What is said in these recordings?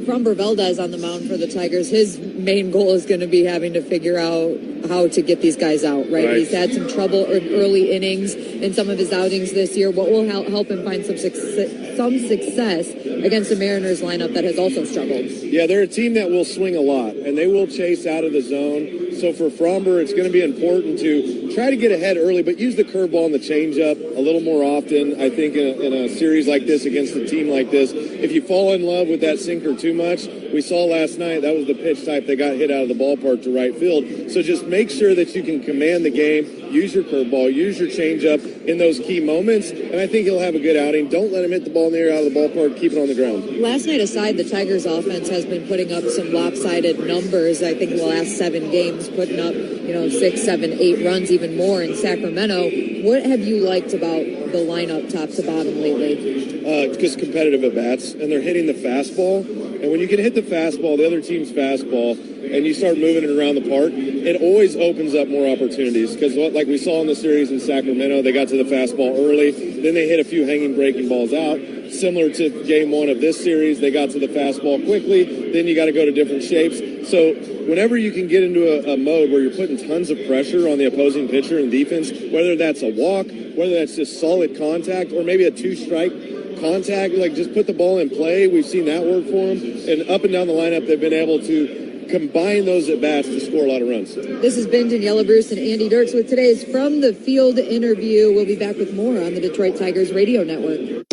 Fromber Valdez on the mound for the Tigers, his main goal is going to be having to figure out how to get these guys out, right? He's had some trouble in early innings in some of his outings this year. What will help him find some success against the Mariners lineup that has also struggled? Yeah, they're a team that will swing a lot, and they will chase out of the zone. So for Fromber, it's going to be important to try to get ahead early, but use the curveball and the changeup a little more often. I think in a series like this against a team like this, if you fall in love with that sinker too much, we saw last night that was the pitch type that got hit out of the ballpark to right field. So just make sure that you can command the game, use your curveball, use your changeup in those key moments, and I think he'll have a good outing. Don't let him hit the ball in the air out of the ballpark. Keep it on the ground. Last night aside, the Tigers offense has been putting up some lopsided numbers. I think in the last 7 games, putting up 6, 7, 8 runs, even more in Sacramento. What have you liked about the lineup top to bottom lately? Just competitive at bats, and they're hitting the fastball. And when you can hit the fastball, the other team's fastball, and you start moving it around the park, it always opens up more opportunities. Because like we saw in the series in Sacramento, they got to the fastball early, then they hit a few hanging breaking balls out. Similar to game 1 of this series, they got to the fastball quickly, then you got to go to different shapes. So whenever you can get into a mode where you're putting tons of pressure on the opposing pitcher and defense, whether that's a walk, whether that's just solid contact, or maybe a 2-strike contact, like just put the ball in play. We've seen that work for them. And up and down the lineup, they've been able to combine those at-bats to score a lot of runs. This has been Daniela Bruce and Andy Dirks with today's From the Field interview. We'll be back with more on the Detroit Tigers radio network.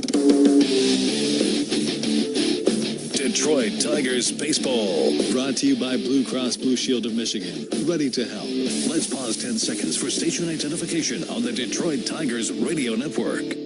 Detroit Tigers baseball. Brought to you by Blue Cross Blue Shield of Michigan. Ready to help. Let's pause 10 seconds for station identification on the Detroit Tigers radio network.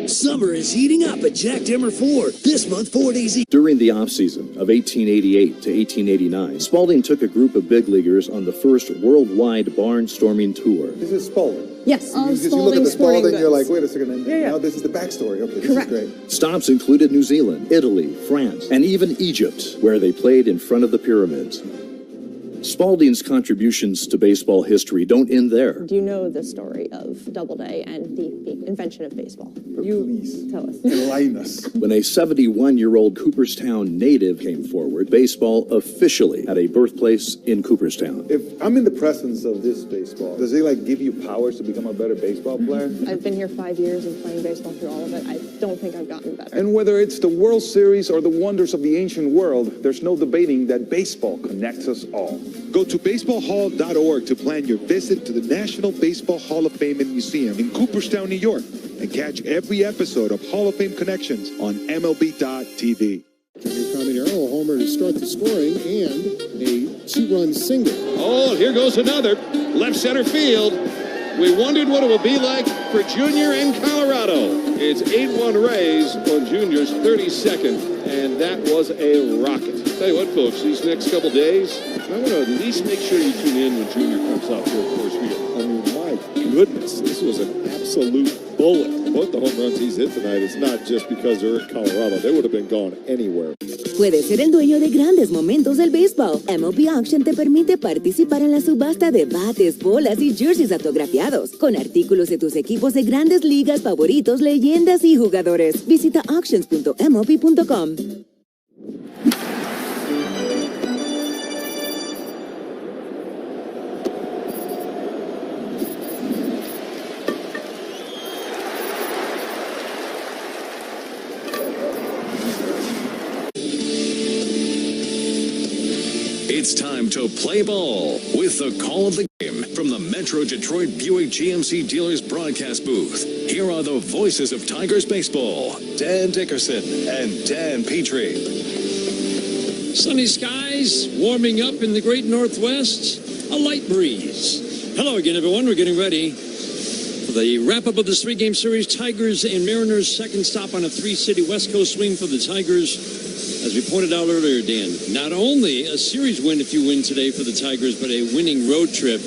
Summer is heating up at Jack Dimmer Ford. This month, Ford AZ. During the offseason of 1888 to 1889, Spalding took a group of big leaguers on the first worldwide barnstorming tour. This is Spalding. Yes, because you look at the Spalding, you're like, wait a second, now this is the backstory. Okay, this is great. Stops included New Zealand, Italy, France, and even Egypt, where they played in front of the pyramids. Spalding's contributions to baseball history don't end there. Do you know the story of Doubleday and the invention of baseball? Please tell us. Enlighten us. When a 71-year-old Cooperstown native came forward, baseball officially had a birthplace in Cooperstown. If I'm in the presence of this baseball, does it give you powers to become a better baseball player? I've been here 5 years and playing baseball through all of it. I don't think I've gotten better. And whether it's the World Series or the wonders of the ancient world, there's no debating that baseball connects us all. Go to baseballhall.org to plan your visit to the National Baseball Hall of Fame and Museum in Cooperstown, New York, and catch every episode of Hall of Fame Connections on MLB.tv. Caminero, a homer to start the scoring, and a 2-run single. Oh, here goes another. Left center field. We wondered what it would be like for Junior in Colorado. It's 8-1 Rays on Junior's 32nd, and that was a rocket. Tell you what, folks, these next couple days, I want to at least make sure you tune in when Junior comes out to a course field. I mean, my goodness, this was an absolute bullet. Both the home runs he's hit tonight, it's not just because they're in Colorado. They would have been gone anywhere. Puedes ser el dueño de grandes momentos del béisbol. MLB Auction te permite participar en la subasta de bates, bolas y jerseys autografiados, con artículos de tus equipos de grandes ligas favoritos, leyendas y jugadores. Visita auctions.mlb.com. It's time to play ball with the call of the game from the Metro Detroit Buick GMC Dealers broadcast booth. Here are the voices of Tigers baseball, Dan Dickerson and Dan Petrie. Sunny skies, warming up in the great Northwest, a light breeze. Hello again, everyone. We're getting ready for the wrap-up of this 3-game series. Tigers and Mariners, second stop on a 3-city West Coast swing for the Tigers. As we pointed out earlier, Dan, not only a series win if you win today for the Tigers, but a winning road trip.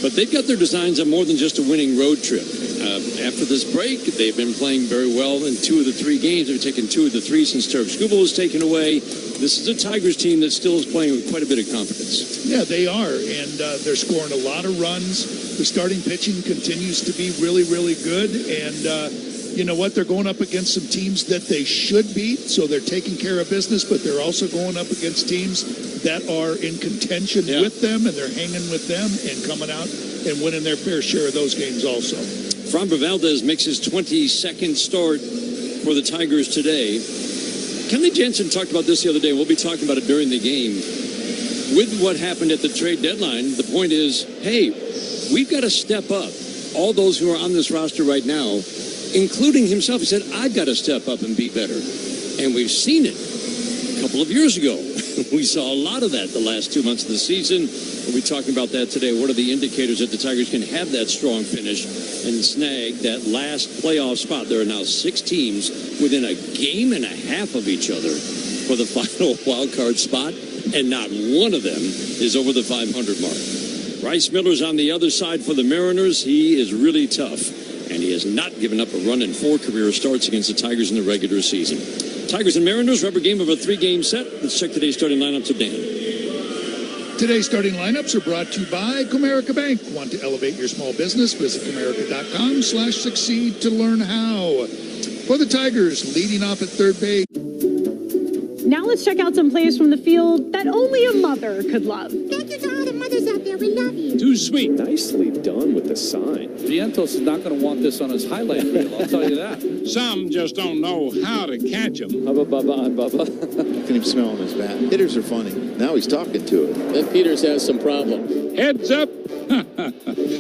But they've got their designs on more than just a winning road trip. After this break, they've been playing very well in 2 of the 3 games. They've taken 2 of the 3 since Turk Skubal was taken away. This is a Tigers team that still is playing with quite a bit of confidence. Yeah, they are, and they're scoring a lot of runs. The starting pitching continues to be really, really good, and you know what? They're going up against some teams that they should beat, so they're taking care of business, but they're also going up against teams that are in contention with them, and they're hanging with them and coming out and winning their fair share of those games also. Framber Valdez makes his 22nd start for the Tigers today. Kenley Jansen talked about this the other day. We'll be talking about it during the game. With what happened at the trade deadline, the point is, hey, we've got to step up. All those who are on this roster right now, including himself, he said, I've got to step up and be better. And we've seen it a couple of years ago. We saw a lot of that the last 2 months of the season. We'll be talking about that today. What are the indicators that the Tigers can have that strong finish and snag that last playoff spot? There are now 6 teams within a game and a half of each other for the final wild card spot, and not one of them is over the 500 mark. Bryce Miller's on the other side for the Mariners. He is really tough, and he has not given up a run in 4 career starts against the Tigers in the regular season. Tigers and Mariners, rubber game of a 3-game set. Let's check today's starting lineups of Dan. Today's starting lineups are brought to you by Comerica Bank. Want to elevate your small business? Visit Comerica.com/succeed to learn how. For the Tigers, leading off at third base. Now let's check out some plays from the field that only a mother could love. Thank you to all the mothers out there. We love you. Too sweet. Nicely done with the sign. Vientos is not going to want this on his highlight reel, I'll tell you that. Some just don't know how to catch them. You can even smell on his bat. Hitters are funny. Now he's talking to it. Then Peters has some problem. Heads up.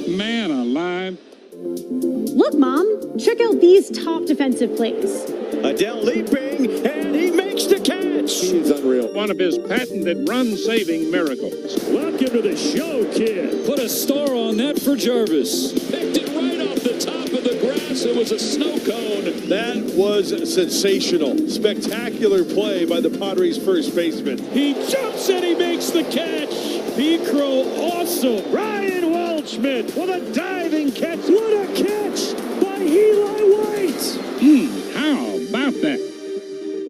Man alive. Look, Mom, check out these top defensive plays. Adele leaping, and he makes the catch. He's unreal. One of his patented run-saving miracles. Welcome to the show, kid. Put a star on that for Jarvis. Picked it right off the top of the grass. It was a snow cone. That was sensational. Spectacular play by the Padres' first baseman. He jumps and he makes the catch. P-Crow awesome. Ryan Waldschmidt with a diving catch. What a catch by Eli White. How about that?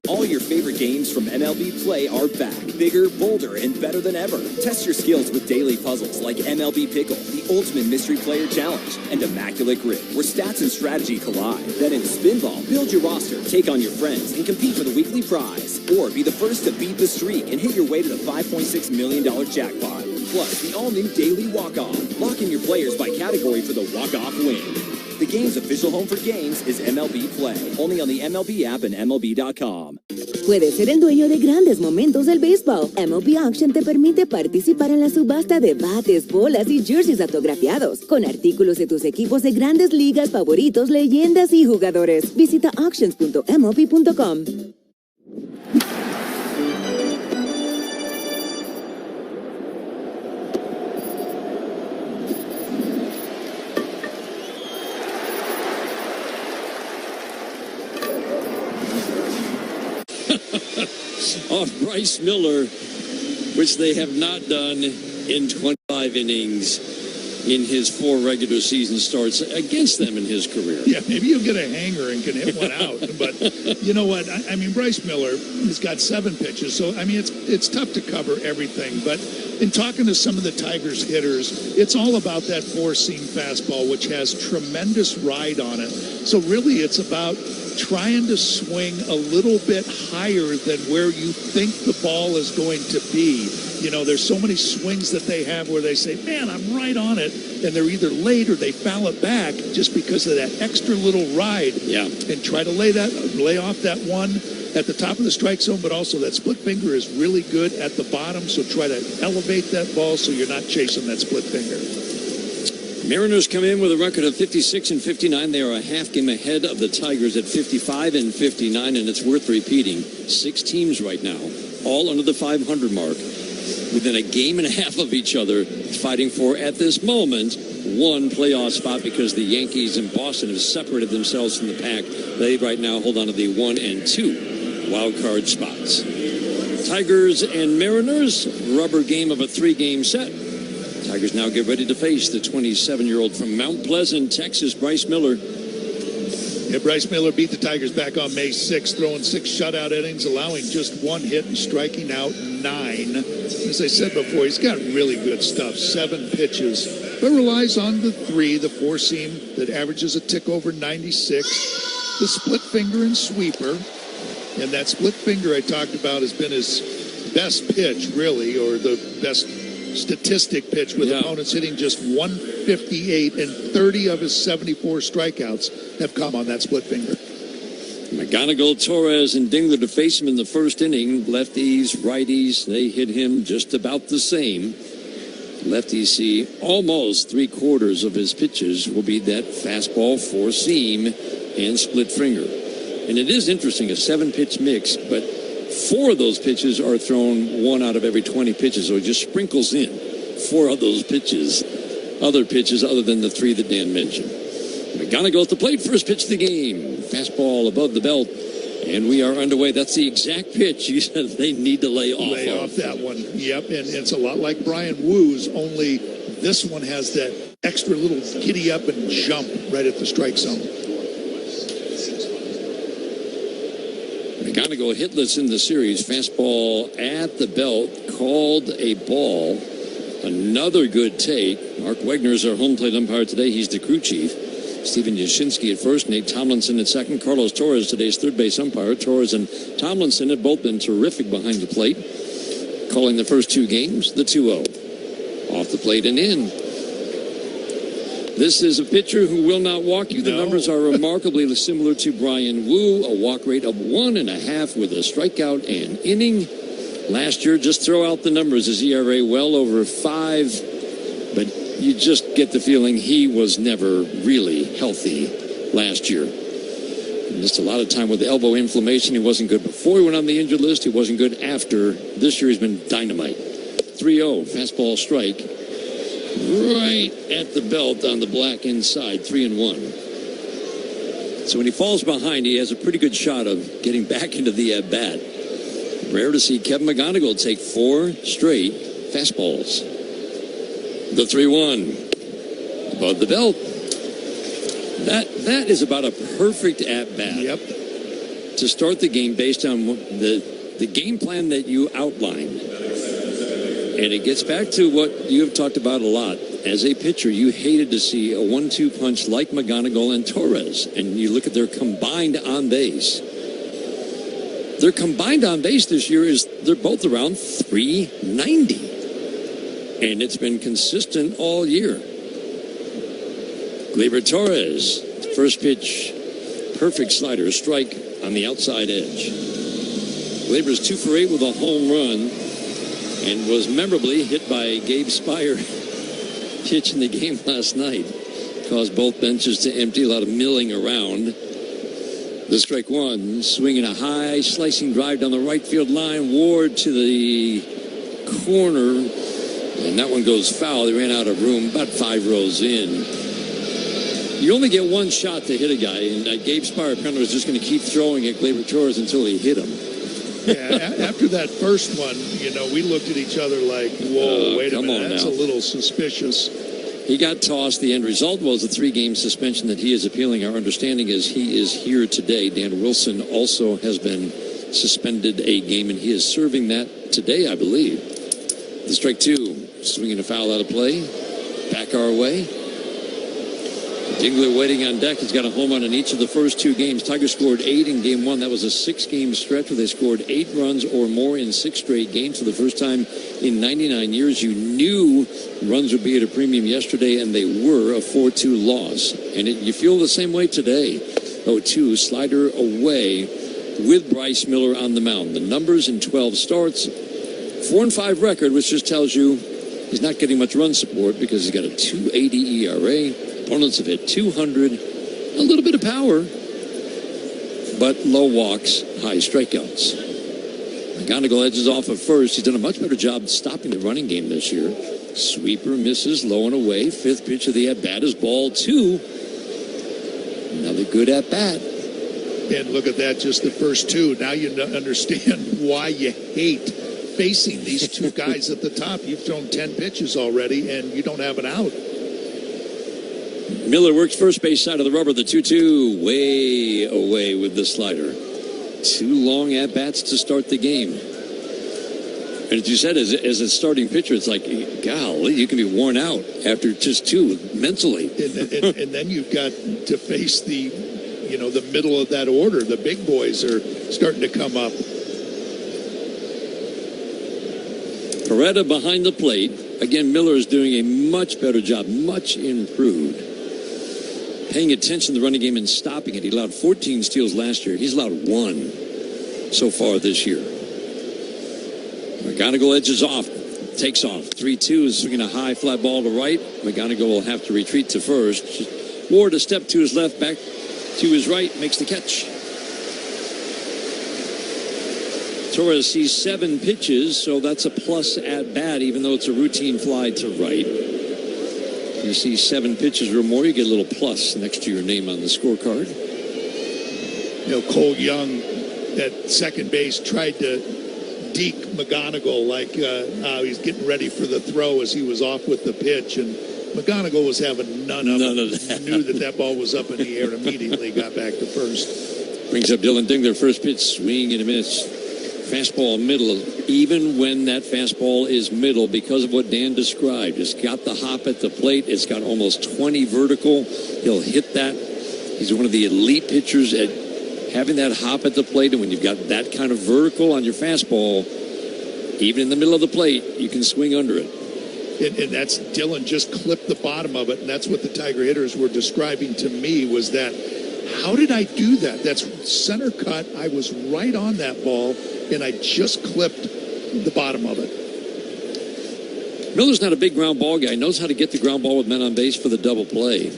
All your favorite games from MLB Play are back. Bigger, bolder, and better than ever. Test your skills with daily puzzles like MLB Pickle, the Ultimate Mystery Player Challenge, and Immaculate Grip, where stats and strategy collide. Then in Spinball, build your roster, take on your friends, and compete for the weekly prize. Or be the first to beat the streak and hit your way to the $5.6 million jackpot. Plus, the all-new Daily Walk-Off. Lock in your players by category for the walk-off win. The game's official home for games is MLB Play. Only on the MLB app and MLB.com. Puedes ser el dueño de grandes momentos del béisbol. MLB Auction te permite participar en la subasta de bates, bolas y jerseys autografiados, con artículos de tus equipos de grandes ligas favoritos, leyendas y jugadores. Visita auctions.mlb.com. Off Bryce Miller, which they have not done in 25 innings in his 4 regular season starts against them in his career. Yeah, maybe you'll get a hanger and can hit one out. But you know what? I mean, Bryce Miller has got 7 pitches. So, I mean, it's tough to cover everything. But in talking to some of the Tigers hitters, it's all about that 4-seam fastball, which has tremendous ride on it. So really, it's about trying to swing a little bit higher than where you think the ball is going to be. You know, there's so many swings that they have where they say, man, I'm right on it. And they're either late or they foul it back just because of that extra little ride. Yeah. And try to lay off that one at the top of the strike zone, but also that split finger is really good at the bottom. So try to elevate that ball so you're not chasing that split finger. Mariners come in with a record of 56-59. They are a half game ahead of the Tigers at 55-59, and it's worth repeating. 6 teams right now, all under the 500 mark, within a game and a half of each other, fighting for, at this moment, 1 playoff spot because the Yankees and Boston have separated themselves from the pack. They right now hold on to the 1 and 2 wild card spots. Tigers and Mariners, rubber game of a 3-game set. Tigers now get ready to face the 27-year-old from Mount Pleasant, Texas, Bryce Miller. Yeah, Bryce Miller beat the Tigers back on May 6th, throwing 6 shutout innings, allowing just 1 hit and striking out 9. As I said before, he's got really good stuff, 7 pitches, but relies on the 4 seam that averages a tick over 96, the split finger and sweeper. And that split finger I talked about has been his best pitch, really, or the best statistic pitch with opponents hitting just 158, and 30 of his 74 strikeouts have come on that split finger. McGonigal, Torres, and Dingler to face him in the first inning. Lefties, righties, they hit him just about the same. Lefties see almost 3/4 of his pitches will be that fastball, 4 seam, and split finger. And it is interesting, a 7-pitch mix, but 4 of those pitches are thrown 1 out of every 20 pitches, so it just sprinkles in 4 of those pitches, other pitches other than the 3 that Dan mentioned. McGonigal at the plate, first pitch of the game. Fastball above the belt, and we are underway. That's the exact pitch you said they need to lay off. Lay off that one, yep, and it's a lot like Brian Woo's, only this one has that extra little giddy up and jump right at the strike zone. McGonigal hitless in the series. Fastball at the belt, called a ball. Another good take. Mark Wegner is our home plate umpire today. He's the crew chief. Stephen Yashinsky at first, Nate Tomlinson at second. Carlos Torres, today's third base umpire. Torres and Tomlinson have both been terrific behind the plate. Calling the first 2 games, the 2-0. Off the plate and in. This is a pitcher who will not walk you. The numbers are remarkably similar to Brian Wu. A walk rate of 1.5 with a strikeout and inning. Last year, just throw out the numbers. His ERA well over 5. But you just get the feeling he was never really healthy last year. Missed a lot of time with the elbow inflammation. He wasn't good before he went on the injured list. He wasn't good after. This year he's been dynamite. 3-0, fastball strike. Right at the belt on the black inside, 3-1. So when he falls behind, he has a pretty good shot of getting back into the at-bat. Rare to see Kevin McGonigal take 4 straight fastballs. The 3-1 above the belt. That is about a perfect at-bat. Yep. To start the game based on the game plan that you outlined. And it gets back to what you have talked about a lot. As a pitcher, you hated to see a 1-2 punch like McGonigal and Torres. And you look at their combined on base. Their combined on base this year is they're both around 390. And it's been consistent all year. Gleyber Torres, first pitch, perfect slider, strike on the outside edge. Gleyber's 2 for 8 with a home run. And was memorably hit by Gabe Spire pitch in the game last night. Caused both benches to empty, a lot of milling around. The strike 1, swinging a high, slicing drive down the right field line. Ward to the corner, and that one goes foul. They ran out of room, about 5 rows in. You only get 1 shot to hit a guy, and Gabe Spire apparently was just going to keep throwing at Gleyber Torres until he hit him. Yeah, after that first one, we looked at each other like, whoa, wait a minute, that's a little suspicious. He got tossed. The end result was a 3-game suspension that he is appealing. Our understanding is he is here today. Dan Wilson also has been suspended a game, and he is serving that today, I believe. The strike 2, swinging a foul out of play. Back our way. Dingler waiting on deck. He's got a home run in each of the first 2 games. Tigers scored 8 in game 1. That was a 6-game stretch where they scored 8 runs or more in 6 straight games for the first time in 99 years. You knew runs would be at a premium yesterday, and they were. A 4-2 loss. And you feel the same way today. 0-2, slider away with Bryce Miller on the mound. The numbers in 12 starts, 4-5 record, which just tells you he's not getting much run support because he's got a 2.80 ERA. Opponents have hit 200, a little bit of power, but low walks, high strikeouts. McGonigal edges off at first. He's done a much better job stopping the running game this year. Sweeper misses, low and away. 5th pitch of the at-bat is ball 2. Another good at-bat. And look at that, just the first 2. Now you understand why you hate facing these two guys at the top. You've thrown 10 pitches already, and you don't have an out. Miller works first base side of the rubber. The 2-2 way away with the slider. 2 long at-bats to start the game. And as you said, as a starting pitcher, it's like, golly, you can be worn out after just 2 mentally. And then you've got to face the middle of that order. The big boys are starting to come up. Peretta behind the plate. Again, Miller is doing a much better job, much improved. Paying attention to the running game and stopping it. He allowed 14 steals last year. He's allowed 1 so far this year. McGonigal edges off, takes off. 3-2 is swinging a high fly ball to right. McGonigal will have to retreat to first. Ward a step to his left, back to his right, makes the catch. Torres sees 7 pitches, so that's a plus at bat, even though it's a routine fly to right. You see 7 pitches or more, you get a little plus next to your name on the scorecard. Cole Young at second base tried to deke McGonigal like he's getting ready for the throw as he was off with the pitch, and McGonigal was having none of it. Knew that ball was up in the air and immediately got back to first. Brings up Dylan Dingler, first pitch, swing and a miss. Fastball middle, even when that fastball is middle, because of what Dan described. It's got the hop at the plate. It's got almost 20 vertical. He'll hit that. He's one of the elite pitchers at having that hop at the plate. And when you've got that kind of vertical on your fastball, even in the middle of the plate, you can swing under it. And that's Dylan just clipped the bottom of it. And that's what the Tiger hitters were describing to me was that, how did I do that? That's center cut. I was right on that ball, and I just clipped the bottom of it. Miller's not a big ground ball guy. Knows how to get the ground ball with men on base for the double play.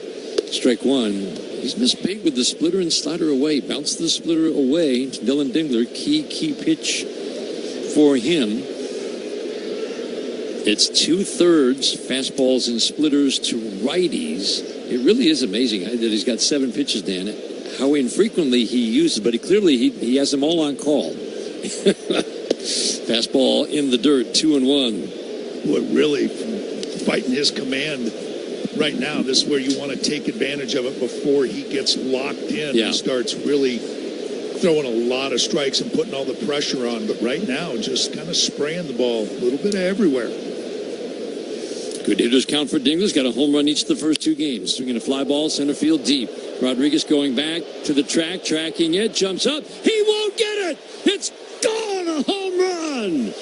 Strike 1. He's missed big with the splitter and slider away. Bounced the splitter away to Dylan Dingler. Key pitch for him. It's 2/3 fastballs and splitters to righties. It really is amazing that he's got 7 pitches, Dan. How infrequently he uses, but he has them all on call. Fastball in the dirt, 2-1. What really fighting his command right now. This is where you want to take advantage of it before he gets locked in and starts really throwing a lot of strikes and putting all the pressure on. But right now, just kind of spraying the ball a little bit everywhere. Good hitters count for Dingler's. Got a home run each of the first 2 games. Swinging a fly ball, center field deep. Rodriguez going back to the track, tracking it, jumps up. He won't get it. It's gone, a home run.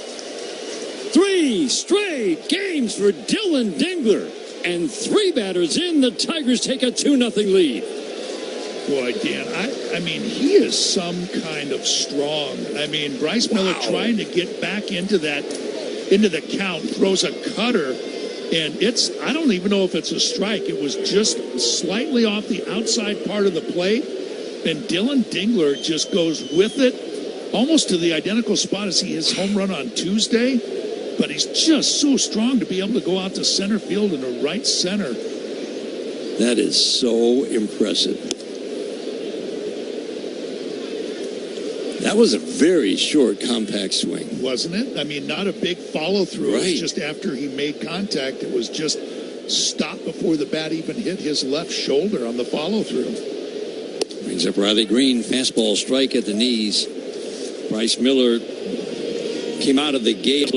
3 straight games for Dylan Dingler. And 3 batters in. The Tigers take a 2-0 lead. Boy, Dan, I mean, he is some kind of strong. I mean, Bryce Miller trying to get back into the count, throws a cutter. And I don't even know if it's a strike. It was just slightly off the outside part of the plate. And Dylan Dingler just goes with it almost to the identical spot as his home run on Tuesday. But he's just so strong to be able to go out to center field in a right center. That is so impressive. That was a very short, compact swing. Wasn't it? I mean, not a big follow-through. Right. It was just after he made contact, it was just stopped before the bat even hit his left shoulder on the follow-through. Brings up Riley Green. Fastball strike at the knees. Bryce Miller came out of the gate.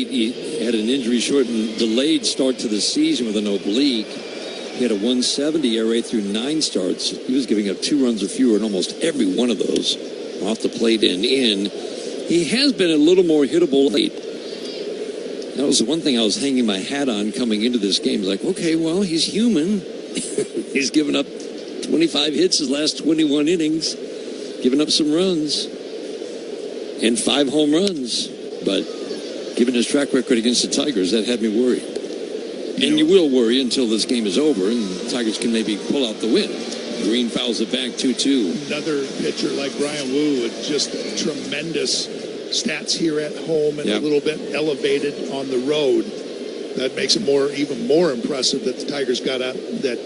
He had an injury-shortened, delayed start to the season with an oblique. He had a 170 ERA through 9 starts. He was giving up 2 runs or fewer in almost every one of those. Off the plate and in. He has been a little more hittable late. That was the one thing I was hanging my hat on coming into this game. Like, okay, well, he's human. He's given up 25 hits his last 21 innings. Given up some runs. And 5 home runs. But given his track record against the Tigers, that had me worried. And you will worry until this game is over and the Tigers can maybe pull out the win. Green fouls it back 2-2. Another pitcher like Brian Wu with just tremendous stats here at home and a little bit elevated on the road. That makes it even more impressive that the Tigers got out that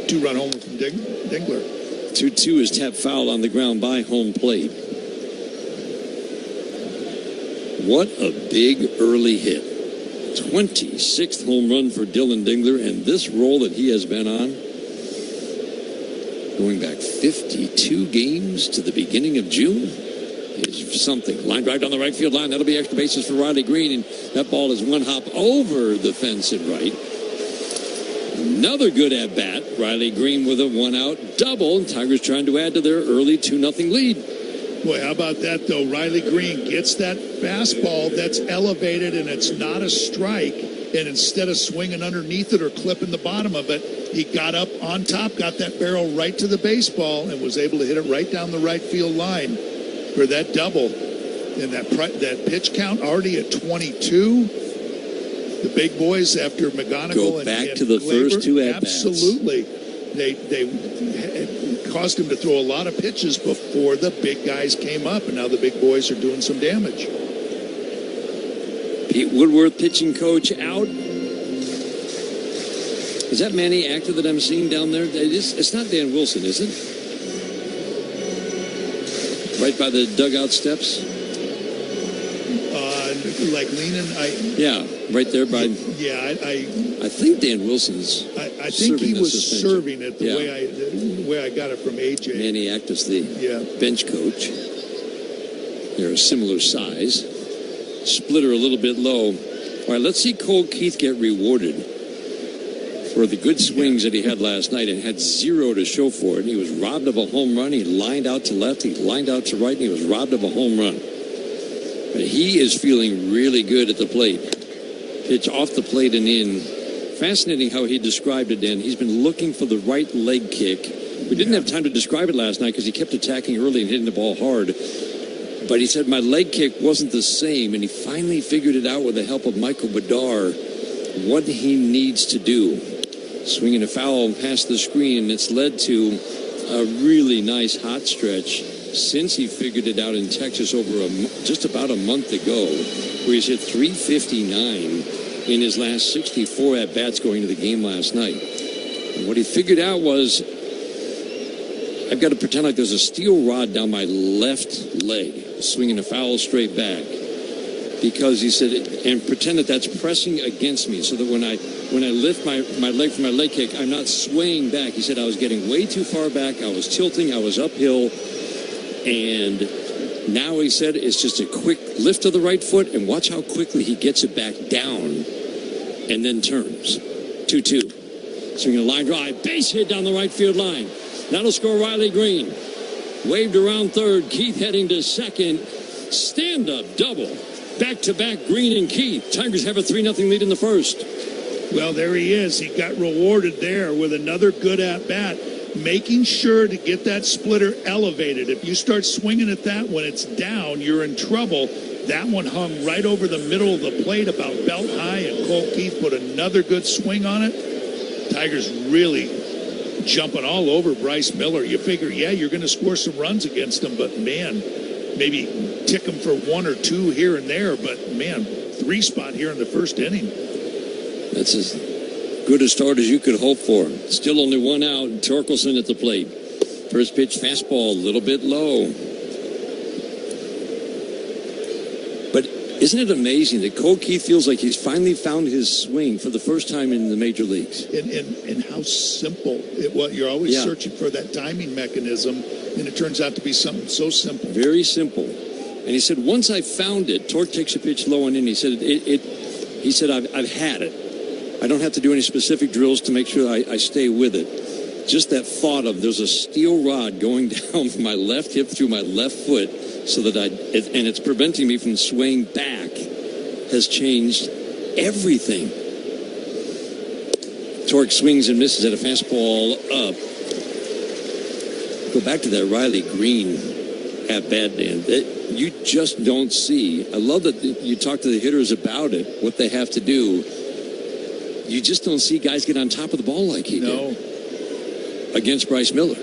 2-run homer from Dingler. 2-2 is tap foul on the ground by home plate. What a big early hit. 26th home run for Dylan Dingler, and this roll that he has been on, going back 52 games to the beginning of June, is something. Line drive down the right field line. That'll be extra bases for Riley Green, and that ball is one hop over the fence and right. Another good at-bat. Riley Green with a one-out double, and Tigers trying to add to their early 2-0 lead. Boy, how about that, though? Riley Green gets that fastball that's elevated, and it's not a strike. And instead of swinging underneath it or clipping the bottom of it, he got up on top, got that barrel right to the baseball, and was able to hit it right down the right field line for that double. And that pitch count already at 22. The big boys after McGonigal go back to the Glaber, first two at-bats. Absolutely. They caused him to throw a lot of pitches before the big guys came up, and now the big boys are doing some damage. Pete Woodworth, pitching coach, out. Is that Manny actor that I'm seeing down there? It's not Dan Wilson, is it? Right by the dugout steps? Like leaning, yeah, right there by. Yeah, I think Dan Wilson's. I think he was serving it the way I got it from AJ. Manny Actus, the bench coach. They're a similar size. Splitter a little bit low. All right, let's see Cole Keith get rewarded for the good swings that he had last night and had zero to show for it. He was robbed of a home run. He lined out to left. He lined out to right, and he was robbed of a home run. But he is feeling really good at the plate. Pitch off the plate and in. Fascinating how he described it, Dan. He's been looking for the right leg kick. We didn't have time to describe it last night because he kept attacking early and hitting the ball hard. But he said my leg kick wasn't the same, and he finally figured it out with the help of Michael Bedard what he needs to do. Swinging a foul past the screen, and it's led to a really nice hot stretch since he figured it out in Texas over just about a month ago, where he's hit .359 in his last 64 at-bats going to the game last night. And what he figured out was, I've got to pretend like there's a steel rod down my left leg, swinging a foul straight back. Because he said, and pretend that that's pressing against me, so that when I lift my leg for my leg kick, I'm not swaying back. He said I was getting way too far back. I was tilting. I was uphill. And now he said it's just a quick lift of the right foot, and watch how quickly he gets it back down and then turns. 2-2. Swinging a line drive. Base hit down the right field line. That'll score Riley Green. Waved around third. Keith heading to second. Stand-up double. Back-to-back Green and Keith. Tigers have a 3-0 lead in the first. Well, there he is. He got rewarded there with another good at-bat. Making sure to get that splitter elevated. If you start swinging at that when it's down, you're in trouble. That one hung right over the middle of the plate about belt high, and Cole Keith put another good swing on it. Tigers really jumping all over Bryce Miller. You figure, you're going to score some runs against him, but man, maybe tick him for one or two here and there, but man, 3 spot here in the first inning. That's as good a start as you could hope for. Still only one out. Torkelson at the plate. First pitch fastball, a little bit low. But isn't it amazing that Cole Keith feels like he's finally found his swing for the first time in the major leagues? And how simple it was. You're always searching for that timing mechanism, and it turns out to be something so simple. Very simple. And he said, once I found it, Torque takes a pitch low and in. He said, I've had it. I don't have to do any specific drills to make sure I stay with it. Just that thought of there's a steel rod going down from my left hip through my left foot, so that and it's preventing me from swaying back, has changed everything. Torque swings and misses at a fastball up. Go back to that Riley Green at bat, Dan. You just don't see. I love that you talk to the hitters about it, what they have to do. You just don't see guys get on top of the ball like he did against Bryce Miller.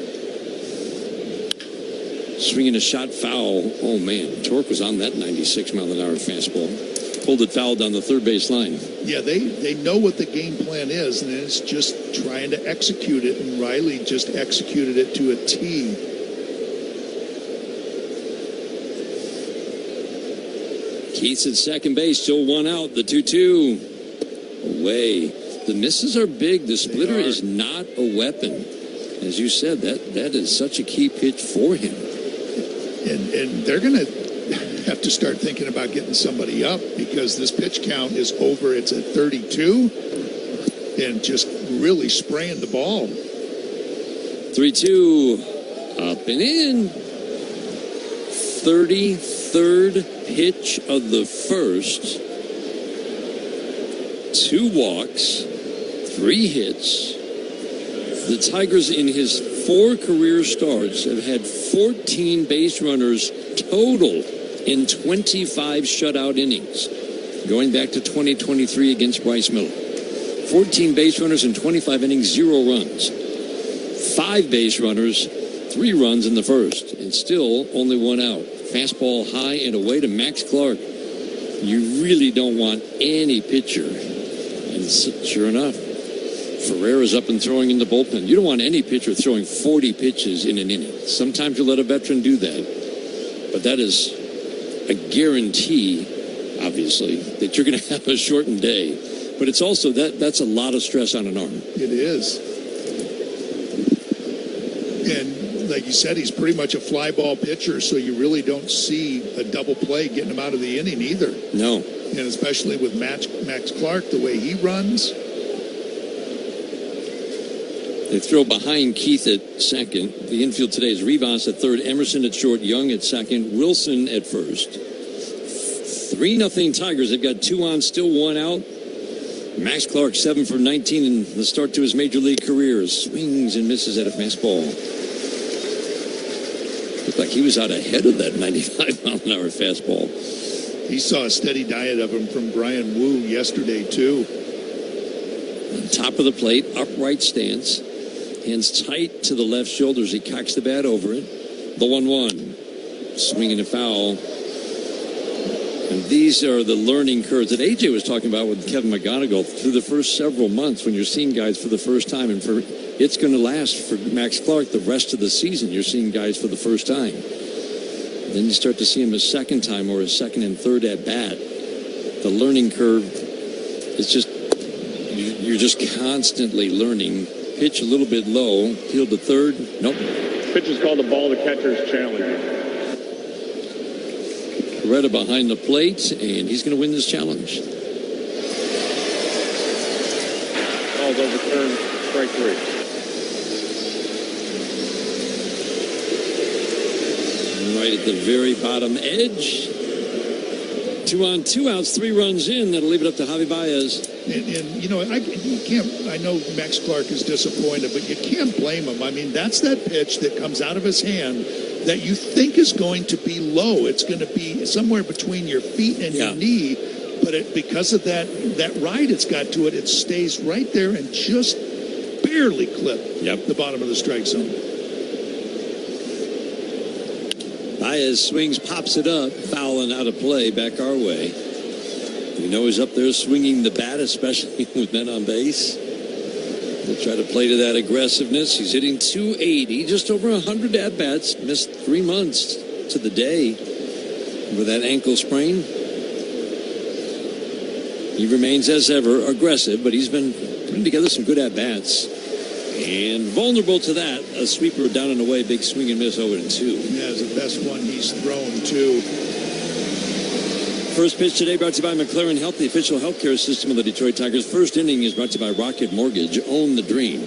Swinging a shot foul. Oh, man. Torque was on that 96-mile-an-hour fastball. Pulled it foul down the third base line. Yeah, they know what the game plan is, and it's just trying to execute it, and Riley just executed it to a T. Keith's at second base, still one out. The 2-2 away. The misses are big. The splitter is not a weapon. As you said, that is such a key pitch for him. And they're going to have to start thinking about getting somebody up because this pitch count is over. It's at 32 and just really spraying the ball. 3-2 up and in. 33rd pitch of the first. 2 walks, 3 hits. The Tigers in his 4 career starts have had 14 base runners total in 25 shutout innings, going back to 2023 against Bryce Miller. 14 base runners in 25 innings, 0 runs. 5 base runners, 3 runs in the first, and still only 1 out. Fastball high and away to Max Clark. You really don't want any pitcher. And sure enough, Ferreira's up and throwing in the bullpen. You don't want any pitcher throwing 40 pitches in an inning. Sometimes you let a veteran do that. But that is a guarantee, obviously, that you're going to have a shortened day. But it's also that's a lot of stress on an arm. It is. And like you said, he's pretty much a fly ball pitcher, so you really don't see a double play getting him out of the inning either. No. And especially with Max Clark, the way he runs. They throw behind Keith at second. The infield today is Rivas at third, Emerson at short, Young at second, Wilson at first. 3-0 Tigers. They've got 2 on, still 1 out. Max Clark, 7 for 19 in the start to his major league career. Swings and misses at a fastball. Looked like he was out ahead of that 95-mile-an-hour fastball. He saw a steady diet of him from Brian Wu yesterday, too. On top of the plate, upright stance. Hands tight to the left shoulder as he cocks the bat over it. The 1-1. Swinging a foul. And these are the learning curves that AJ was talking about with Kevin McGonigal through the first several months when you're seeing guys for the first time. And it's going to last for Max Clark the rest of the season. You're seeing guys for the first time. Then you start to see him a second time or a second and third at bat. The learning curve is just, you're just constantly learning. Pitch a little bit low. Field to third. Nope. Pitch is called the ball the catcher's challenge. Coretta behind the plate, and he's going to win this challenge. Ball's overturned. Strike 3. Right at the very bottom edge. 2 on, 2 outs, 3 runs in. That'll leave it up to Javi Baez. And you know, I know Max Clark is disappointed, but you can't blame him. I mean, that's that pitch that comes out of his hand that you think is going to be low. It's going to be somewhere between your feet and your knee, but because of that ride it's got to it, it stays right there and just barely clip the bottom of the strike zone. Baez swings, pops it up, foul and out of play, back our way. We know he's up there swinging the bat, especially with men on base. He'll try to play to that aggressiveness. He's hitting .280, just over 100 at-bats. Missed 3 months to the day with that ankle sprain. He remains, as ever, aggressive, but he's been putting together some good at-bats. And vulnerable to that, a sweeper down and away, big swing and miss, 0-2. Yeah, it's the best one he's thrown, too. First pitch today brought to you by McLaren Health, the official healthcare system of the Detroit Tigers. First inning is brought to you by Rocket Mortgage. Own the dream.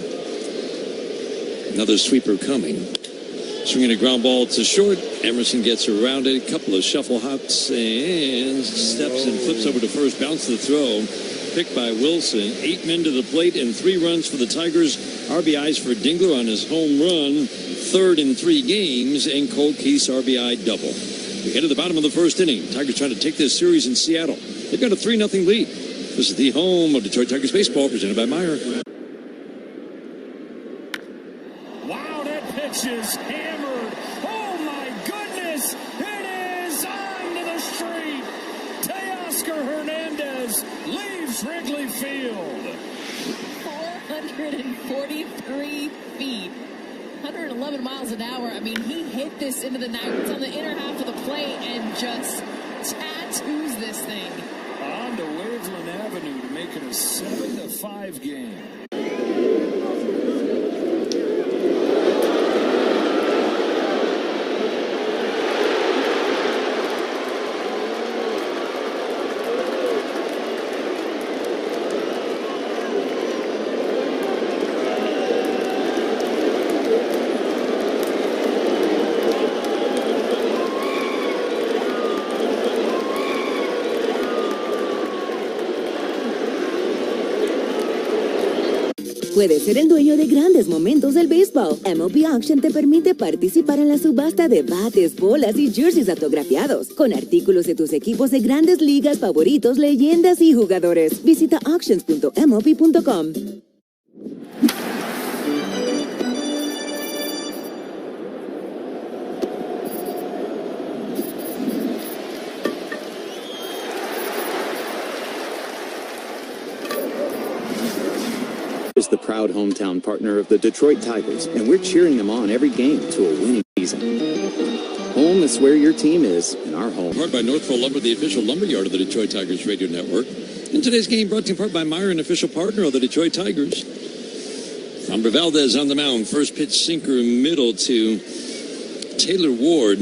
Another sweeper coming. Swinging a ground ball to short. Emerson gets around it. A couple of shuffle hops and steps and flips over to first. Bounce the throw. Picked by Wilson. 8 men to the plate and 3 runs for the Tigers. RBIs for Dingler on his home run. 3rd in 3 games. And Cole Keith's RBI double. We head to the bottom of the first inning. Tigers trying to take this series in Seattle. They've got a 3-0 lead. This is the home of Detroit Tigers baseball, presented by Meyer. Wow, that pitch is hammered. Oh, my goodness. It is on to the street. Teoscar Hernandez leaves Wrigley Field. 443 feet. 111 miles an hour. I mean, he hit this into the night. It's on the inner half of the plate and just tattoos this this thing. On to Waveland Avenue to make it a 7-5 game. Puedes ser el dueño de grandes momentos del béisbol. MLB Auction te permite participar en la subasta de bates, bolas y jerseys autografiados, con artículos de tus equipos de grandes ligas favoritos, leyendas y jugadores. Visita auctions.mlb.com. Is the proud hometown partner of the Detroit Tigers, and we're cheering them on every game to a winning season. Home is where your team is, and our home. Part by Northville Lumber, the official lumberyard of the Detroit Tigers radio network. In today's game, brought to you in part by Myron, official partner of the Detroit Tigers. Framber Valdez on the mound. First pitch sinker middle to Taylor Ward.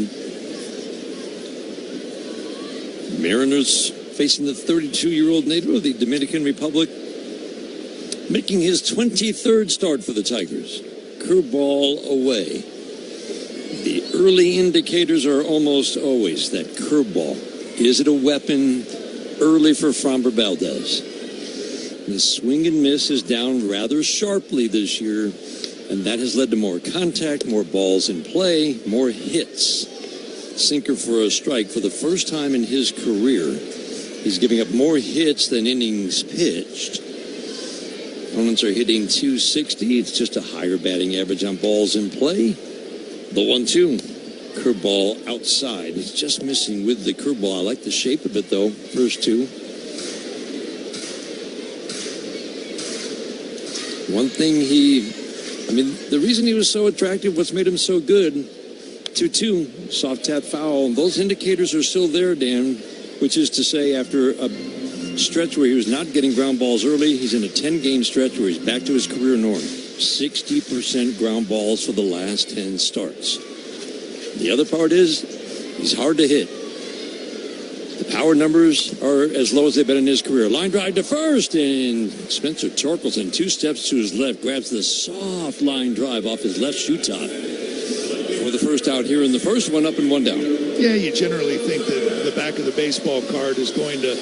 Mariners facing the 32-year-old native of the Dominican Republic, making his 23rd start for the Tigers. Curveball away. The early indicators are almost always that curveball. Is it a weapon early for Framber Valdez? The swing and miss is down rather sharply this year, and that has led to more contact, more balls in play, more hits. Sinker for a strike. For the first time in his career, he's giving up more hits than innings pitched. Opponents are hitting .260. It's just a higher batting average on balls in play. The 1-2. Curveball outside. He's just missing with the curveball. I like the shape of it, though. First two. One thing the reason he was so attractive, what's made him so good, 2-2, soft tap foul. Those indicators are still there, Dan, which is to say after a stretch where he was not getting ground balls early, he's in a 10-game stretch where he's back to his career norm. 60% ground balls for the last 10 starts. The other part is he's hard to hit. The power numbers are as low as they've been in his career. Line drive to first, and Spencer Torkelson 2 steps to his left, grabs the soft line drive off his left shoe top for the first out here in the first. One up and one down. Yeah, you generally think that the back of the baseball card is going to,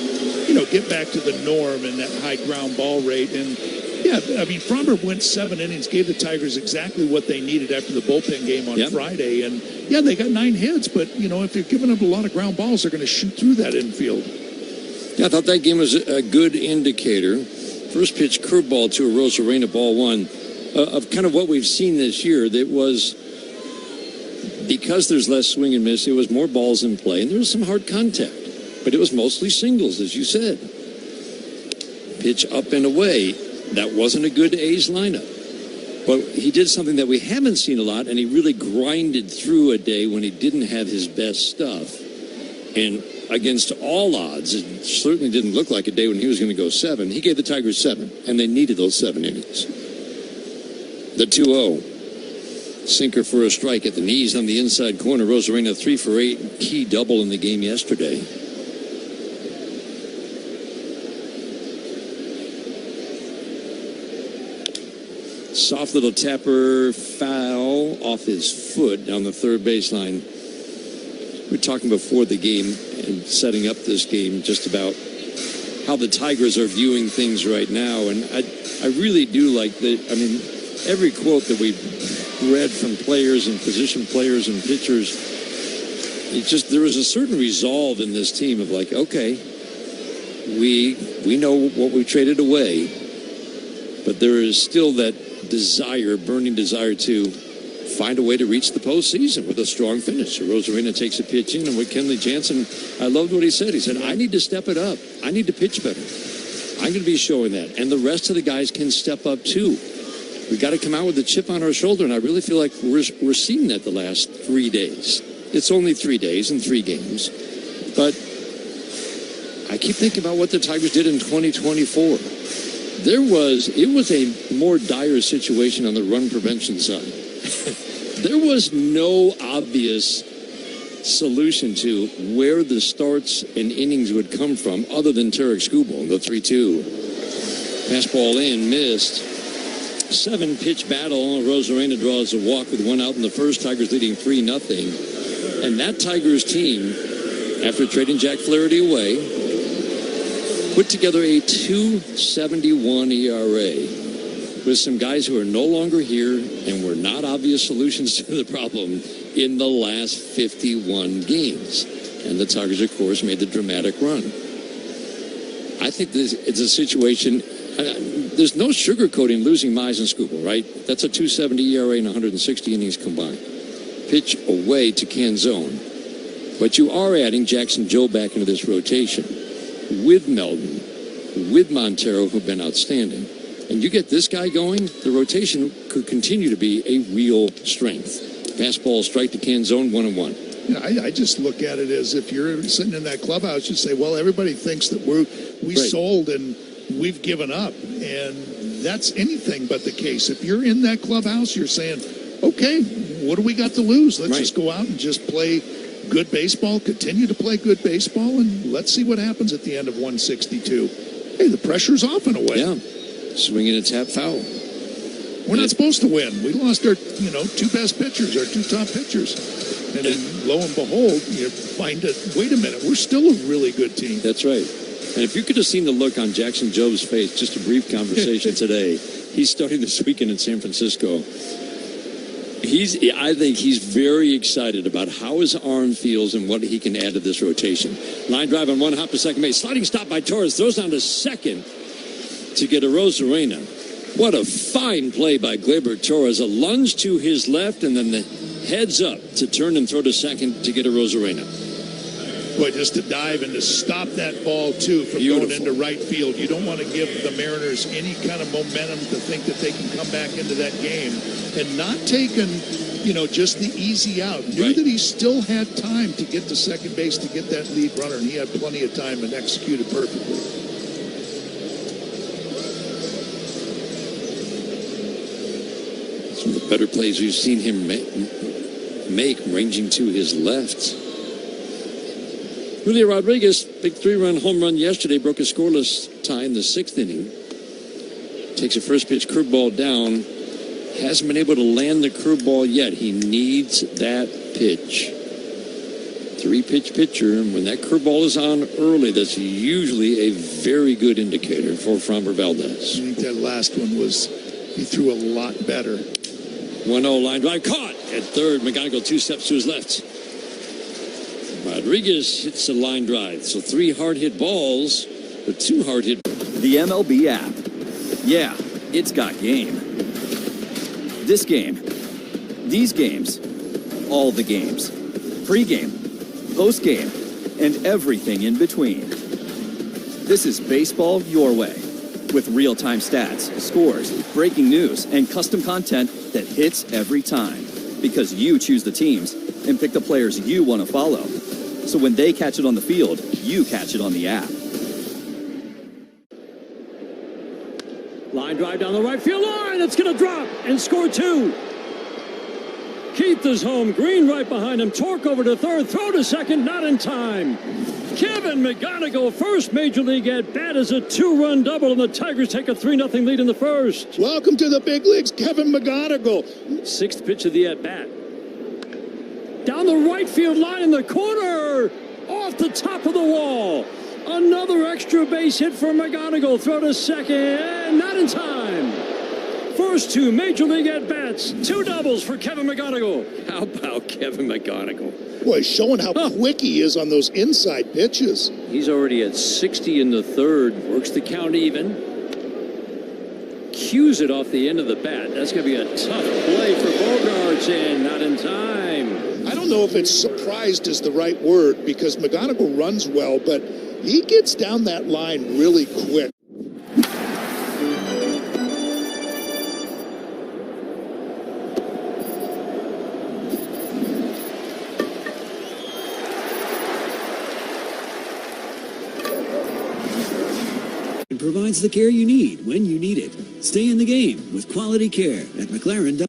get back to the norm and that high ground ball rate. And yeah, Framber went 7 innings, gave the Tigers exactly what they needed after the bullpen game on Friday. And yeah, they got 9 hits, but if you're giving up a lot of ground balls, they're going to shoot through that infield. Yeah, I thought that game was a good indicator. First pitch curveball to a Rosarena, ball 1, of kind of what we've seen this year. That was, because there's less swing and miss, it was more balls in play, and there was some hard contact. But it was mostly singles, as you said. Pitch up and away. That wasn't a good A's lineup. But he did something that we haven't seen a lot, and he really grinded through a day when he didn't have his best stuff. And against all odds, it certainly didn't look like a day when he was going to go 7. He gave the Tigers 7, and they needed those 7 innings. The 2-0. Sinker for a strike at the knees on the inside corner. Rosarena 3 for 8. Key double in the game yesterday. Soft little tapper foul off his foot down the third baseline. We were talking before the game and setting up this game just about how the Tigers are viewing things right now. And I really do like every quote that we've read from players and position players and pitchers, there was a certain resolve in this team of like, okay, we know what we traded away, but there is still that burning desire to find a way to reach the postseason with a strong finish. Rosarena takes a pitch in, and with Kenley Jansen, I loved what he said. He said, I need to step it up. I need to pitch better. I'm going to be showing that. And the rest of the guys can step up too. We got to come out with a chip on our shoulder, and I really feel like we're seeing that the last 3 days. It's only 3 days and 3 games. But I keep thinking about what the Tigers did in 2024. It was a more dire situation on the run prevention side. There was no obvious solution to where the starts and innings would come from other than Tarek Skubal, the 3-2. Fastball in, missed. 7-pitch battle. Rosarena draws a walk with one out in the first. Tigers leading 3-0. And that Tigers team, after trading Jack Flaherty away, put together a 2.71 ERA with some guys who are no longer here and were not obvious solutions to the problem in the last 51 games. And the Tigers, of course, made the dramatic run. I think this is a situation. There's no sugarcoating losing Mize and Skubal, right? That's a 2.70 ERA and 160 innings combined. Pitch away to Canzone. But you are adding Jackson Joe back into this rotation with Meldon, with Montero, who've been outstanding. And you get this guy going, the rotation could continue to be a real strength. Fastball strike to Canzone, 1-1. I just look at it as if you're sitting in that clubhouse, you say, well, everybody thinks that we sold and we've given up. And that's anything but the case. If you're in that clubhouse, you're saying, okay, what do we got to lose? Let's just go out and just play good baseball, continue to play good baseball, and let's see what happens at the end of 162. Hey, the pressure's off in a way. Yeah. Swinging a tap foul. We're not supposed to win. We lost our, two best pitchers, our two top pitchers. And then, lo and behold, you find it, wait a minute, we're still a really good team. That's right. And if you could have seen the look on Jackson Jobe's face, just a brief conversation today, he's starting this weekend in San Francisco. I think he's very excited about how his arm feels and what he can add to this rotation. Line drive on one hop to second base. Sliding stop by Torres. Throws down to second to get a Rosarena. What a fine play by Gleyber Torres. A lunge to his left and then the heads up to turn and throw to second to get a Rosarena. Boy, just to dive and to stop that ball, too, from going into right field. You don't want to give the Mariners any kind of momentum to think that they can come back into that game. And not taking, just the easy out. Knew that he still had time to get to second base to get that lead runner, and he had plenty of time and executed perfectly. Some of the better plays we've seen him make ranging to his left. Julio Rodriguez, big 3-run home run yesterday, broke a scoreless tie in the 6th inning. Takes a first pitch curveball down. Hasn't been able to land the curveball yet. He needs that pitch. 3-pitch pitcher, and when that curveball is on early, that's usually a very good indicator for Framber Valdez. I think that last one he threw a lot better. 1-0 line drive, caught at third. McGonigal 2 steps to his left. Rodriguez hits a line drive. So 3 hard-hit balls, but 2 hard-hit. The MLB app. Yeah, it's got game. This game. These games. All the games. Pre-game. Post-game. And everything in between. This is baseball your way. With real-time stats, scores, breaking news, and custom content that hits every time. Because you choose the teams and pick the players you want to follow. So when they catch it on the field, you catch it on the app. Line drive down the right field line. It's going to drop and score 2. Keith is home. Green right behind him. Torque over to third. Throw to second. Not in time. Kevin McGonigal, first major league at bat, is a 2-run double, and the Tigers take a 3-0 lead in the first. Welcome to the big leagues, Kevin McGonigal. 6th pitch of the at bat. Down the right field line in the corner. Off the top of the wall. Another extra base hit for McGonigal. Throw to second. Not in time. First 2 major league at-bats. 2 doubles for Kevin McGonigal. How about Kevin McGonigal? Boy, showing how quick he is on those inside pitches. He's already at 60 in the 3rd. Works the count even. Cues it off the end of the bat. That's going to be a tough play for Bogarts, and not in time. I don't know if it's surprised is the right word, because McGonigal runs well, but he gets down that line really quick. McLaren provides the care you need when you need it. Stay in the game with quality care at McLaren.org.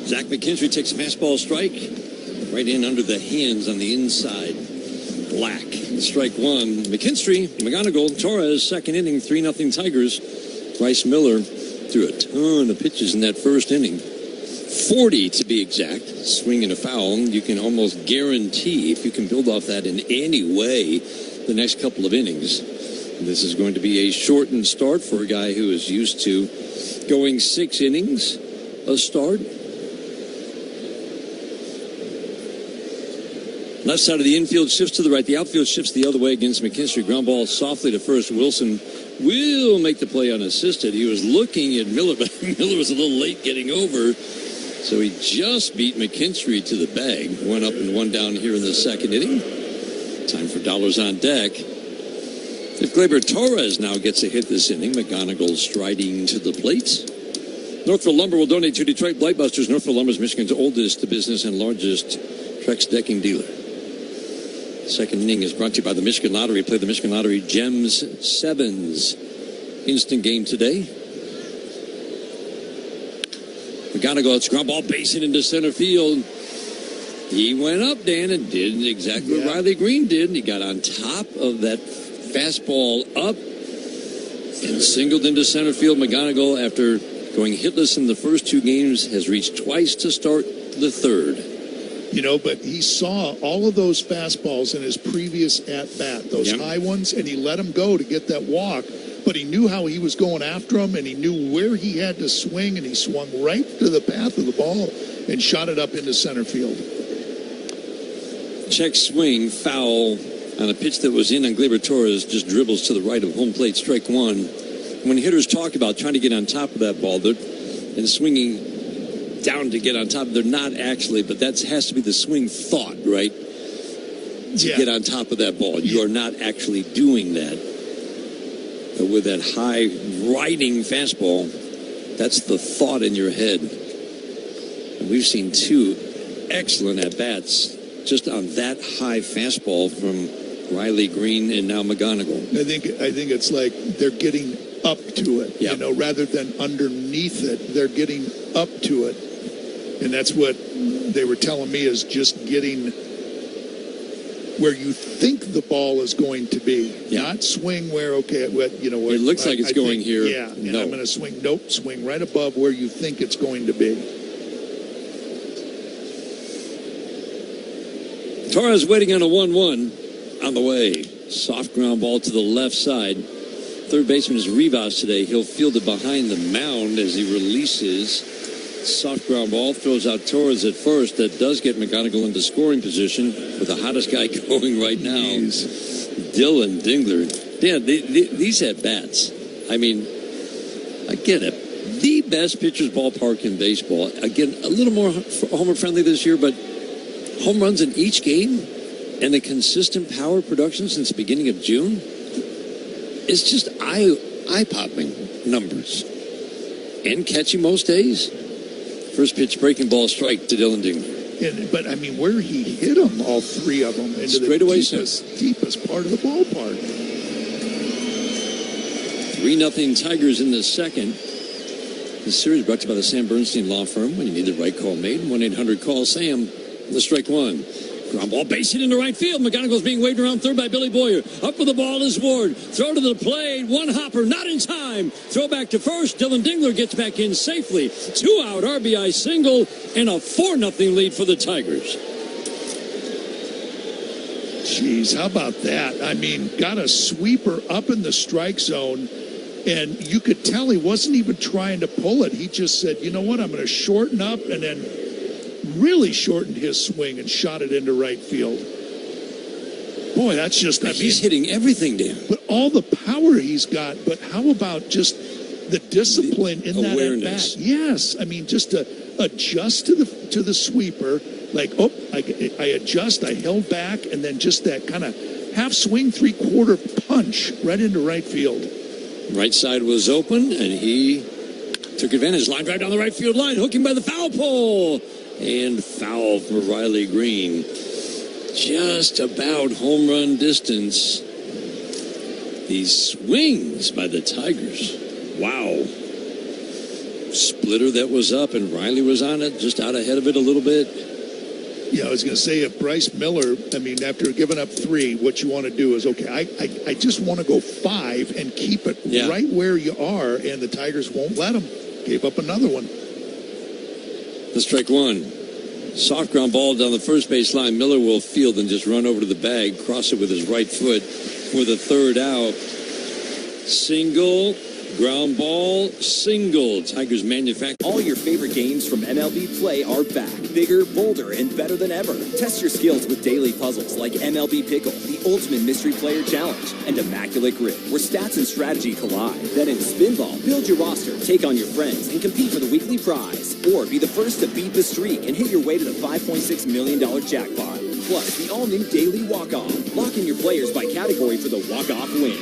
Zach McKinstry takes a fastball strike right in under the hands on the inside. Black. Strike one. McKinstry, McGonigal, Torres, second inning, 3-0 Tigers. Bryce Miller threw a ton of pitches in that first inning. 40 to be exact. Swing and a foul. You can almost guarantee, if you can build off that in any way, the next couple of innings. This is going to be a shortened start for a guy who is used to going 6 innings a start. Left side of the infield shifts to the right. The outfield shifts the other way against McKinstry. Ground ball softly to first. Wilson will make the play unassisted. He was looking at Miller, but Miller was a little late getting over. So he just beat McKinstry to the bag. 1 up and 1 down here in the second inning. Time for dollars on deck. If Gleyber Torres now gets a hit this inning, McGonigal striding to the plate. Northville Lumber will donate to Detroit Blightbusters. Northville Lumber is Michigan's oldest business and largest Trex decking dealer. Second inning is brought to you by the Michigan Lottery. Play the Michigan Lottery Gems 7s. Instant game today. McGonigal, it's ground ball basing into center field. He went up, Dan, and did exactly what Riley Green did. He got on top of that fastball up and singled into center field. McGonigal, after going hitless in the first 2 games, has reached twice to start the third. You know, but he saw all of those fastballs in his previous at-bat, those high ones, and he let them go to get that walk. But he knew how he was going after them, and he knew where he had to swing, and he swung right to the path of the ball and shot it up into center field. Check swing, foul on a pitch that was in on Gleyber Torres, just dribbles to the right of home plate, strike one. When hitters talk about trying to get on top of that ball and swinging down to get on top, they're not actually, but that has to be the swing thought, right? To get on top of that ball. You are not actually doing that. But with that high riding fastball, that's the thought in your head. And we've seen 2 excellent at-bats just on that high fastball from Riley Green and now McGonigal. I think it's like they're getting up to it, you know, rather than underneath it. They're getting up to it. And that's what they were telling me, is just getting where you think the ball is going to be. Not swing where, you know, it looks like it's going here. Yeah, and I'm going to swing. Nope, swing right above where you think it's going to be. Torres waiting on a 1-1 on the way. Soft ground ball to the left side. Third baseman is Rivas today. He'll field it behind the mound as he releases. Soft ground ball, throws out Torres at first. That does get McGonigal into scoring position with the hottest guy going right now, Dylan Dingler. Dan, these at-bats, I mean, I get it. The best pitcher's ballpark in baseball. Again, a little more homer-friendly this year, but home runs in each game and the consistent power production since the beginning of June, it's just eye-popping numbers. And catchy most days. First pitch, breaking ball, strike to Dylan Dingler. But, I mean, where he hit them, all 3 of them, into the deepest part of the ballpark. 3-0 Tigers in the second. This series brought to you by the Sam Bernstein Law Firm. When you need the right call made, 1-800-CALL-SAM. The strike one. Ground ball base hit into right field. McGonigal's being waved around third by Billy Boyer. Up with the ball is Ward. Throw to the plate. One hopper, not in time. Throw back to first. Dylan Dingler gets back in safely. 2 out RBI single and a 4-0 lead for the Tigers. Jeez, how about that? I mean, got a sweeper up in the strike zone, and you could tell he wasn't even trying to pull it. He just said, you know what, I'm going to shorten up, and then really shortened his swing and shot it into right field. Boy, that's just... He's hitting everything, Dan. But all the power he's got, but how about just the discipline in that at-bat? Yes, I mean, just to adjust to the sweeper, like, I adjust, I held back, and then just that kind of half swing, three-quarter punch right into right field. Right side was open, and he took advantage. Line drive down the right field line, hooking by the foul pole. And foul for Riley Green. Just about home run distance. These swings by the Tigers. Wow. Splitter that was up, and Riley was on it, just out ahead of it a little bit. Yeah, I was going to say, if Bryce Miller, I mean, after giving up 3, what you want to do is, okay, I just want to go 5 and keep it right where you are, and the Tigers won't let him. Gave up another one. The strike one. Soft ground ball down the first base line. Miller will field and just run over to the bag, cross it with his right foot for the third out. Single. Ground ball, single. Tigers manufacture. All your favorite games from MLB Play are back. Bigger, bolder, and better than ever. Test your skills with daily puzzles like MLB Pickle, the Ultimate Mystery Player Challenge, and Immaculate Grid, where stats and strategy collide. Then in Spinball, build your roster, take on your friends, and compete for the weekly prize. Or be the first to beat the streak and hit your way to the $5.6 million jackpot. Plus, the all-new Daily Walk-Off. Lock in your players by category for the walk-off win.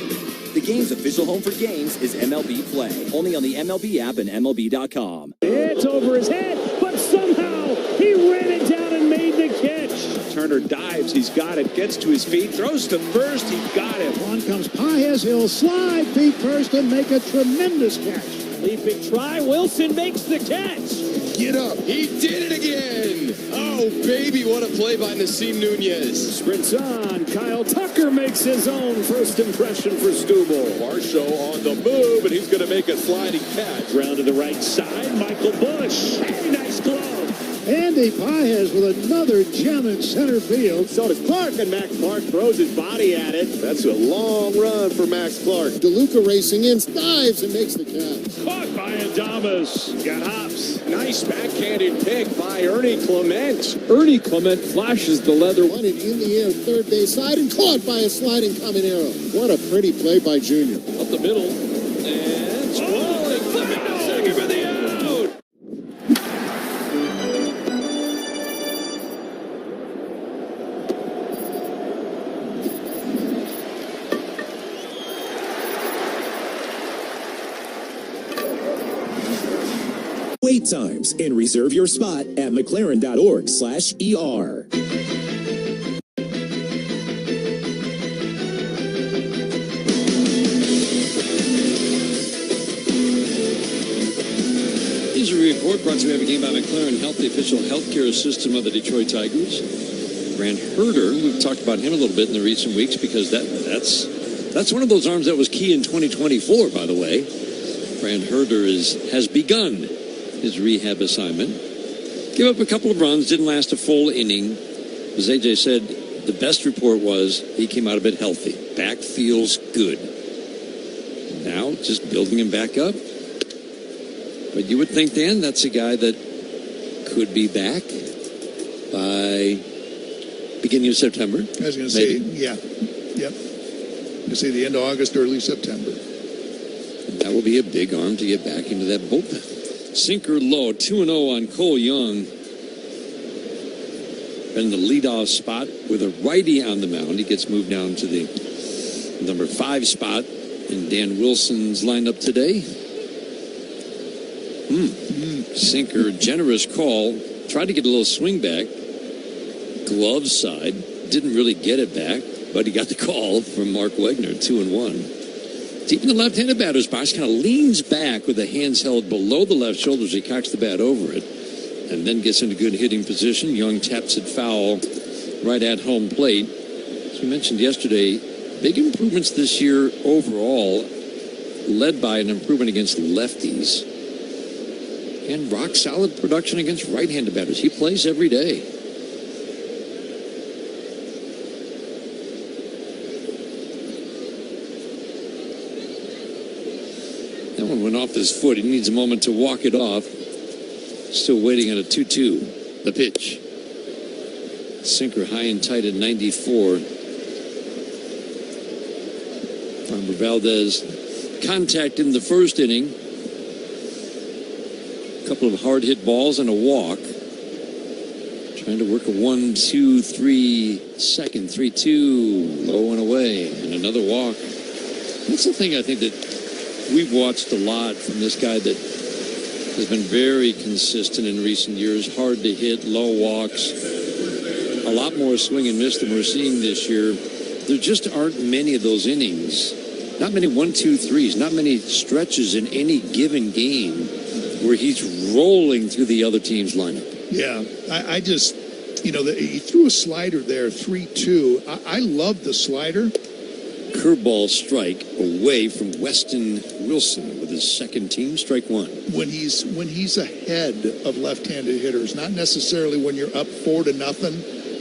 The game's official home for games is MLB Play. Only on the MLB app and MLB.com. It's over his head, but somehow he ran it down and made the catch. Turner dives. He's got it. Gets to his feet. Throws to first. He got it. On comes Paez. He'll slide feet first and make a tremendous catch. Leaping try. Wilson makes the catch. Get up. He did it again. Oh, baby, what a play by Nasim Nunez. Sprints on. Kyle Tucker makes his own first impression for Stubble. Marshall on the move, and he's going to make a sliding catch. Round to the right side. Michael Bush. Hey, nice glove. Andy Paez with another gem in center field. So does Clark, and Max Clark throws his body at it. That's a long run for Max Clark. DeLuca racing in, dives and makes the catch. Caught by Adames. Got hops. Nice backhanded pick by Ernie Clement. Ernie Clement flashes the leather. One in the air, third base side, and caught by a sliding Caminero. What a pretty play by Junior. Up the middle. And swallowing. Flipping to second for the out. Wait times and reserve your spot at mclaren.org/ER. Injury report brought to you every game by McLaren Health, the official healthcare system of the Detroit Tigers. Grant Herter, we've talked about him a little bit in the recent weeks because that's one of those arms that was key in 2024, by the way. Grant Herter has begun his rehab assignment. Give up a couple of runs, didn't last a full inning. As AJ said, the best report was he came out of it healthy. Back feels good. Now, just building him back up. But you would think, Dan, that's a guy that could be back by beginning of September. I was going to say, yeah. Yep. I'm going to say the end of August, early September. That will be a big arm to get back into that bullpen. Sinker low, 2-0 on Cole Young. In the leadoff spot with a righty on the mound. He gets moved down to the number 5 spot in Dan Wilson's lineup today. Sinker, generous call. Tried to get a little swing back. Glove side. Didn't really get it back, but he got the call from Mark Wegner, 2-1. Deep in the left-handed batter's box, kind of leans back with the hands held below the left shoulder as he cocks the bat over it, and then gets into good hitting position. Young taps it foul right at home plate. As we mentioned yesterday, big improvements this year overall, led by an improvement against lefties, and rock-solid production against right-handed batters. He plays every day. Went off his foot. He needs a moment to walk it off. Still waiting on a 2-2. The pitch. Sinker high and tight at 94. Farmer Valdez contact in the first inning. A couple of hard hit balls and a walk. Trying to work a 1-2-3 second, 3-2, low and away, and another walk. That's the thing I think that we've watched a lot from this guy that has been very consistent in recent years. Hard to hit, low walks, a lot more swing and miss than we're seeing this year. There just aren't many of those innings. Not many 1-2-3s, not many stretches in any given game where he's rolling through the other team's lineup. Yeah, I just, he threw a slider there, 3-2. I love the slider. Curveball strike away from Weston Wilson with his second team, strike one. When he's ahead of left-handed hitters, not necessarily when you're up 4-0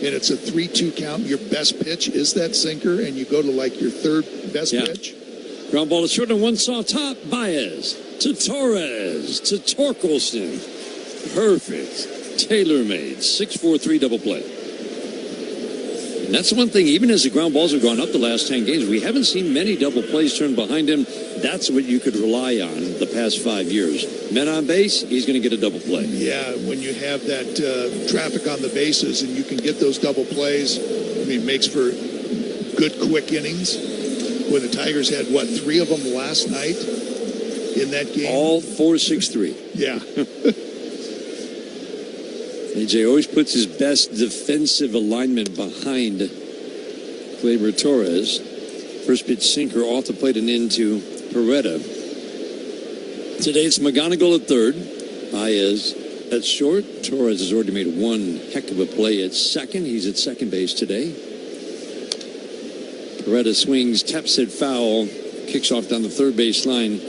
and it's a 3-2 count, your best pitch is that sinker, and you go to like your third best pitch. Ground ball is short and one saw top. Baez to Torres to Torkelson. Perfect. Tailor-made. 6-4-3 double play. And that's one thing, even as the ground balls have gone up the last 10 games, we haven't seen many double plays turned behind him. That's what you could rely on the past 5 years. Men on base, he's going to get a double play. Yeah, when you have that traffic on the bases and you can get those double plays, it makes for good, quick innings. When the Tigers had, 3 of them last night in that game? All 4-6-3. Yeah. AJ always puts his best defensive alignment behind Gleyber Torres. First pitch sinker off the plate and into Peretta. Today it's McGonigal at third. Baez at short. Torres has already made one heck of a play at second. He's at second base today. Peretta swings, taps it foul, kicks off down the third base line.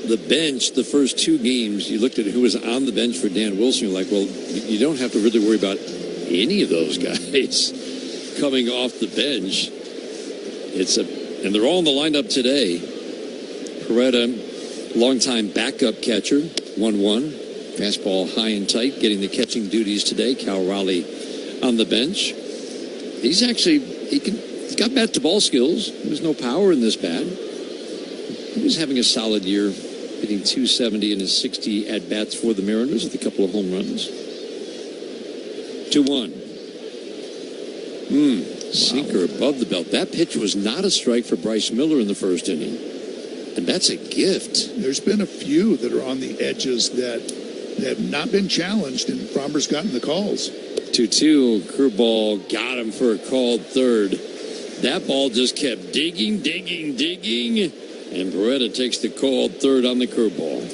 The bench, the first 2 games, you looked at who was on the bench for Dan Wilson. You're like, well, you don't have to really worry about any of those guys coming off the bench. And they're all in the lineup today. Peretta, longtime backup catcher, 1-1. Fastball high and tight, getting the catching duties today. Cal Raleigh on the bench. He's got bat to ball skills. There's no power in this bat. He was having a solid year, hitting .270 in his 60 at-bats for the Mariners with a couple of home runs. 2-1. Sinker above the belt. That pitch was not a strike for Bryce Miller in the first inning. And that's a gift. There's been a few that are on the edges that have not been challenged, and Fromber's gotten the calls. 2-2. Curveball got him for a called third. That ball just kept digging. And Peretta takes the called third on the curveball.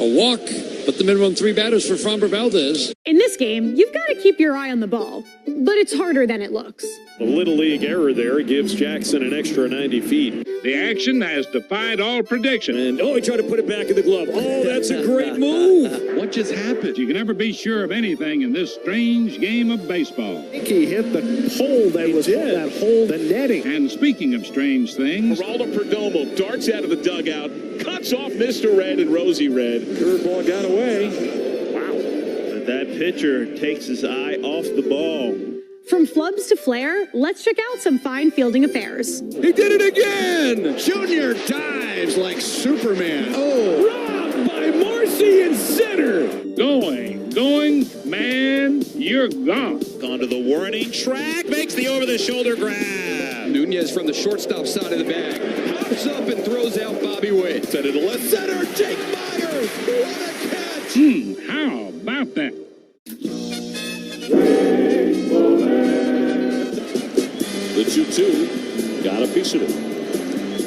A walk, but the minimum 3 batters for Framber Valdez. In this game, you've got to keep your eye on the ball, but it's harder than it looks. The Little League error there gives Jackson an extra 90 feet. The action has defied all prediction. And he tried to put it back in the glove. Oh, that's a great move. What just happened? You can never be sure of anything in this strange game of baseball. I think he hit the hole the netting. And speaking of strange things, Geraldo Perdomo darts out of the dugout, cuts off Mr. Red and Rosie Red. Curveball got away. Wow. But that pitcher takes his eye off the ball. From flubs to flair, let's check out some fine fielding affairs. He did it again! Junior dives like Superman. Oh! Robbed by Marcy in center! Going, man, you're gone. Gone to the warning track, makes the over-the-shoulder grab. Nunez from the shortstop side of the bag. Pops up and throws out Bobby Witt. Set it to left center, Jake Myers! What a catch! How about that? The 2-2 got a piece of it.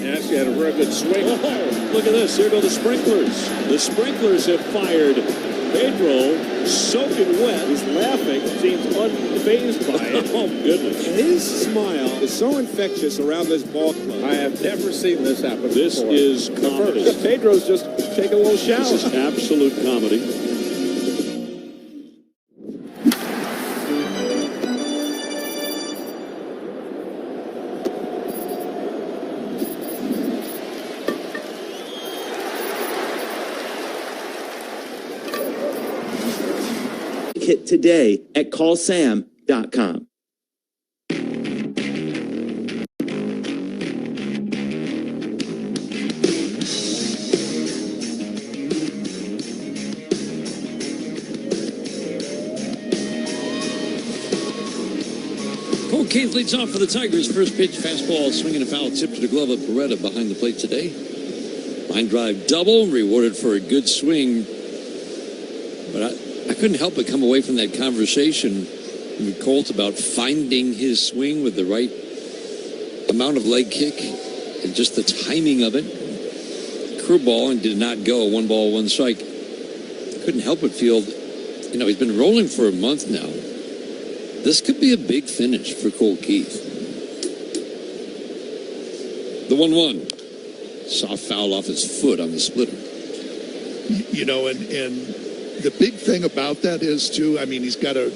Yes, he had a real good swing. Oh, look at this. Here go the sprinklers. The sprinklers have fired. Pedro, soaking wet, is laughing. Seems unfazed by it. Oh, goodness. His smile is so infectious around this ball club. I have never seen this happen This before. is comedy. Pedro's just taking a little shower. This is absolute comedy. Kit today at callsam.com. Canes leads off for the Tigers. First pitch, fastball, swinging a foul tip to the glove of Beretta behind the plate today. Line drive double, rewarded for a good swing. But I couldn't help but come away from that conversation with Colt about finding his swing with the right amount of leg kick and just the timing of it. Curveball and did not go. 1 ball, 1 strike. Couldn't help but feel, he's been rolling for a month now. This could be a big finish for Colt Keith. The 1-1. Soft foul off his foot on the splitter. And the big thing about that is, too, he's got to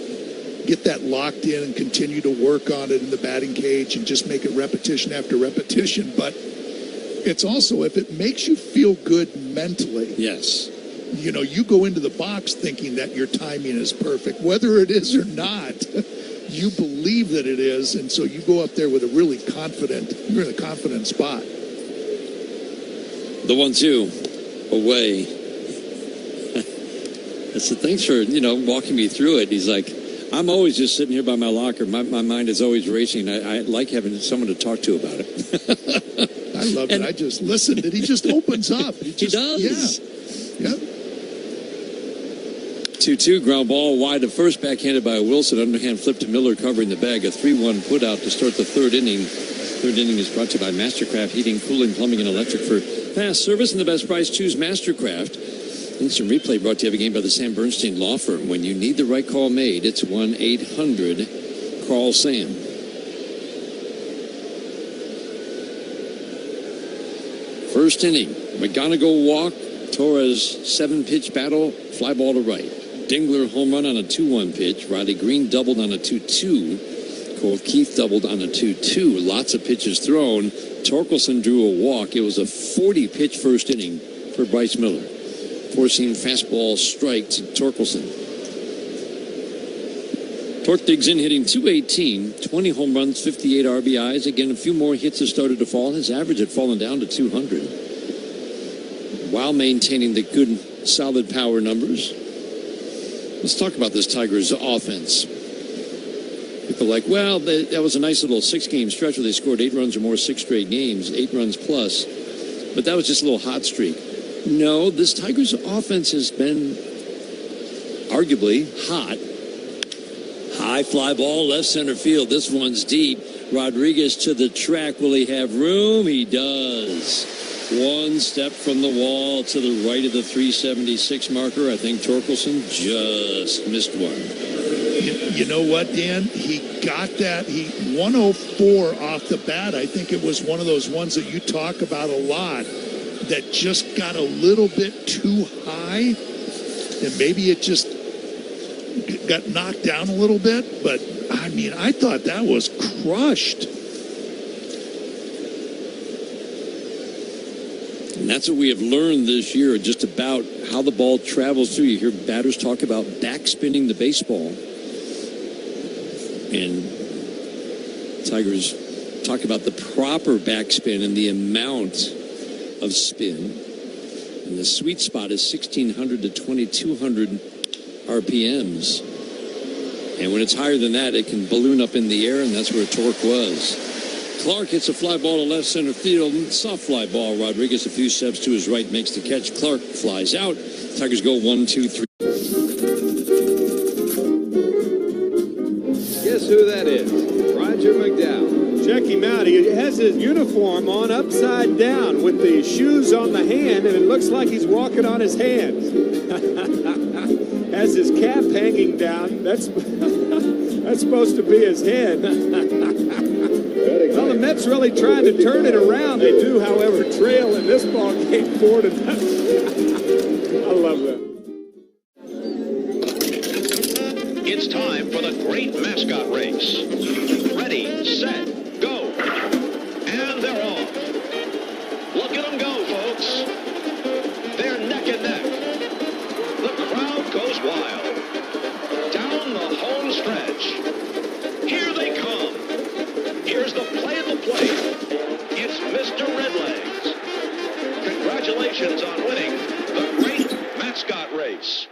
get that locked in and continue to work on it in the batting cage and just make it repetition after repetition. But it's also, if it makes you feel good mentally. Yes. You go into the box thinking that your timing is perfect. Whether it is or not, you believe that it is. And so you go up there with you're in a confident spot. The 1-2 away. Thanks for, walking me through it. He's like, I'm always just sitting here by my locker. My mind is always racing. I like having someone to talk to about it. I love it. I just listened, and he just opens up. He does. Yeah. Yep. 2-2, ground ball wide to first, backhanded by Wilson. Underhand flip to Miller, covering the bag. A 3-1 put out to start the third inning. Third inning is brought to you by Mastercraft Heating, Cooling, Plumbing, and Electric. For fast service and the best price, choose Mastercraft. Instant replay brought to you every game by the Sam Bernstein Law Firm. When you need the right call made, it's 1-800-CALL-SAM. First inning, McGonigal walk, Torres 7-pitch battle, fly ball to right. Dingler home run on a 2-1 pitch. Riley Green doubled on a 2-2. Colt Keith doubled on a 2-2. Lots of pitches thrown. Torkelson drew a walk. It was a 40-pitch first inning for Bryce Miller. Four-seam fastball strike to Torkelson. Torque digs in, hitting .218, 20 home runs, 58 RBIs. Again, a few more hits have started to fall. His average had fallen down to 200. While maintaining the good, solid power numbers. Let's talk about this Tigers offense. People are like, well, that was a nice little 6-game stretch where they scored 8 runs or more 6 straight games, 8 runs plus. But that was just a little hot streak. No, this Tigers offense has been arguably hot. High fly ball, left center field. This one's deep. Rodriguez to the track. Will he have room? He does. One step from the wall to the right of the 376 marker. I think Torkelson just missed one. You know what, Dan? He got that. 104 off the bat. I think it was one of those ones that you talk about a lot that just got a little bit too high. And maybe it just got knocked down a little bit. But, I thought that was crushed. And that's what we have learned this year, just about how the ball travels through. You hear batters talk about backspinning the baseball. And Tigers talk about the proper backspin and the amount of spin. And the sweet spot is 1,600 to 2,200 RPMs. And when it's higher than that, it can balloon up in the air, and that's where Torque was. Clark hits a fly ball to left center field. Soft fly ball. Rodriguez a few steps to his right makes the catch. Clark flies out. Tigers go 1-2-3. Guess who that is? Roger McDowell. Check him out. He has his uniform on upside down with the shoes on the hand, and it looks like he's walking on his hands. Has his cap hanging down. That's supposed to be his head. Well, the Mets really trying to turn it around. They do, however, trail in this ball game 4-0. I love that. It's time for the great mascot race. Ready, set, go. And they're off. Look at them go, folks. They're neck and neck. The crowd goes wild. Down the home stretch. Here they come. Here's the play at the plate. It's Mr. Redlegs. Congratulations on winning the great mascot race.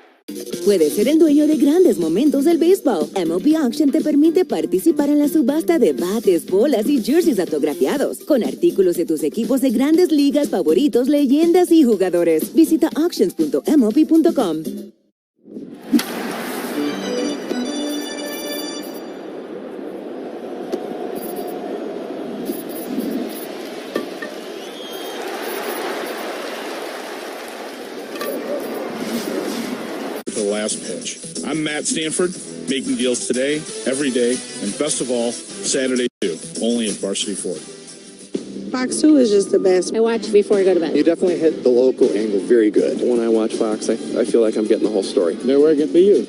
Puedes ser el dueño de grandes momentos del béisbol. MLB Auction te permite participar en la subasta de bates, bolas y jerseys autografiados, con artículos de tus equipos de grandes ligas favoritos, leyendas y jugadores. Visita auctions.mlb.com. The last pitch. I'm Matt Stanford, making deals today, every day, and best of all, Saturday too, only at Varsity Ford. Fox 2 is just the best. I watch before I go to bed. You definitely hit the local angle very good. When I watch Fox, I feel like I'm getting the whole story. Nowhere can be you.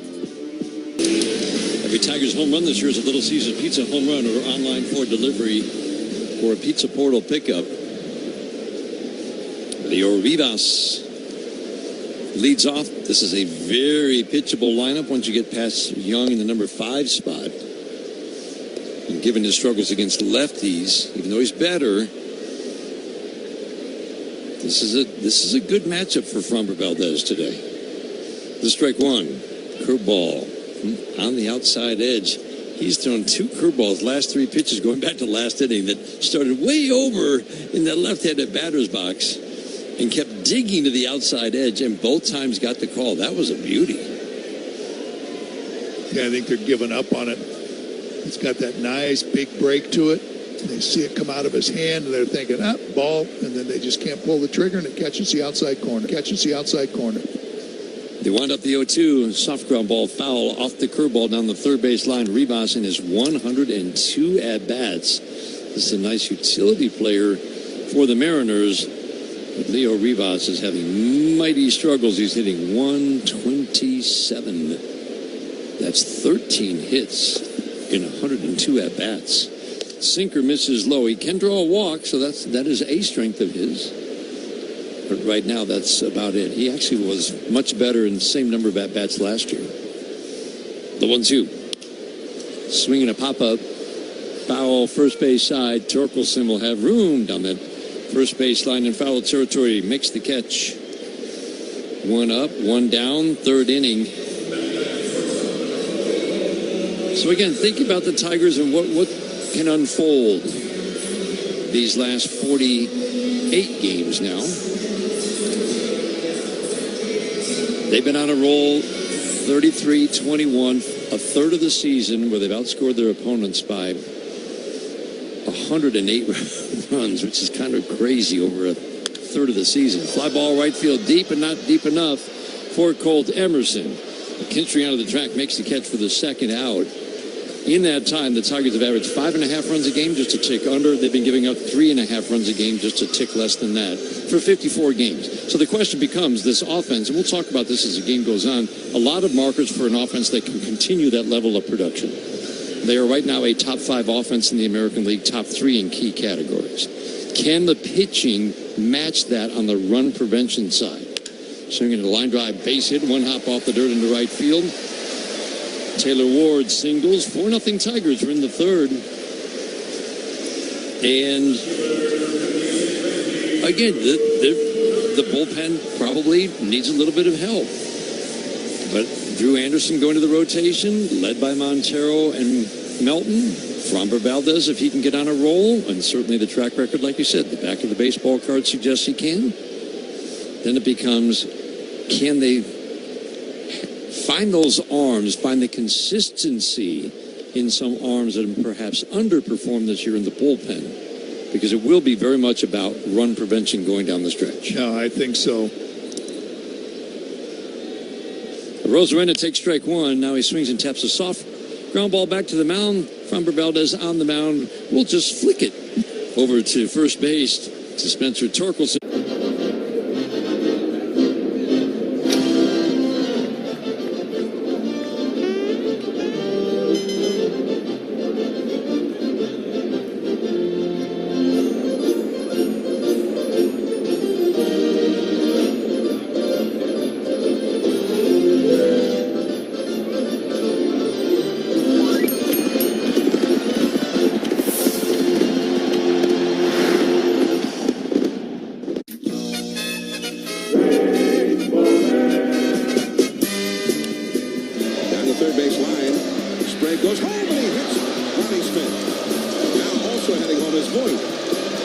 Every Tigers home run this year is a Little Caesars Pizza home run or online for delivery or a Pizza Portal pickup. Leo Rivas leads off. This is a very pitchable lineup once you get past Young in the number 5 spot. And given his struggles against lefties, even though he's better, this is a good matchup for Framber Valdez today. The strike one, curveball on the outside edge. He's thrown 2 curveballs last 3 pitches going back to last inning that started way over in that left-handed batter's box and kept digging to the outside edge, and both times got the call. That was a beauty. Yeah, I think they're giving up on it. It's got that nice big break to it. They see it come out of his hand, and they're thinking, ball, and then they just can't pull the trigger, and it catches the outside corner. They wind up the 0-2. Soft ground ball foul off the curveball down the third base line. Rivas in his 102 at-bats. This is a nice utility player for the Mariners. But Leo Rivas is having mighty struggles. He's hitting 127. That's 13 hits in 102 at-bats. Sinker misses low. He can draw a walk, so that is a strength of his. But right now, that's about it. He actually was much better in the same number of at-bats last year. The 1-2. Swinging a pop-up. Foul first base side. Torkelson will have room down that first base line in foul territory. Makes the catch. 1 up, 1 down, third inning. So again, think about the Tigers and what can unfold these last 48 games now. They've been on a roll, 33-21, a third of the season where they've outscored their opponents by 108 runs, which is kind of crazy over a third of the season. Fly ball right field, deep and not deep enough for Colt Emerson. McKinstry out of the track makes the catch for the second out. In that time, the Tigers have averaged 5.5 runs a game, just a tick under. They've been giving up 3.5 runs a game, just a tick less than that, for 54 games. So the question becomes, this offense, and we'll talk about this as the game goes on, a lot of markers for an offense that can continue that level of production. They are right now a top 5 offense in the American League, top 3 in key categories. Can the pitching match that on the run prevention side? Swinging a line drive, base hit, 1 hop off the dirt into right field. Taylor Ward singles, 4-0 Tigers are in the third. And again, the bullpen probably needs a little bit of help. But Drew Anderson going to the rotation, led by Montero and Melton. Framber Valdez, if he can get on a roll, and certainly the track record, like you said, the back of the baseball card suggests he can. Then it becomes, can they find those arms, find the consistency in some arms that have perhaps underperformed this year in the bullpen? Because it will be very much about run prevention going down the stretch. No, I think so. Rosarena takes strike 1. Now he swings and taps a soft ground ball back to the mound. Framber Valdez on the mound will just flick it over to first base to Spencer Torkelson. is Voit.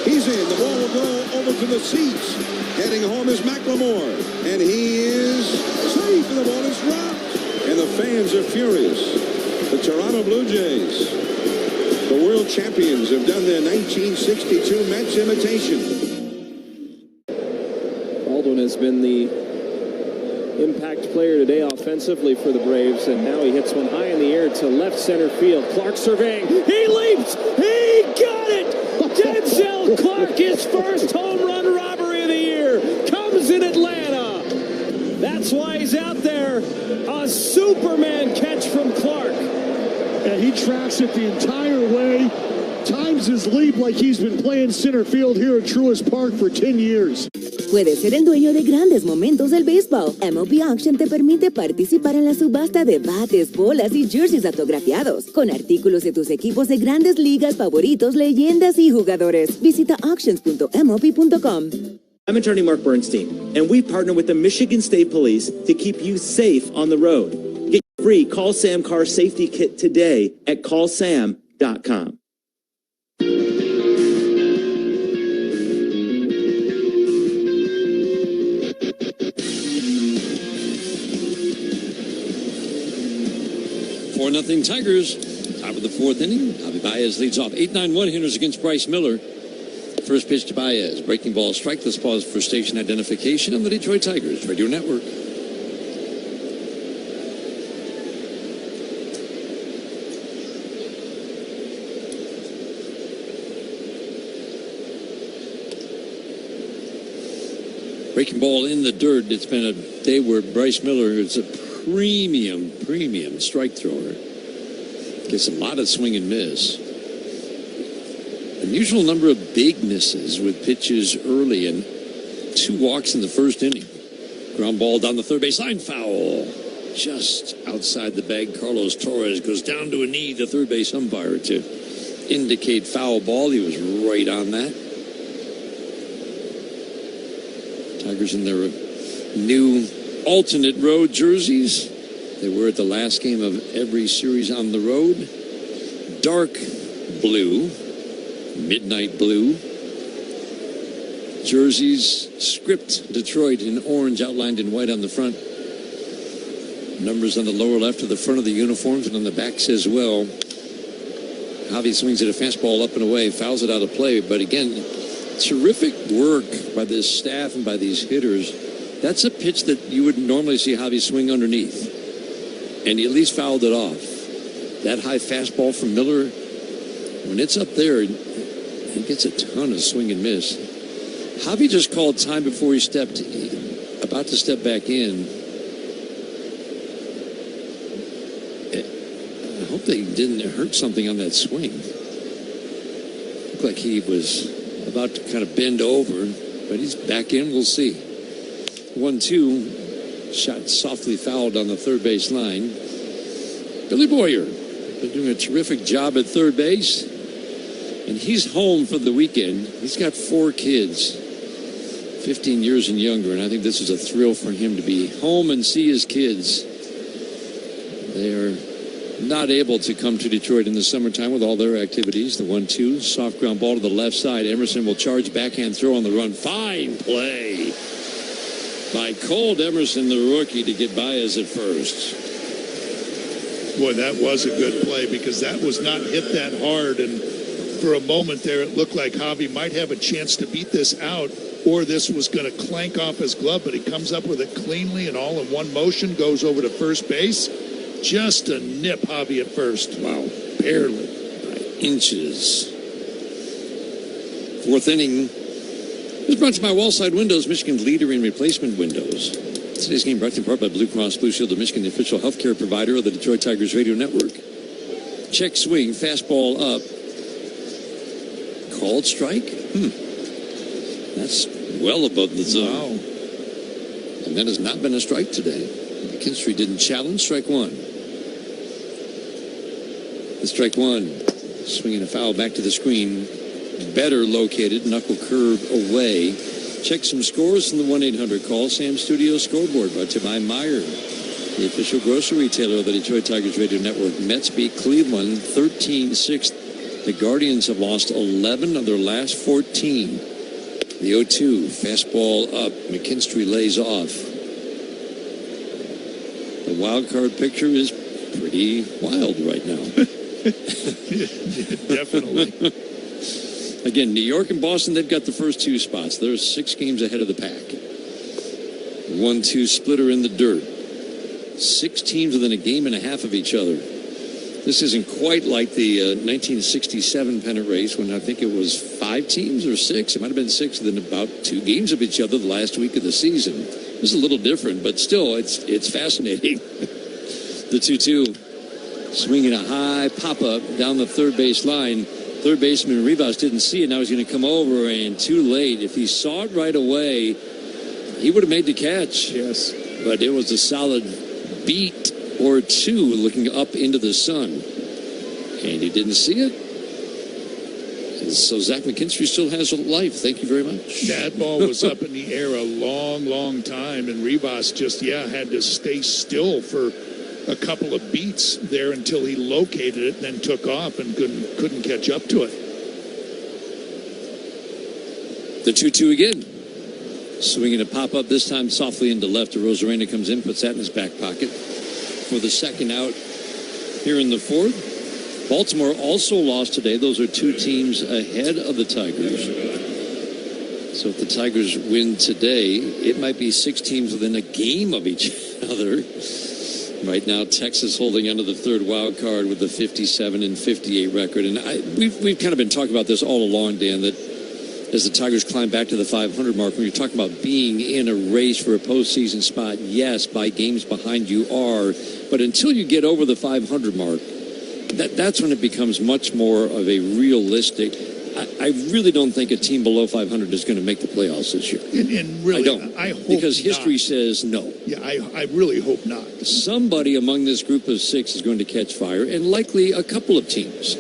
He's in. The ball will go over to the seats. Heading home is McLemore. And he is safe, and the ball is dropped. And the fans are furious. The Toronto Blue Jays, the world champions, have done their 1962 Mets imitation. Baldwin has been the impact player today offensively for the Braves, and now he hits one high in the air to left center field. Clark surveying. He leaps. He got it. Denzel Clark, his first home run robbery of the year, comes in Atlanta. That's why he's out there. A Superman catch from Clark. And he tracks it the entire way. Times his leap like he's been playing center field here at Truist Park for 10 years. Puedes ser el dueño de grandes momentos del béisbol. MLB Auction te permite participar en la subasta de bates, bolas y jerseys autografiados, con artículos de tus equipos de grandes ligas favoritos, leyendas y jugadores. Visita auctions.mlb.com. I'm attorney Mark Bernstein, and we partner with the Michigan State Police to keep you safe on the road. Get your free Call Sam car safety kit today at callsam.com. Nothing Tigers. Top of the fourth inning. Javi Baez leads off. 8-9-1 hitters against Bryce Miller. First pitch to Baez. Breaking ball strike. Let's pause for station identification on the Detroit Tigers Radio Network. Breaking ball in the dirt. It's been a day where Bryce Miller is a premium strike thrower. Gets a lot of swing and miss. Unusual number of big misses with pitches early and 2 walks in the first inning. Ground ball down the third base line. Foul. Just outside the bag. Carlos Torres goes down to a knee. The third base umpire to indicate foul ball. He was right on that. Tigers in their new alternate road jerseys. They were at the last game of every series on the road. Dark blue, midnight blue jerseys. Script Detroit in orange, outlined in white on the front. Numbers on the lower left of the front of the uniforms, and on the backs as well. Javi swings at a fastball up and away, fouls it out of play. But again, terrific work by this staff and by these hitters. That's a pitch that you would normally see Javi swing underneath. And he at least fouled it off. That high fastball from Miller, when it's up there, he gets a ton of swing and miss. Javi just called time before he about to step back in. I hope they didn't hurt something on that swing. Looked like he was about to kind of bend over, but he's back in. We'll see. 1-2. Shot softly fouled on the third base line. Billy Boyer been doing a terrific job at third base. And he's home for the weekend. He's got 4 kids, 15 years and younger. And I think this is a thrill for him to be home and see his kids. They are not able to come to Detroit in the summertime with all their activities. The 1-2, soft ground ball to the left side. Emerson will charge, backhand throw on the run. Fine play by Colt Emerson, the rookie, to get Baez at first. Boy, that was a good play because that was not hit that hard. And for a moment there, it looked like Javi might have a chance to beat this out, or this was going to clank off his glove, but he comes up with it cleanly and all in one motion, goes over to first base. Just a nip Javi at first. Wow, barely. By inches. Fourth inning is brought to you by Wallside Windows, Michigan's leader in replacement windows. Today's game brought to you in part by Blue Cross Blue Shield of Michigan, the official healthcare provider of the Detroit Tigers Radio Network. Check swing, fastball up. Called strike? That's well above the zone. Wow. And that has not been a strike today. McKinstry didn't challenge. Strike one. The strike one. Swinging a foul back to the screen. Better located. Knuckle curve away. Check some scores from the 1-800-CALL Sam Studio Scoreboard, brought to you by Meijer, the official grocery retailer of the Detroit Tigers Radio Network. Mets beat Cleveland 13-6 The Guardians have lost 11 of their last 14. The 0-2, fastball up. McKinstry lays off. The wild card picture is pretty wild right now. Definitely. Again, New York and Boston, they've got the first 2 spots. They're 6 games ahead of the pack. 1-2 splitter in the dirt. 6 teams within a game and a half of each other. This isn't quite like the 1967 pennant race when I think it was 5 teams or 6. It might have been 6 within about 2 games of each other the last week of the season. It was a little different, but still, it's fascinating. The 2-2 swinging a high pop-up down the third base line. Third baseman Rivas didn't see it. Now he's going to come over, and too late. If he saw it right away, he would have made the catch. Yes. But it was a solid beat or 2 looking up into the sun. And he didn't see it. And so Zach McKinstry still has a life. Thank you very much. That ball was up in the air a long, long time, and Rivas just, had to stay still for a couple of beats there until he located it and then took off and couldn't catch up to it. The 2-2 again. Swinging a pop-up, this time softly into left. Rosarena comes in, puts that in his back pocket for the second out here in the 4th. Baltimore also lost today. Those are 2 teams ahead of the Tigers. So if the Tigers win today, it might be 6 teams within a game of each other. Right now, Texas holding onto the 3rd wild card with the 57-58 record. And we've kind of been talking about this all along, Dan, that as the Tigers climb back to the 500 mark, when you're talking about being in a race for a postseason spot, yes, by games behind you are. But until you get over the 500 mark, that's when it becomes much more of a realistic. I really don't think a team below 500 is going to make the playoffs this year. And really, I don't. I hope because history not. Says no. Yeah, I really hope not. Somebody among this group of 6 is going to catch fire, and likely a couple of teams.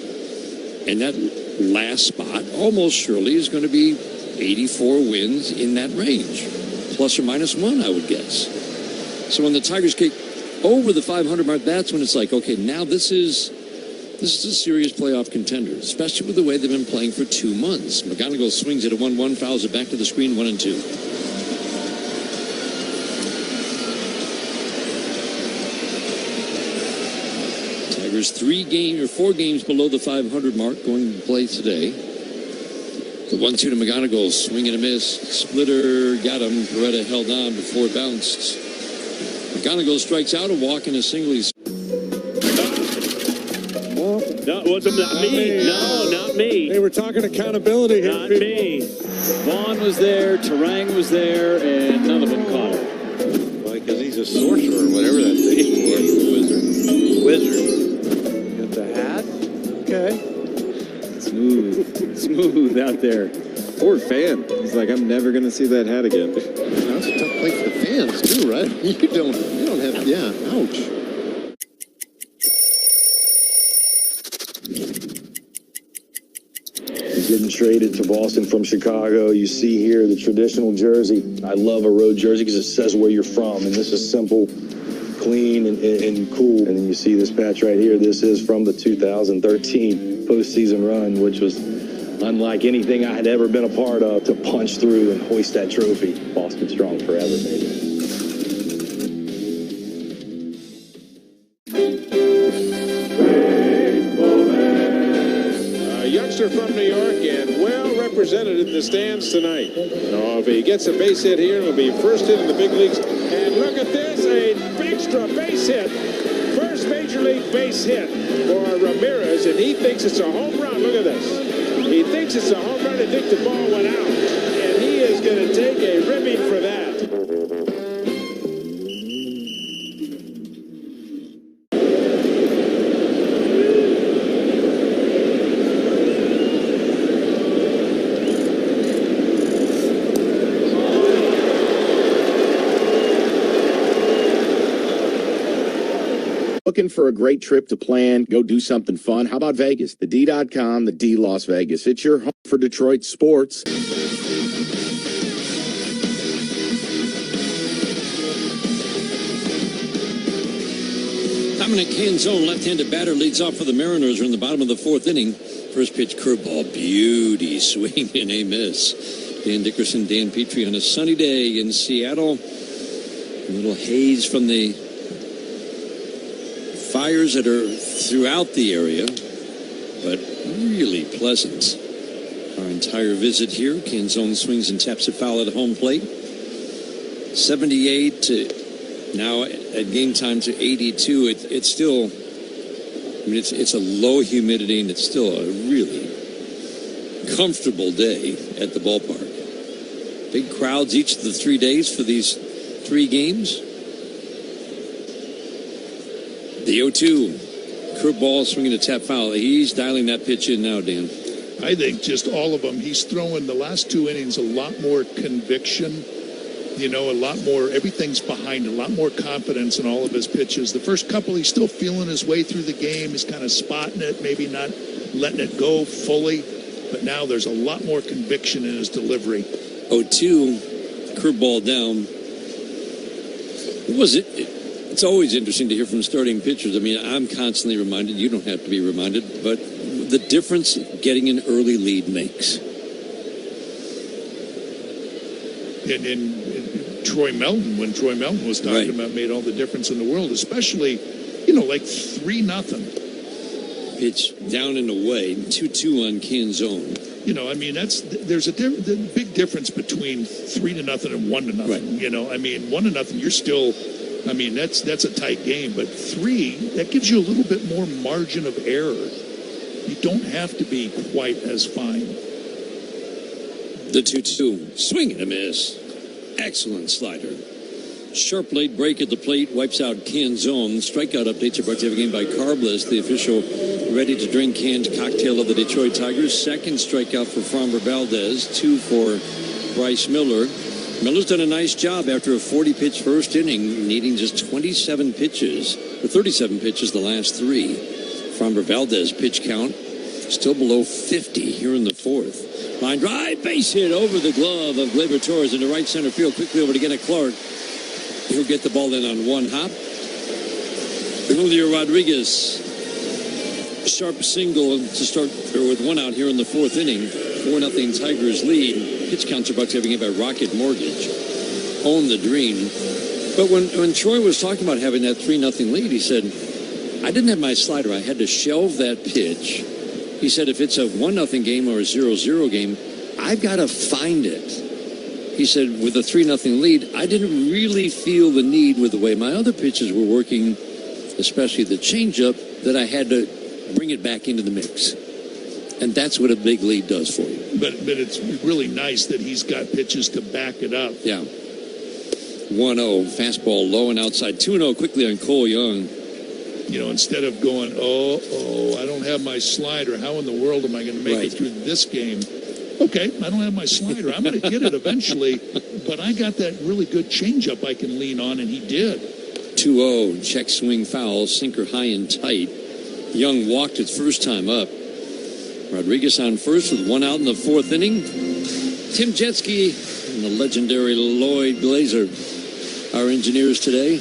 And that last spot almost surely is going to be 84 wins in that range. Plus or minus 1, I would guess. So when the Tigers kick over the 500 mark, that's when it's like, okay, now this is a serious playoff contender, especially with the way they've been playing for 2 months. McGonigal swings it at 1-1, fouls it back to the screen, 1-2. Tigers 4 games below the 500 mark going to play today. The 1-2 to McGonigal, swing and a miss. Splitter got him. Beretta held on before it bounced. McGonigal strikes out, a walk and a single. No, it wasn't not me. No, not me. They were talking accountability here. Not me. Vaughn was there, Terang was there, and none of them caught it. Well, because he's a sorcerer or whatever that thing was. Wizard. Got the hat. Okay. Smooth out there. Poor fan. He's like, I'm never going to see that hat again. That's a tough play for the fans, too, right? You don't have, ouch. Getting traded to Boston from Chicago. You see here the traditional jersey. I love a road jersey because it says where you're from, and this is simple, clean, and cool. And then you see this patch right here. This is from the 2013 postseason run, which was unlike anything I had ever been a part of, to punch through and hoist that trophy. Boston strong forever, baby. Youngster from New York and well represented in the stands tonight. If he gets a base hit here, it'll be first hit in the big leagues. And look at this, an extra base hit. First major league base hit for Ramirez, and he thinks it's a home run. Look at this. He thinks it's a home run. He thinks the ball went out. And he is going to take a ribbing for that. Looking for a great trip to plan? Go do something fun. How about Vegas? The D.com, the D Las Vegas. It's your home for Detroit sports. Dominic Canzone, left-handed batter, leads off for the Mariners. Are in the bottom of the 4th inning. First pitch curveball, beauty, swing and a miss. Dan Dickerson, Dan Petrie on a sunny day in Seattle. A little haze from the fires that are throughout the area, but really pleasant. Our entire visit here. Canzone swings and taps it foul at home plate. 78 to now at game time to 82. It's still, I mean, it's a low humidity, and it's still a really comfortable day at the ballpark. Big crowds each of the 3 days for these 3 games. The 0-2. Curveball swinging a tap foul. He's dialing that pitch in now, Dan. I think just all of them. He's throwing the last 2 innings a lot more conviction. A lot more, everything's behind, a lot more confidence in all of his pitches. The first couple, he's still feeling his way through the game. He's kind of spotting it, maybe not letting it go fully. But now there's a lot more conviction in his delivery. 0-2, curveball down. What was it? It's always interesting to hear from starting pitchers. I mean, I'm constantly reminded, you don't have to be reminded, but the difference getting an early lead makes. And Troy Melton, when Troy Melton was talking about, made all the difference in the world, especially, like 3-0. Pitch down and away, 2-2 on Canzone. There's a big difference between 3-0 and 1-0. Right. 1-0, you're still, that's a tight game, but 3, that gives you a little bit more margin of error. You don't have to be quite as fine. The 2-2, swing and a miss. Excellent slider. Sharp late break at the plate, wipes out Canzone. Strikeout updates are brought to you again by Carbless, the official ready-to-drink canned cocktail of the Detroit Tigers. Second strikeout for Framber Valdez, 2 for Bryce Miller. Miller's done a nice job after a 40-pitch first inning, needing just 37 pitches, or 37 pitches the last 3. Framber Valdez pitch count still below 50 here in the 4th. Line drive, base hit over the glove of Gleyber Torres into right center field. Quickly over to Gennett Clark. He'll get the ball in on 1 hop. Julio Rodriguez, sharp single to start, or with 1 out here in the 4th inning. 4-0 Tigers lead. Pitch counts are brought to you by Rocket Mortgage. Own the dream. But when Troy was talking about having that 3-0 lead, he said, I didn't have my slider. I had to shelve that pitch. He said, if it's a 1-0 game or a 0-0 game, I've got to find it. He said, with a 3-0 lead, I didn't really feel the need with the way my other pitches were working, especially the changeup, that I had to bring it back into the mix. And that's what a big lead does for you. But it's really nice that he's got pitches to back it up. Yeah. 1-0, fastball low and outside. 2-0 quickly on Cole Young. Instead of going, I don't have my slider. How in the world am I going to make it through this game? Okay, I don't have my slider. I'm going to get it eventually, but I got that really good changeup I can lean on, and he did. 2-0, check swing foul, sinker high and tight. Young walked his first time up. Rodriguez on first with 1 out in the 4th inning. Tim Jetski and the legendary Lloyd Glazer, our engineers today.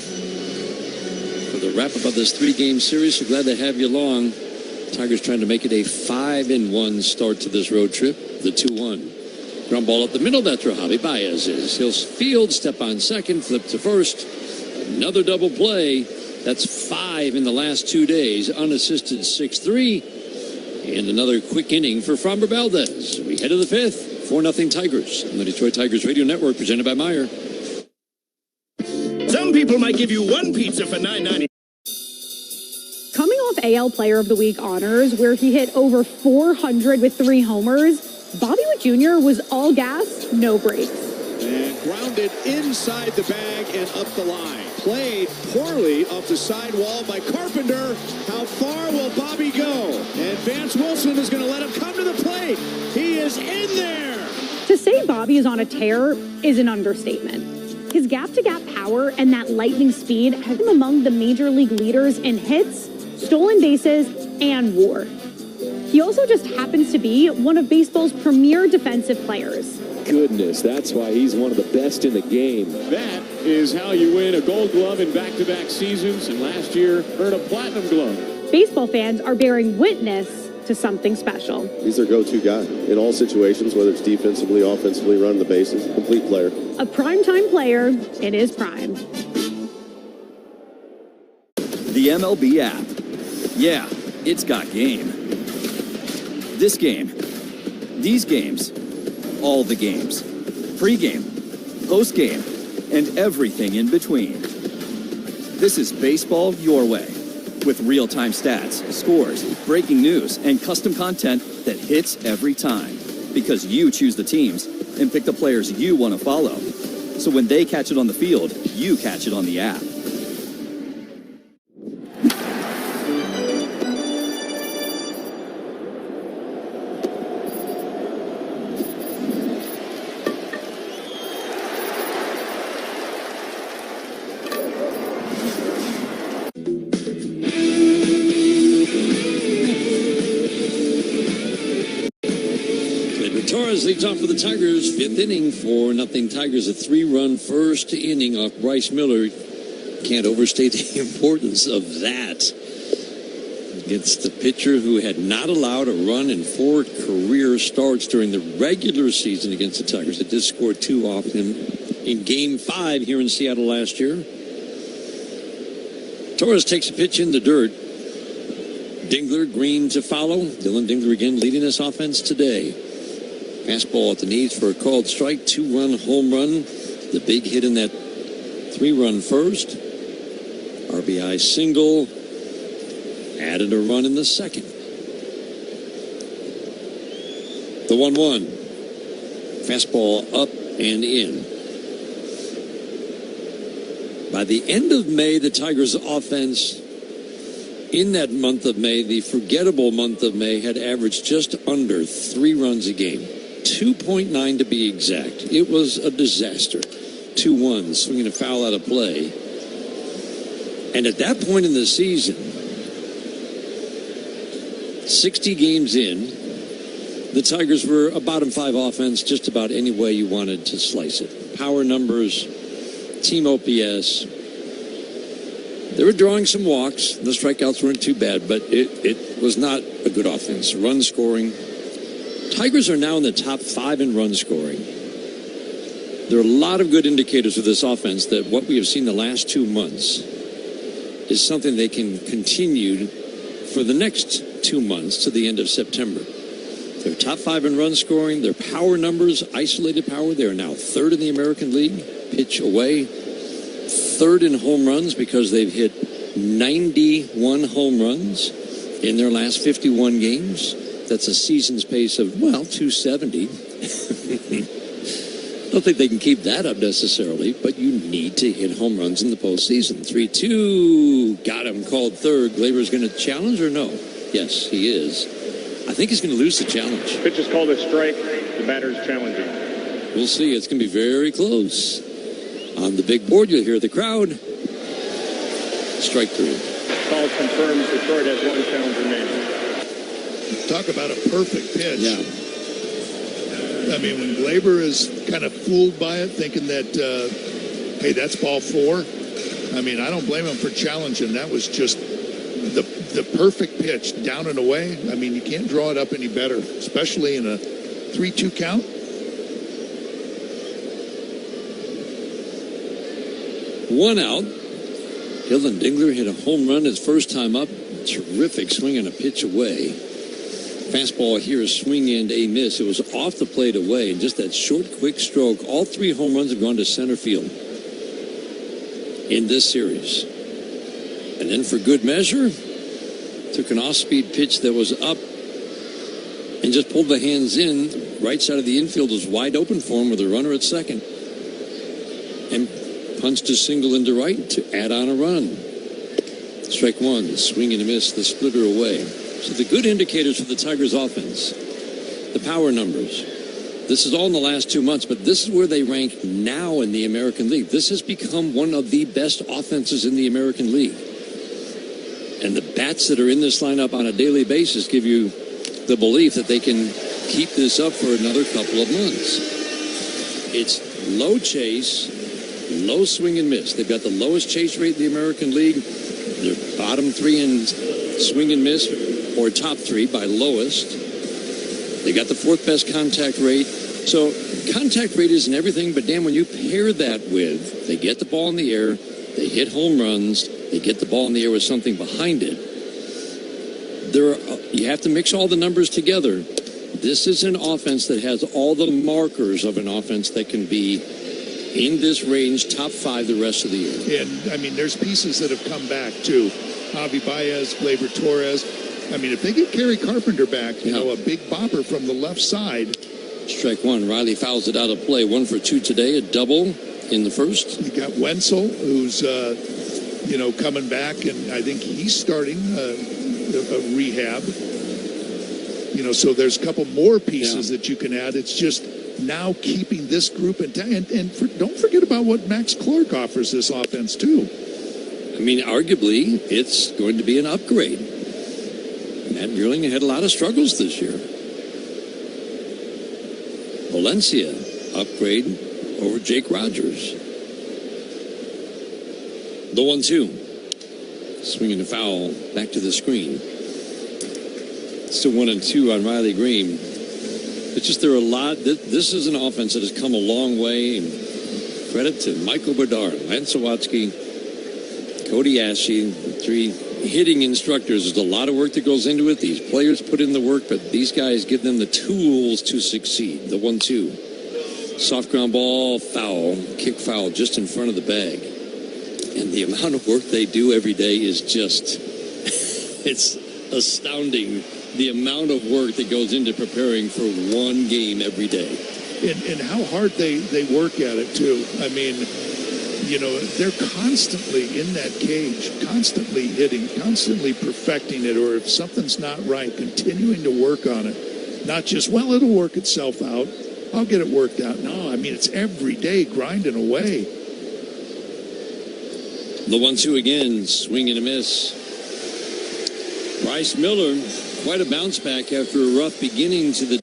For the wrap-up of this 3-game series, so glad to have you along. Tigers trying to make it a 5-1 start to this road trip. The 2-1. Ground ball up the middle. That's where Javi Baez is. He'll field, step on second, flip to first. Another double play. That's 5 in the last 2 days. Unassisted 6-3. And another quick inning for Framber Valdez. We head to the 5th. 4-0 Tigers on the Detroit Tigers Radio Network, presented by Meijer. Some people might give you one pizza for $9.90. Coming off AL Player of the Week honors, where he hit over 400 with 3 homers, Bobby Witt Jr. was all gas, no brakes. And grounded inside the bag and up the line. Played poorly off the sidewall by Carpenter. How far will Bobby go? And Vance Wilson is going to let him come to the plate. He is in there. To say Bobby is on a tear is an understatement. His gap-to-gap power and that lightning speed have him among the major league leaders in hits, stolen bases, and WAR. He also just happens to be one of baseball's premier defensive players. Goodness, that's why he's one of the best in the game. That is how you win a Gold Glove in back-to-back seasons, and last year earned a Platinum Glove. Baseball fans are bearing witness to something special. He's their go-to guy in all situations, whether it's defensively, offensively, running the bases. Complete player. A primetime player in his prime. The MLB app. Yeah, it's got game. This game. These games. All the games. Pre-game. Post-game. And everything in between. This is baseball your way. With real-time stats, scores, breaking news, and custom content that hits every time. Because you choose the teams and pick the players you want to follow. So when they catch it on the field, you catch it on the app. Torres leads off for the Tigers. 5th inning, 4-0 Tigers. A 3-run first inning off Bryce Miller. Can't overstate the importance of that. Against the pitcher who had not allowed a run in 4 career starts during the regular season against the Tigers. It did score 2 off him in Game 5 here in Seattle last year. Torres takes a pitch in the dirt. Dingler, Green to follow. Dylan Dingler again leading this offense today. Fastball at the knees for a called strike. 2-run home run. The big hit in that 3-run first. RBI single. Added a run in the second. The 1-1. Fastball up and in. By the end of May, the Tigers' offense in that month of May, the forgettable month of May, had averaged just under 3 runs a game. 2.9 to be exact. It was a disaster. 2-1, swinging a foul out of play. And at that point in the season, 60 games in, the Tigers were a bottom 5 offense just about any way you wanted to slice it. Power numbers, team OPS. They were drawing some walks. The strikeouts weren't too bad, but it was not a good offense. Run scoring. Tigers are now in the top 5 in run scoring. There are a lot of good indicators of this offense that what we have seen the last 2 months is something they can continue for the next 2 months to the end of September. They're top 5 in run scoring. Their power numbers, isolated power, they are now 3rd in the American League. Pitch away. 3rd in home runs because they've hit 91 home runs in their last 51 games. That's a season's pace of, 270. Don't think they can keep that up necessarily, but you need to hit home runs in the postseason. 3-2, got him, called third. Gleyber's going to challenge or no? Yes, he is. I think he's going to lose the challenge. Pitch is called a strike. The batter's challenging. We'll see. It's going to be very close. On the big board, you'll hear the crowd. Strike 3. Call confirms Detroit has 1 challenge remaining. Talk about a perfect pitch. Yeah. I mean, when Gleyber is kind of fooled by it, thinking that, hey, that's ball 4. I mean, I don't blame him for challenging. That was just the perfect pitch, down and away. I mean, you can't draw it up any better, especially in a 3-2 count. One out. Dylan Dingler hit a home run his first time up. Terrific swing and a pitch away. Fastball here is swing and a miss. It was off the plate away, and just that short, quick stroke. All 3 home runs have gone to center field in this series. And then for good measure, took an off-speed pitch that was up and just pulled the hands in. Right side of the infield was wide open for him with a runner at second. And punched a single into right to add on a run. Strike 1, swing and a miss, the splitter away. So the good indicators for the Tigers offense, the power numbers. This is all in the last 2 months, but this is where they rank now in the American League. This has become one of the best offenses in the American League. And the bats that are in this lineup on a daily basis give you the belief that they can keep this up for another couple of months. It's low chase, low swing and miss. They've got the lowest chase rate in the American League. They're bottom 3 in swing and miss. or top 3 by lowest. They got the 4th best contact rate. So contact rate isn't everything, but Dan, when you pair that with they get the ball in the air, they hit home runs, they get the ball in the air with something behind it, you have to mix all the numbers together. This is an offense that has all the markers of an offense that can be in this range, top 5 the rest of the year. And, I mean, there's pieces that have come back, too. Javi Baez, Gleyber Torres. I mean, if they get Kerry Carpenter back, you know, a big bopper from the left side. Strike 1. Riley fouls it out of play. 1 for 2 today, a double in the first. You got Wenzel, who's, you know, coming back, and I think he's starting a rehab. You know, so there's a couple more pieces that you can add. It's just now keeping this group intact. And don't forget about what Max Clark offers this offense, too. I mean, arguably, it's going to be an upgrade. Matt Buehling had a lot of struggles this year. Valencia, upgrade over Jake Rogers. The 1-2. Swinging a foul back to the screen. Still 1-2 on Riley Green. It's just there are a lot. This is an offense that has come a long way. And credit to Michael Bedard, Lance Sawatsky, Cody Ashe, 3 hitting instructors. There's a lot of work that goes into it. These players put in the work, but these guys give them the tools to succeed. The 1-2. Soft ground ball, foul, kick foul just in front of the bag. And the amount of work they do every day is just, it's astounding. The amount of work that goes into preparing for one game every day. And how hard they work at it, too. I mean, you know, they're constantly in that cage, constantly hitting, constantly perfecting it, or if something's not right, continuing to work on it. Not just, well, it'll work itself out. I'll get it worked out. No, I mean, it's every day grinding away. The 1-2 again, swing and a miss. Bryce Miller, quite a bounce back after a rough beginning to the...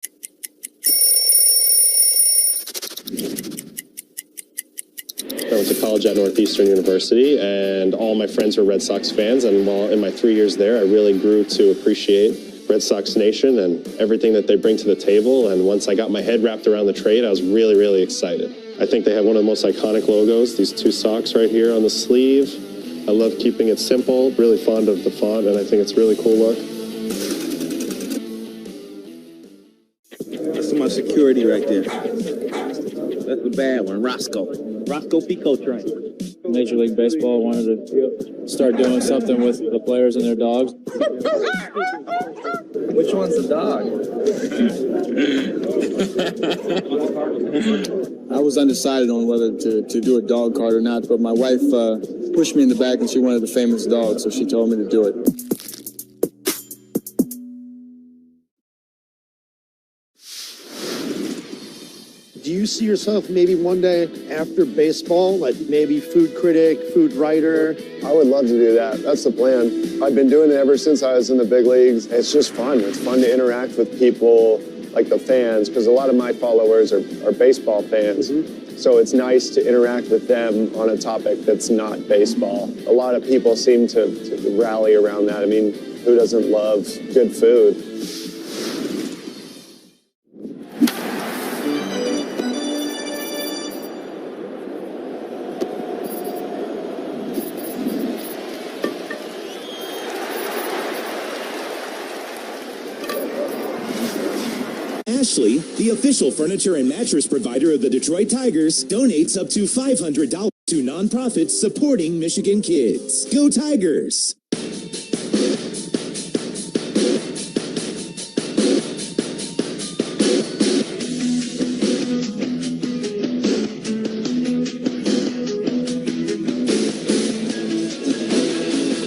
I went to college at Northeastern University, and all my friends were Red Sox fans, and while in my 3 years there, I really grew to appreciate Red Sox Nation and everything that they bring to the table, and once I got my head wrapped around the trade, I was really, really excited. I think they have one of the most iconic logos, these 2 socks right here on the sleeve. I love keeping it simple, really fond of the font, and I think it's a really cool look. That's my security right there. That's the bad one, Roscoe Pico train. Major League Baseball wanted to start doing something with the players and their dogs. Which one's the dog? I was undecided on whether to do a dog card or not, but my wife pushed me in the back and she wanted a famous dog, so she told me to do it. Do you see yourself maybe one day after baseball, like maybe food critic, food writer? I would love to do that. That's the plan. I've been doing it ever since I was in the big leagues. It's just fun. It's fun to interact with people, like the fans, because a lot of my followers are baseball fans. So it's nice to interact with them on a topic that's not baseball. A lot of people seem to rally around that. I mean, who doesn't love good food? Ashley, the official furniture and mattress provider of the Detroit Tigers, donates up to $500 to nonprofits supporting Michigan kids. Go Tigers!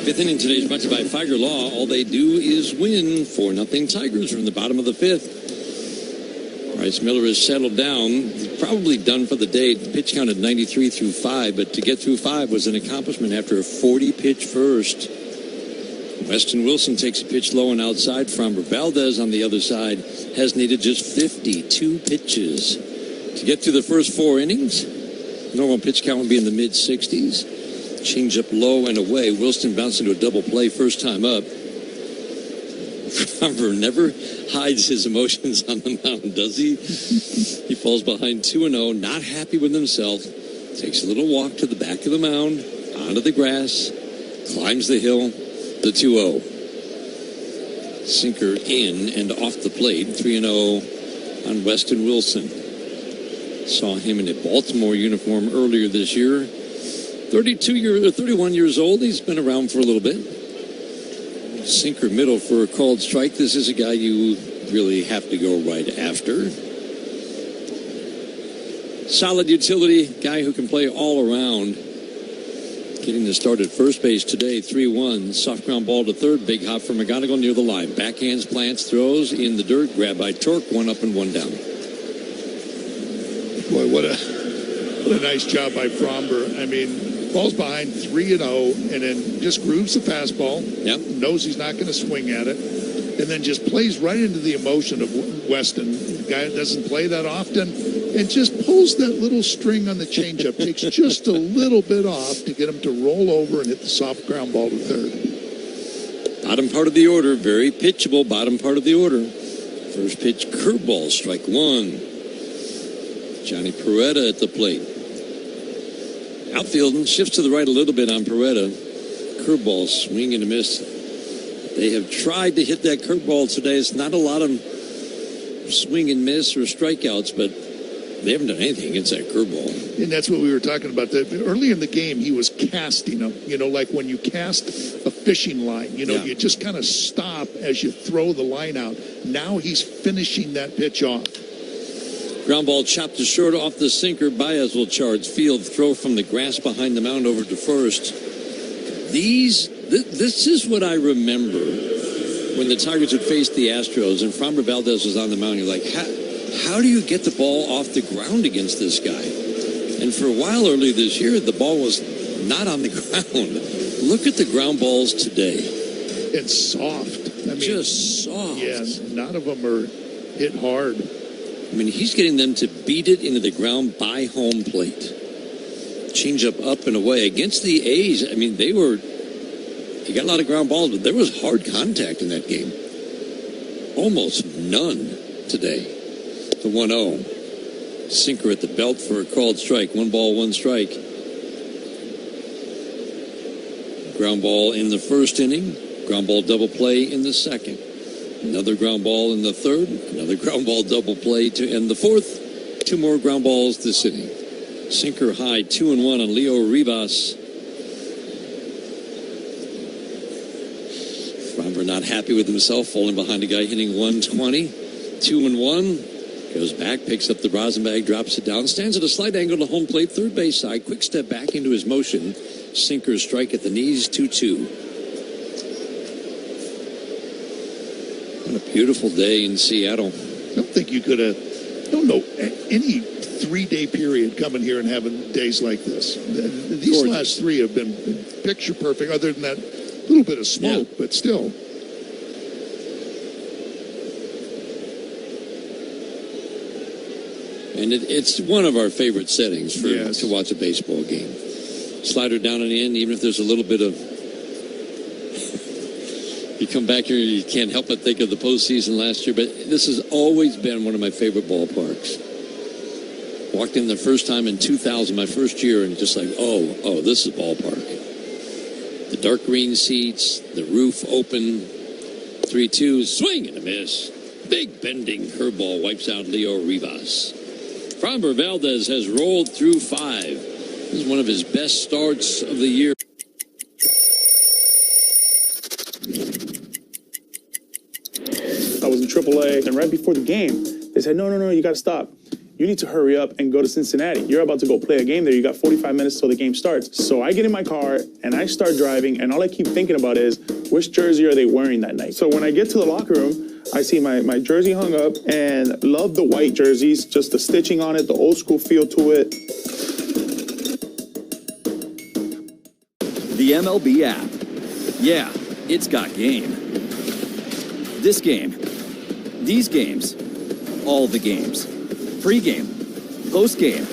Fifth inning today is brought to you by Figer Law. All they do is win. 4-0 Tigers are in the bottom of the 5th. Bryce Miller has settled down. He's probably done for the day. The pitch count at 93 through 5, but to get through 5 was an accomplishment after a 40-pitch first. Weston Wilson takes a pitch low and outside. Framber Valdez on the other side has needed just 52 pitches to get through the first 4 innings. Normal pitch count would be in the mid-60s. Change up low and away. Wilson bounced into a double play first time up. Fromber never hides his emotions on the mound, does he? He falls behind 2-0, not happy with himself. Takes a little walk to the back of the mound, onto the grass, climbs the hill, the 2-0. Sinker in and off the plate, 3-0 on Weston Wilson. Saw him in a Baltimore uniform earlier this year. 31 years old. He's been around for a little bit. Sinker middle for a called strike. This is a guy you really have to go right after. Solid utility guy who can play all around. Getting the start at first base today, 3-1. Soft ground ball to third. Big hop for McGonigal near the line. Backhands, plants, throws in the dirt. Grabbed by Torque. 1 up and 1 down. Boy, what a nice job by Fromber. I mean, falls behind 3-0 and then just grooves the fastball. Yep. Knows he's not going to swing at it. And then just plays right into the emotion of Weston. The guy that doesn't play that often. And just pulls that little string on the changeup. Takes just a little bit off to get him to roll over and hit the soft ground ball to third. Bottom part of the order. Very pitchable bottom part of the order. First pitch, curveball, strike 1. Johnny Peretta at the plate. Outfield shifts to the right a little bit on Peretta. Curveball, swing and a miss. They have tried to hit that curveball today. It's not a lot of swing and miss or strikeouts, but they haven't done anything against that curveball. And that's what we were talking about. Early in the game, he was casting them. You know, like when you cast a fishing line, you know, you just kind of stop as you throw the line out. Now he's finishing that pitch off. Ground ball chopped to short off the sinker. Baez will charge field. Throw from the grass behind the mound over to first. This is what I remember when the Tigers had faced the Astros and Framber Valdez was on the mound. You're like, how do you get the ball off the ground against this guy? And for a while earlier this year, the ball was not on the ground. Look at the ground balls today. It's soft. I mean, just soft. Yes, none of them are hit hard. I mean, he's getting them to beat it into the ground by home plate. Change up and away. Against the A's, I mean, he got a lot of ground balls, but there was hard contact in that game. Almost none today. The 1-0. Sinker at the belt for a called strike. 1 ball, 1 strike. Ground ball in the first inning. Ground ball double play in the second. Another ground ball in the third. Another ground ball double play to end the fourth. 2 more ground balls this inning. Sinker high 2-1 on Leo Rivas. Fromber not happy with himself, falling behind a guy hitting 120. 2-1. Goes back, picks up the rosin bag, drops it down, stands at a slight angle to home plate, third base side. Quick step back into his motion. Sinker strike at the knees, 2-2. What a beautiful day in Seattle. I don't think you could have, don't know, any 3-day period coming here and having days like this. These last 3 have been picture perfect, other than that little bit of smoke, but still. And it's one of our favorite settings to watch a baseball game. Slider down and in, even if there's a little bit of... You come back here, you can't help but think of the postseason last year, but this has always been one of my favorite ballparks. Walked in the first time in 2000, my first year, and just like, oh, this is ballpark. The dark green seats, the roof open, 3-2, swing and a miss. Big bending curveball wipes out Leo Rivas. Framber Valdez has rolled through 5. This is one of his best starts of the year. I was in AAA, and right before the game, they said, no, you got to stop. You need to hurry up and go to Cincinnati. You're about to go play a game there. You got 45 minutes till the game starts. So I get in my car, and I start driving, and all I keep thinking about is, which jersey are they wearing that night? So when I get to the locker room, I see my jersey hung up, and love the white jerseys, just the stitching on it, the old school feel to it. The MLB app. Yeah, it's got game. This game. These games. All the games. Pre-game, post-game,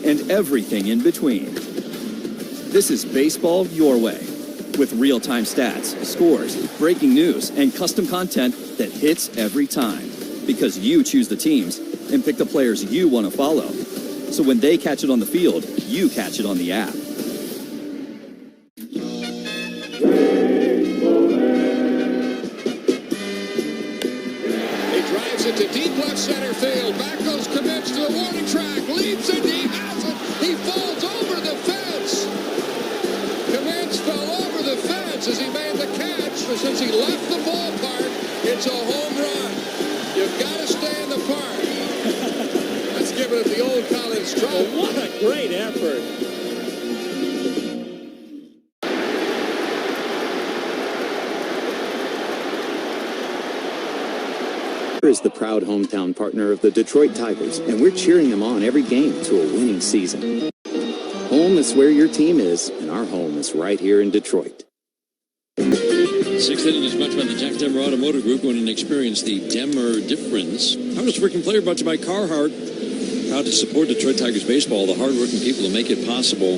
and everything in between. This is baseball your way. with real-time stats, scores, breaking news, and custom content that hits every time. Because you choose the teams and pick the players you want to follow. So when they catch it on the field, you catch it on the app. He drives it to deep left center field. Back goes Kmitz to the warning track. Leaps it. He has it. He falls over the fence. Kmitz fell over the fence as he made the catch. But since he left the ballpark, it's a home run. You've got to stay in the park. Let's give it the old college try. Oh, what a great effort. Is the proud hometown partner of the Detroit Tigers, and we're cheering them on every game to a winning season. Home is where your team is, and our home is right here in Detroit. Sixth inning is much by the Jack Demmer Automotive Group. Going and experience the Demmer difference. Hardest working player brought to you by Carhartt. Proud to support Detroit Tigers baseball. The hardworking people who make it possible.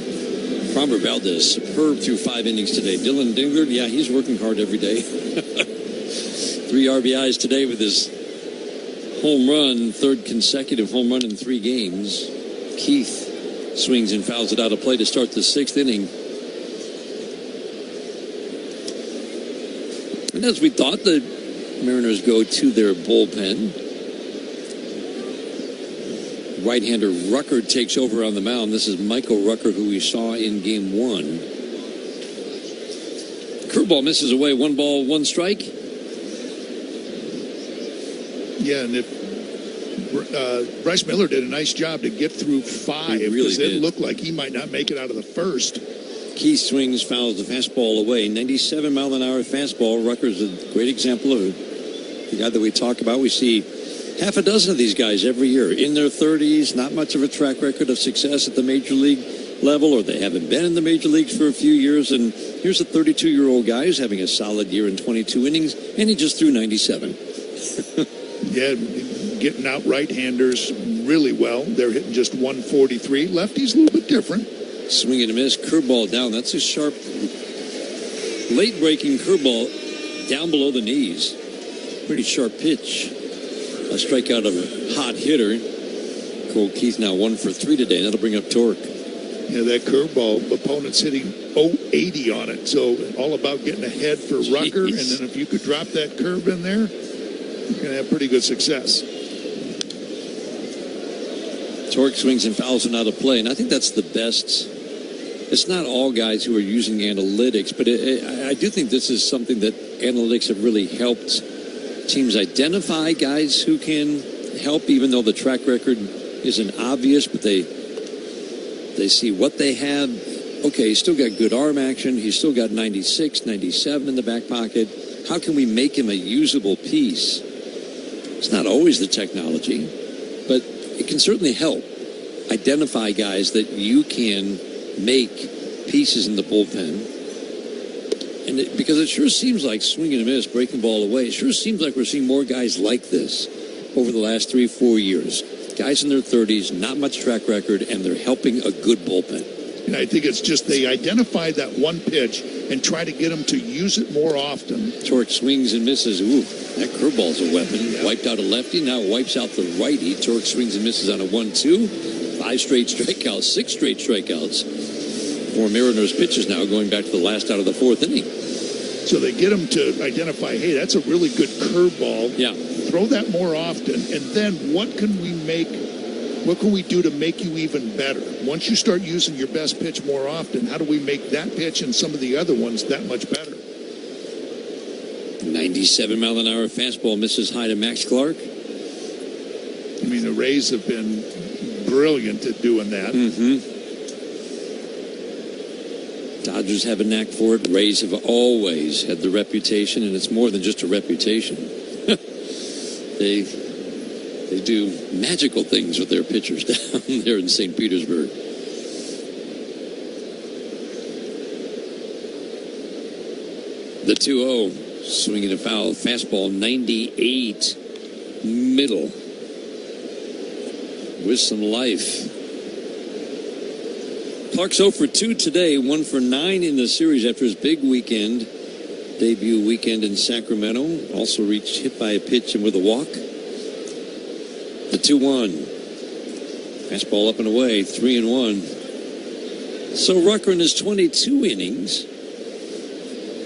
Framber Valdez, superb through 5 innings today. Dylan Dingler, yeah, he's working hard every day. 3 RBIs today with his home run, 3rd consecutive home run in 3 games. Keith swings and fouls it out of play to start the 6th inning. And as we thought, the Mariners go to their bullpen. Right-hander Rucker takes over on the mound. This is Michael Rucker, who we saw in Game 1. Curveball misses away. 1 ball, 1 strike. Yeah, and if Bryce Miller did a nice job to get through 5 because it looked like he might not make it out of the first. Keith swings, fouls the fastball away. 97-mile-an-hour fastball. Rucker's a great example of the guy that we talk about. We see half a dozen of these guys every year in their 30s, not much of a track record of success at the major league level, or they haven't been in the major leagues for a few years. And here's a 32-year-old guy who's having a solid year in 22 innings, and he just threw 97. Yeah, getting out right-handers really well. They're hitting just 143. Lefties a little bit different. Swing and a miss, curveball down. That's a sharp, late-breaking curveball down below the knees. Pretty sharp pitch. A strikeout of a hot hitter. Cole Keith now 1 for 3 today. That'll bring up torque. Yeah, that curveball, opponent's hitting 080 on it. So all about getting ahead for Rucker. And then if you could drop that curve in there, you're going to have pretty good success. Torque swings and fouls and out of play. And I think that's the best. It's not all guys who are using analytics, but I do think this is something that analytics have really helped teams identify guys who can help, even though the track record isn't obvious, but they see what they have. Okay, he's still got good arm action. He's still got 96, 97 in the back pocket. How can we make him a usable piece? It's not always the technology, but it can certainly help identify guys that you can make pieces in the bullpen. And because it sure seems like swing and a miss, breaking ball away, it sure seems like we're seeing more guys like this over the last 3-4 years. Guys in their 30s, not much track record, and they're helping a good bullpen. And I think it's just they identify that one pitch and try to get them to use it more often. Torque swings and misses. Ooh, that curveball's a weapon. Yep. Wiped out a lefty, now wipes out the righty. Torque swings and misses on a 1-2. 5 straight strikeouts, 6 straight strikeouts. 4 Mariners pitches now going back to the last out of the 4th inning. So they get them to identify, hey, that's a really good curveball. Yeah. Throw that more often. And then what can we do to make you even better? Once you start using your best pitch more often, how do we make that pitch and some of the other ones that much better? 97-mile-an-hour fastball misses high to Max Clark. I mean, the Rays have been brilliant at doing that. Mm-hmm. Dodgers have a knack for it. Rays have always had the reputation, and it's more than just a reputation. They do magical things with their pitchers down there in St. Petersburg. The 2-0, swinging a foul fastball, 98 middle with some life. Park's 0 for 2 today, 1 for 9 in the series after his big weekend. Debut weekend in Sacramento. Also reached hit by a pitch and with a walk. The 2-1. Fastball up and away, 3-1. So Rucker in his 22 innings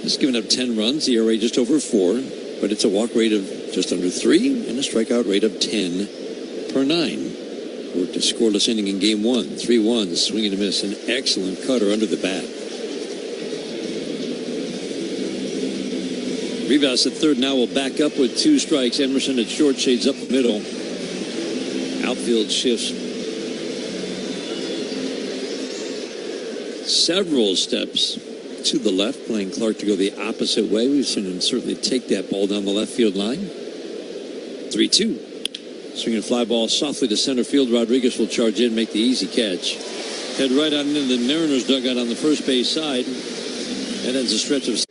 has given up 10 runs, the ERA just over 4, but it's a walk rate of just under 3 and a strikeout rate of 10 per 9. Worked a scoreless inning in game 1, 3-1, swing and a miss, an excellent cutter under the bat. Rivas at third now will back up with 2 strikes. Emerson at short, shades up the middle. Outfield shifts several steps to the left, playing Clark to go the opposite way. We've seen him certainly take that ball down the left field line. 3-2. Swinging fly ball softly to center field. Rodriguez will charge in, make the easy catch. Head right on into the Mariners dugout on the first base side. And ends a stretch of...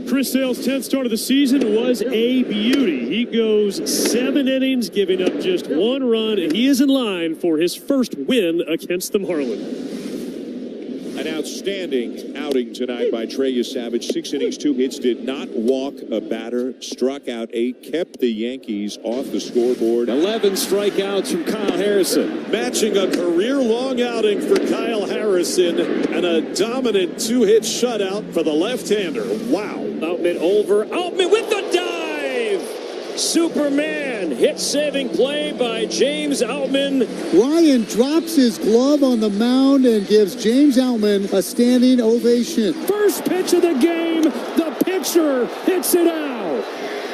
Chris Sale's 10th start of the season was a beauty. He goes 7 innings, giving up just 1 run, and he is in line for his first win against the Marlins. An outstanding outing tonight by Trey Savage. 6 innings, 2 hits, did not walk a batter, struck out 8, kept the Yankees off the scoreboard. 11 strikeouts from Kyle Harrison. Matching a career-long outing for Kyle Harrison and a dominant 2-hit shutout for the left-hander. Wow. Outman over. Outman with the dive! Superman hit-saving play by James Outman. Ryan drops his glove on the mound and gives James Outman a standing ovation. First pitch of the game, the pitcher hits it out.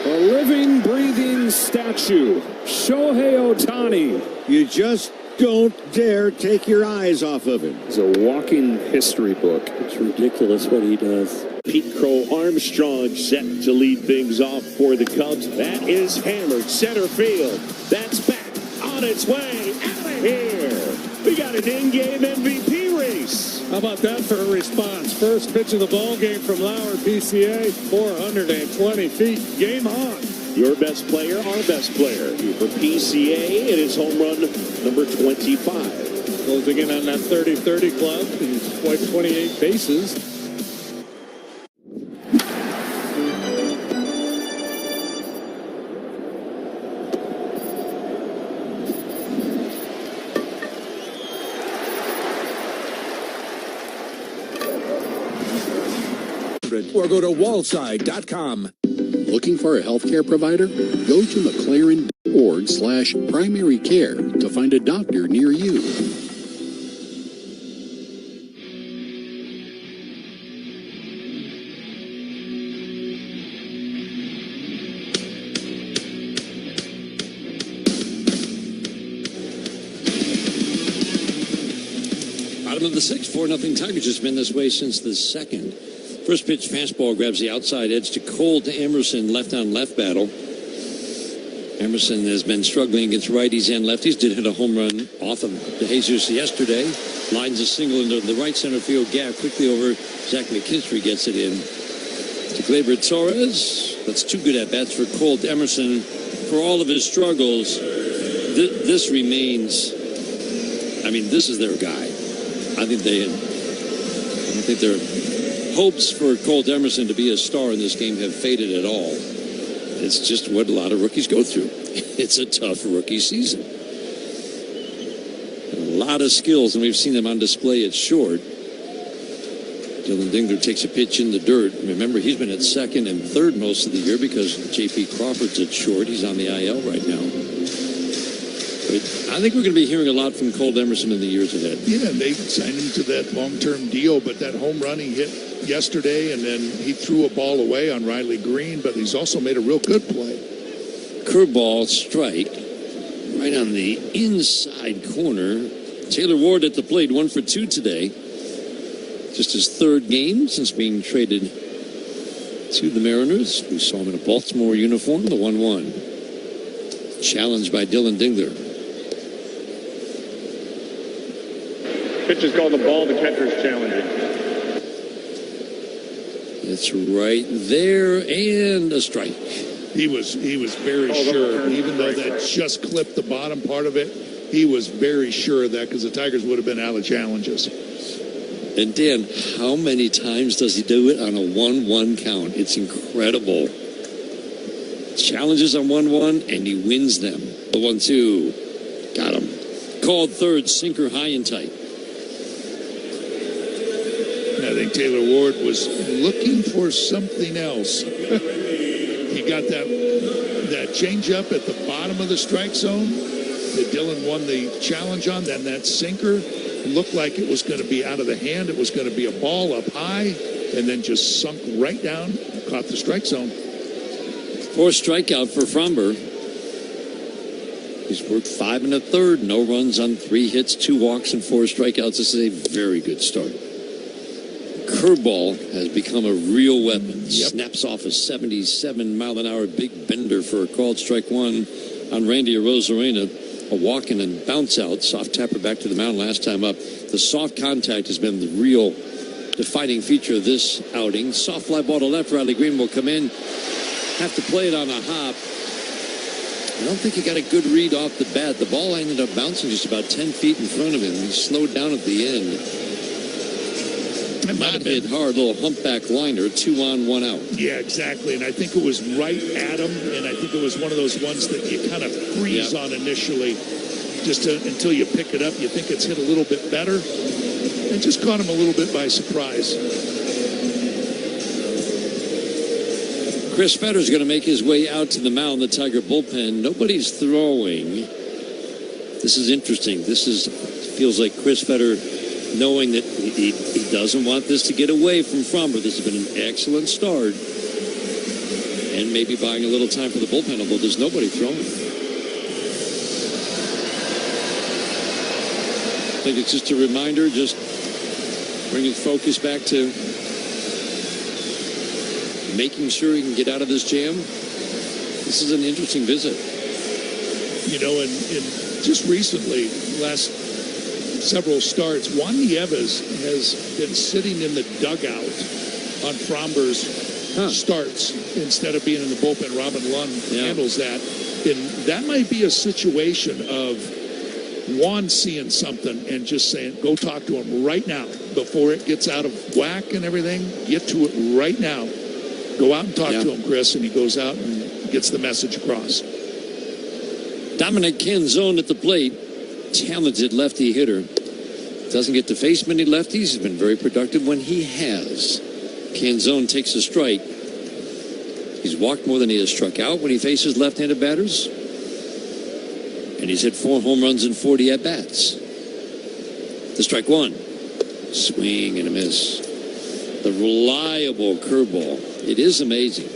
A living, breathing statue, Shohei Ohtani. You just don't dare take your eyes off of him. It's a walking history book. It's ridiculous what he does. Pete Crow Armstrong set to lead things off for the Cubs. That is hammered center field. That's back on its way out of here. We got an in-game MVP race. How about that for a response? First pitch of the ball game from Lauer PCA, 420 feet. Game on. Your best player, our best player. For PCA, it is home run number 25. Closing in on that 30-30 club. He's wiped 28 bases. Or go to wallside.com. Looking for a healthcare provider? Go to McLaren.org/primary care to find a doctor near you. Bottom of the 6th, 4-0 Tigers. Has been this way since the 2nd. First pitch fastball grabs the outside edge to Cole to Emerson, left-on-left battle. Emerson has been struggling against righties and lefties. Did hit a home run off of Jesus yesterday. Lines a single into the right center field gap. Quickly over, Zach McKinstry gets it in. To Gleyber Torres. That's 2 good at-bats for Cole to Emerson. For all of his struggles, this remains... I mean, this is their guy. I don't think their hopes for Cole Emerson to be a star in this game have faded at all. It's just what a lot of rookies go through. It's a tough rookie season. A lot of skills, and we've seen them on display at short. Dylan Dingler takes a pitch in the dirt. Remember, he's been at second and third most of the year because J.P. Crawford's at short. He's on the IL right now. But I think we're going to be hearing a lot from Cole Emerson in the years ahead. Yeah, they signed him to that long-term deal, but that home run he hit yesterday, and then he threw a ball away on Riley Green, but he's also made a real good play. Curveball strike right on the inside corner. Taylor Ward at the plate, 1 for 2 today. Just his 3rd game since being traded to the Mariners. We saw him in a Baltimore uniform, the 1-1. Challenged by Dylan Dingler. Pitch is called the ball. The catcher's challenging. It's right there and a strike. He was very sure, even though that just clipped the bottom part of it. he was very sure of that because the Tigers would have been out of challenges. And Dan, how many times does he do it on a 1-1 count? It's incredible. Challenges on 1-1, and he wins them. The 1-2. Got him. Called third, sinker high and tight. I think Taylor Ward was looking for something else. He got that changeup at the bottom of the strike zone that Dylan won the challenge on. Then that sinker looked like it was going to be out of the hand. It was going to be a ball up high, and then just sunk right down, caught the strike zone. Fourth strikeout for Fromber. He's worked 5 1/3, no runs on 3 hits, 2 walks, and 4 strikeouts. This is a very good start. Curveball has become a real weapon. Yep. Snaps off a 77-mile-an-hour big bender for a called strike 1 on Randy Arozarena. A walk and a bounce out. Soft tapper back to the mound last time up. The soft contact has been the real defining feature of this outing. Soft fly ball to left. Riley Green will come in. Have to play it on a hop. I don't think he got a good read off the bat. The ball ended up bouncing just about 10 feet in front of him. He slowed down at the end. It might have been hard, little humpback liner, 2 on, 1 out. Yeah, exactly. And I think it was right at him. And I think it was one of those ones that you kind of freeze on initially, just until you pick it up. You think it's hit a little bit better. It just caught him a little bit by surprise. Chris Fetter's going to make his way out to the mound, the Tiger bullpen. Nobody's throwing. This is interesting. Feels like Chris Fetter knowing that he doesn't want this to get away from Fromber. This has been an excellent start. And maybe buying a little time for the bullpen, although there's nobody throwing. I think it's just a reminder, just bringing focus back to making sure he can get out of this jam. This is an interesting visit. You know, and just recently, last several starts, Juan Nieves has been sitting in the dugout on Fromber's starts instead of being in the bullpen. Robin Lund handles that. And that might be a situation of Juan seeing something and just saying, go talk to him right now before it gets out of whack and everything. Get to it right now. Go out and talk to him, Chris. And he goes out and gets the message across. Dominic Canzone at the plate. Talented lefty hitter. Doesn't get to face many lefties. He's been very productive when he has. Canzone takes a strike. He's walked more than he has struck out when he faces left-handed batters. And he's hit 4 home runs and 40 at-bats. The strike 1. Swing and a miss. The reliable curveball. It is amazing.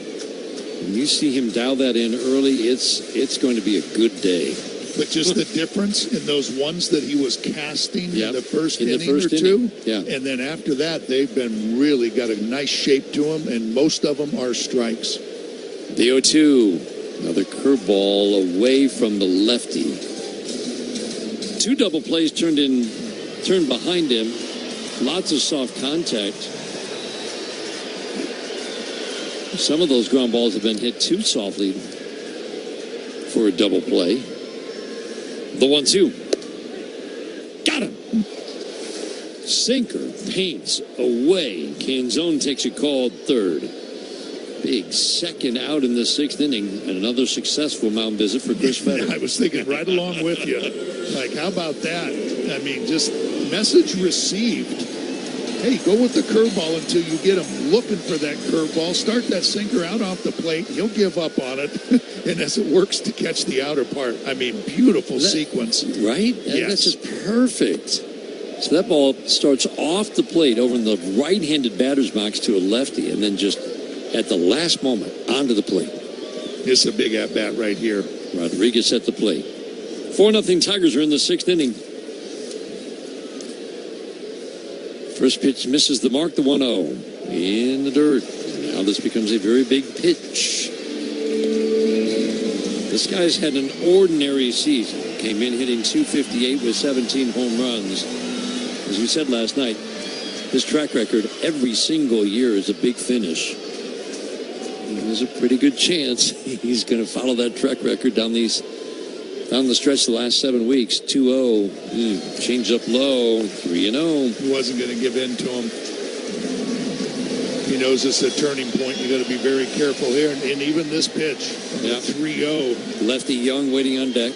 When you see him dial that in early, it's going to be a good day. But just the difference in those ones that he was casting in the first inning or two. Inning. Yeah. And then after that, they've been really got a nice shape to them, and most of them are strikes. The 0-2. Another curveball away from the lefty. 2 double plays turned behind him. Lots of soft contact. Some of those ground balls have been hit too softly for a double play. The 1-2. Got him. Sinker paints away. Canzone takes a called third. Big second out in the 6th inning. And another successful mound visit for Chris Fetter. I was thinking right along with you. Like, how about that? I mean, just message received. Hey, go with the curveball until you get him looking for that curveball. Start that sinker out off the plate. He'll give up on it. And as it works to catch the outer part. I mean, beautiful sequence. Right? Yes. That's just perfect. So that ball starts off the plate over in the right-handed batter's box to a lefty, and then just at the last moment onto the plate. It's a big at-bat right here. Rodriguez at the plate. 4-0 Tigers are in the 6th inning. First pitch misses the mark, the 1-0. In the dirt. Now this becomes a very big pitch. This guy's had an ordinary season. Came in hitting .258 with 17 home runs. As we said last night, his track record every single year is a big finish. There's a pretty good chance he's going to follow that track record down these Down the stretch the last 7 weeks, 2-0, change up low, 3-0. He wasn't going to give in to him. He knows it's a turning point. You got to be very careful here. And even this pitch, 3-0. Lefty Young waiting on deck.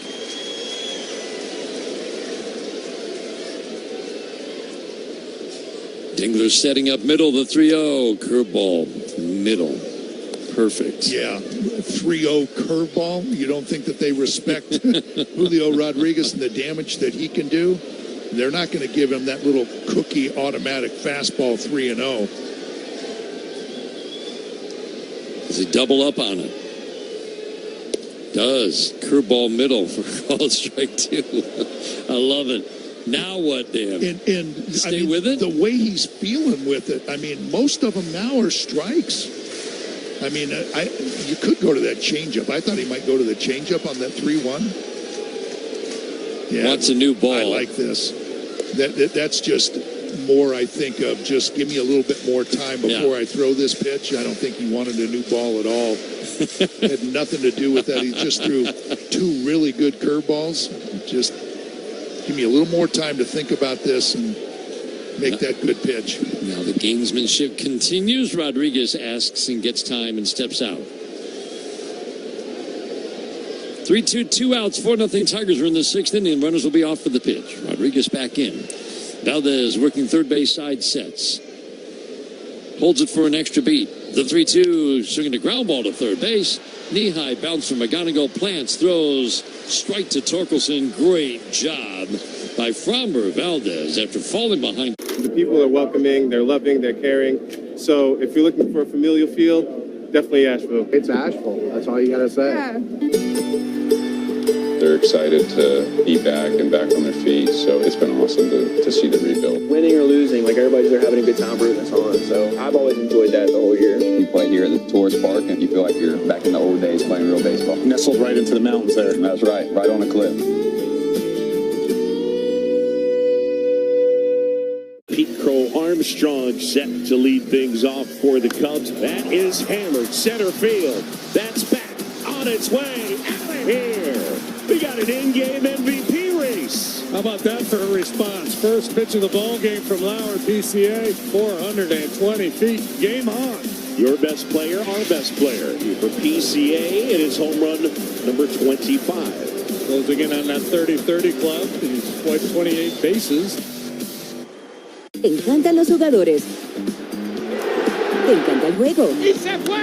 Dingler setting up middle, the 3-0. Curveball, middle. Perfect. Yeah, 3-0 curveball. You don't think that they respect Julio Rodriguez and the damage that he can do? They're not going to give him that little cookie automatic fastball 3-0. Does he double up on it? Does. Curveball middle for called strike 2. I love it. Now what, Dan? And stay with it? The way he's feeling with it, I mean, most of them now are strikes. I mean, you could go to that changeup. I thought he might go to the changeup on that 3-1. Yeah, wants a new ball. I like this. That's just more, I think, of just give me a little bit more time before I throw this pitch. I don't think he wanted a new ball at all. Had nothing to do with that. He just threw 2 really good curveballs. Just give me a little more time to think about this and make that good pitch. Now the gamesmanship continues. Rodriguez asks and gets time and steps out. 3-2, 2 outs, 4-0 Tigers are in the 6th inning. Runners will be off for the pitch. Rodriguez back in. Valdez working third base side, sets. Holds it for an extra beat. The 3-2 swinging a ground ball to third base. Knee-high bounce from McGonigal. Plants throws strike to Torkelson. Great job by Framber Valdez after falling behind. The people are welcoming, they're loving, they're caring. So if you're looking for a familial feel, definitely Asheville. It's Asheville. That's all you got to say. Yeah. They're excited to be back and back on their feet, so it's been awesome to see the rebuild. Winning or losing, like everybody's there having a good time rooting us on. So I've always enjoyed that the whole year. You play here at the tourist park and you feel like you're back in the old days playing real baseball. Nestled right into the mountains there. That's right on a cliff. Pete Crow Armstrong set to lead things off for the Cubs. That is hammered center field. That's back on its way out of here. We got an in-game MVP race. How about that for a response? First pitch of the ball game from Lauer, PCA, 420 feet. Game on. Your best player, our best player. For PCA, it is home run number 25. Closing in on that 30-30 club. He's swiped 28 bases. Te encantan los jugadores. Te encanta el juego. ¡Y se fue!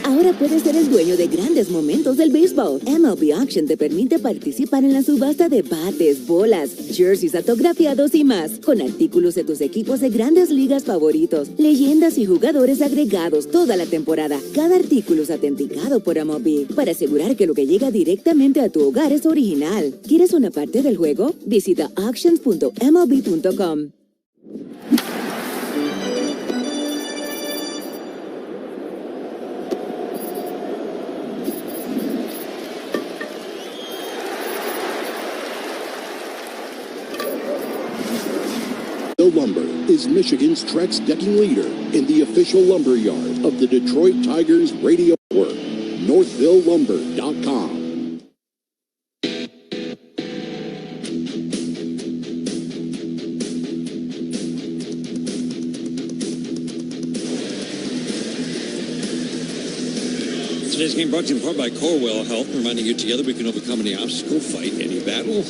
Ahora puedes ser el dueño de grandes momentos del béisbol. MLB Auction te permite participar en la subasta de bates, bolas, jerseys autografiados y más, con artículos de tus equipos de grandes ligas favoritos, leyendas y jugadores agregados toda la temporada. Cada artículo es autenticado por MLB para asegurar que lo que llega directamente a tu hogar es original. ¿Quieres una parte del juego? Visita auctions.mlb.com. Lumber is Michigan's Trex decking leader in the official lumber yard of the Detroit Tigers radio network. NorthvilleLumber.com. Today's game brought to you in part by Corewell Health, reminding you together we can overcome any obstacle, fight any battle.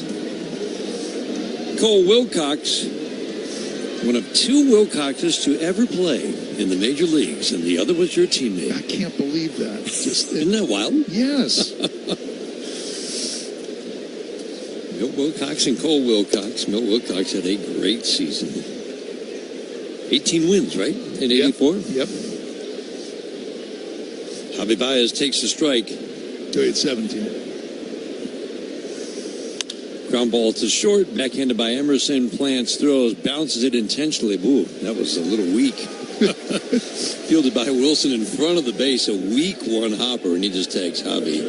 Cole Wilcox, one of 2 Wilcoxes to ever play in the major leagues, and the other was your teammate. I can't believe that. Isn't that wild? Yes. Milt Wilcox and Cole Wilcox. Milt Wilcox had a great season. 18 wins, right? In 84? Yep. Javi Baez takes the strike. So it's 17. Ground ball to short, backhanded by Emerson. Plants throws, bounces it intentionally. Ooh, that was a little weak. Fielded by Wilson in front of the base, a weak one hopper, and he just tags Javi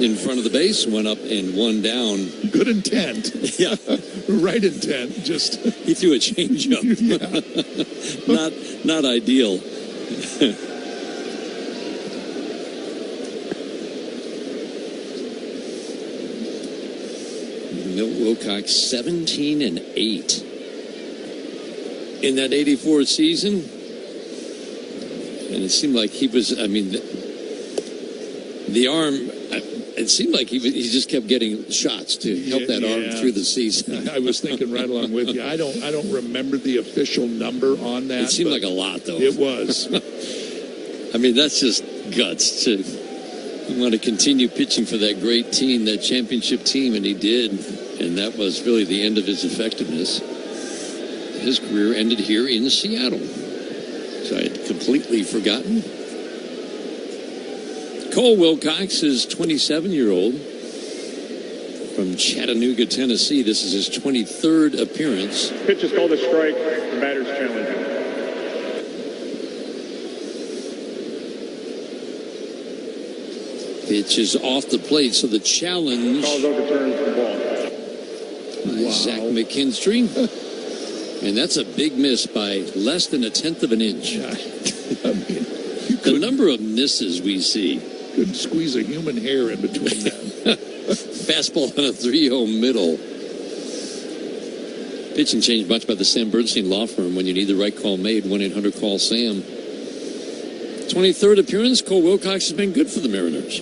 in front of the base, one up and one down. Good intent. Yeah. Right intent. Just he threw a changeup. Yeah. Not ideal. Milt Wilcox 17-8 in that 84 season. And it seemed like he was, I mean, the arm, it seemed like he just kept getting shots to help that arm through the season. I was thinking right along with you. I don't remember the official number on that. It seemed like a lot, though. It was. I mean, that's just guts to want to continue pitching for that great team, that championship team, and he did. And that was really the end of his effectiveness. His career ended here in Seattle. So I had completely forgotten. Cole Wilcox is 27-year-old from Chattanooga, Tennessee. This is his 23rd appearance. Pitch is called a strike. The batter's challenging. Pitch is off the plate, so the challenge Calls overturn for the ball. by Zach McKinstry. And that's a big miss by less than 1/10 of an inch. I mean, the number of misses we see. Couldn't squeeze a human hair in between them. Fastball on a 3-0 middle. Pitching changed much by the Sam Bernstein Law Firm. When you need the right call made, 1-800-CALL-SAM. 23rd appearance, Cole Wilcox has been good for the Mariners.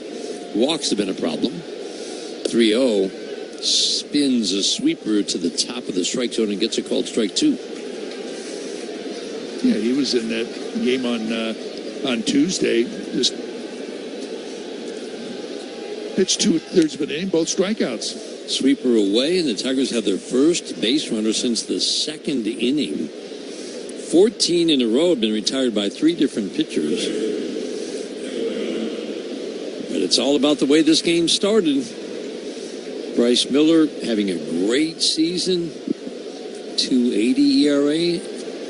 Walks have been a problem. 3-0. Spins a sweeper to the top of the strike zone and gets a called strike 2. Yeah, he was in that game on Tuesday. Just pitched 2/3 of an inning, both strikeouts. Sweeper away, and the Tigers have their first base runner since the second inning. 14 in a row have been retired by 3 different pitchers. But it's all about the way this game started. Bryce Miller having a great season. 2.80 ERA.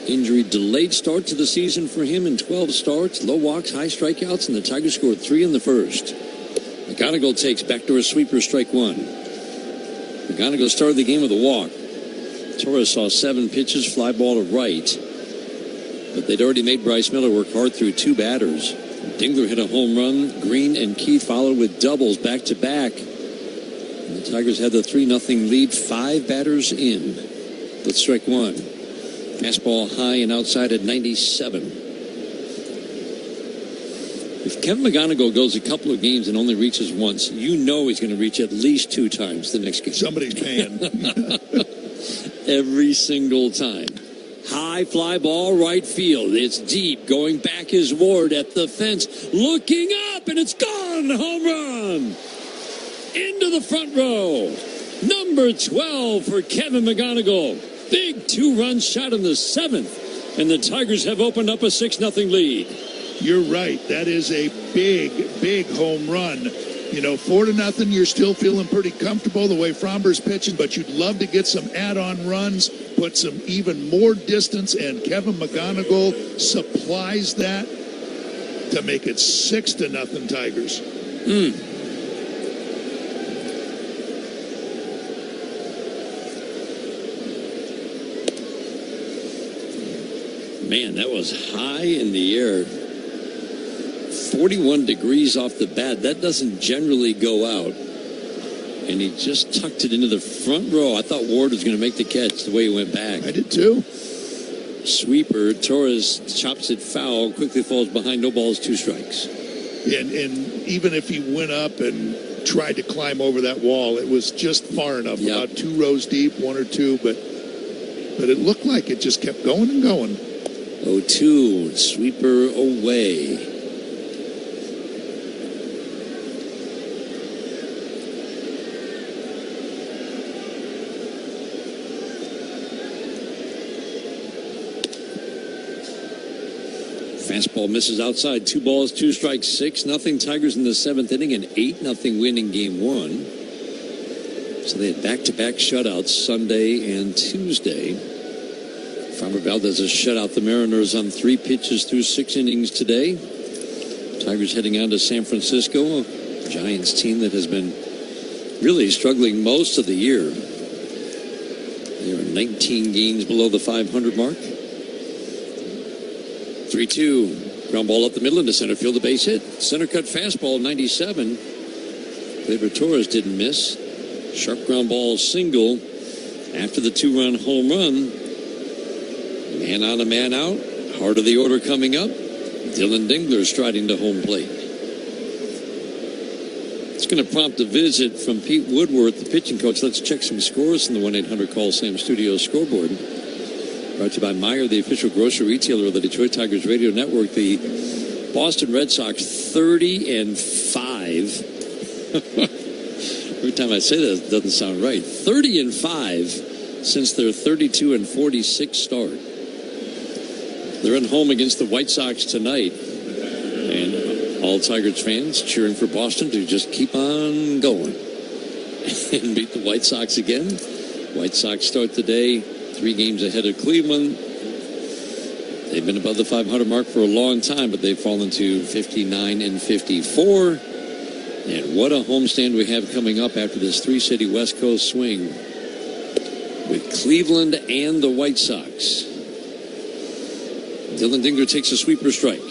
Injury delayed start to the season for him in 12 starts. Low walks, high strikeouts, and the Tigers scored 3 in the first. McGonigal takes backdoor sweeper, strike 1. McGonigal started the game with a walk. Torres saw 7 pitches, fly ball to right. But they'd already made Bryce Miller work hard through 2 batters. Dingler hit a home run. Green and Keith followed with doubles back-to-back. And the Tigers had the 3-0 lead, 5 batters in. With strike 1. Fastball high and outside at 97. If Kevin McGonigal goes a couple of games and only reaches once, you know he's going to reach at least 2 times the next game. Somebody's paying. Every single time. High fly ball right field. It's deep. Going back is Ward at the fence. Looking up, and it's gone. Home run. Into the front row. Number 12 for Kevin McGonigal. Big 2-run shot in the 7th. And the Tigers have opened up a 6-0 lead. You're right. That is a big home run. You know, 4-0, you're still feeling pretty comfortable the way Fromber's pitching, but you'd love to get some add-on runs, put some even more distance, and Kevin McGonigal supplies that to make it 6-0 Tigers. Man, that was high in the air. 41 degrees off the bat. That doesn't generally go out. And he just tucked it into the front row. I thought Ward was going to make the catch the way he went back. I did too. Sweeper. Torres chops it foul. Quickly falls behind. No balls, 2 strikes. And even if he went up and tried to climb over that wall, it was just far enough. Yep. About 2 rows deep, 1 or 2. But it looked like it just kept going and going. 0-2. Sweeper away. Fastball misses outside. 2 balls, 2 strikes, 6-0 Tigers in the 7th inning, and 8-0 win in game 1. So they had back-to-back shutouts Sunday and Tuesday. Farmer Valdez has shut out the Mariners on 3 pitches through 6 innings today. Tigers heading on to San Francisco, a Giants team that has been really struggling most of the year. They are 19 games below the 500 mark. 3-2. Ground ball up the middle into center field, a base hit. Center cut fastball, 97. Gleyber Torres didn't miss. Sharp ground ball single after the 2-run home run. Man on a man out. Heart of the order coming up. Dylan Dingler striding to home plate. It's going to prompt a visit from Pete Woodworth, the pitching coach. Let's check some scores in the 1-800-CALL-SAM studio scoreboard. Brought to you by Meijer, the official grocery retailer of the Detroit Tigers radio network. The Boston Red Sox 30-5. Every time I say that, it doesn't sound right. 30-5 since their 32-46 start. They're at home against the White Sox tonight. And all Tigers fans cheering for Boston to just keep on going and beat the White Sox again. White Sox start the day 3 games ahead of Cleveland. They've been above the 500 mark for a long time, but they've fallen to 59-54. And what a homestand we have coming up after this 3-city West Coast swing with Cleveland and the White Sox. Dylan Dingler takes a sweeper strike.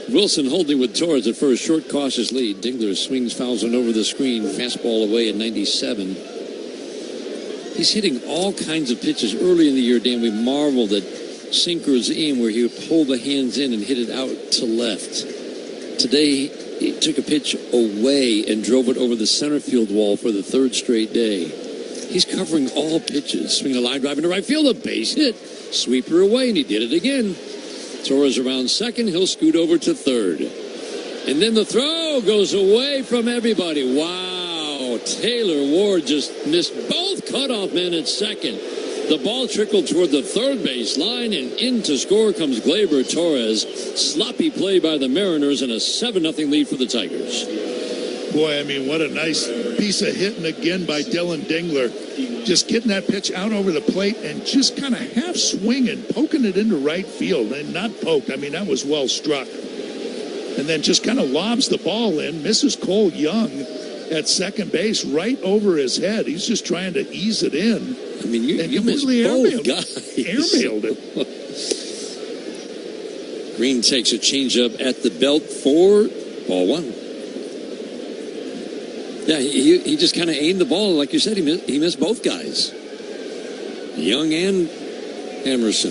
Wilson holding with Torres at first. Short, cautious lead. Dingler swings, fouls one over the screen. Fastball away at 97. He's hitting all kinds of pitches. Early in the year, Dan, we marveled at sinkers in where he would pull the hands in and hit it out to left. Today, he took a pitch away and drove it over the center field wall for the 3rd straight day. He's covering all pitches. Swinging a line drive into right field. A base hit. Sweeper away, and he did it again. Torres around second. He'll scoot over to third. And then the throw goes away from everybody. Wow. Taylor Ward just missed both cutoff men at second. The ball trickled toward the third base line, and in to score comes Gleyber Torres. Sloppy play by the Mariners, and a 7-0 lead for the Tigers. Boy, I mean, what a nice piece of hitting again by Dylan Dingler. Just getting that pitch out over the plate and just kind of half swinging, poking it into right field. And not poked, I mean, that was well struck. And then just kind of lobs the ball in, misses Cole Young at second base right over his head. He's just trying to ease it in. I mean, you missed both guys. Airmailed it. Green takes a changeup at the belt for ball 1. Yeah, he just kind of aimed the ball. Like you said, he missed both guys. Young and Emerson.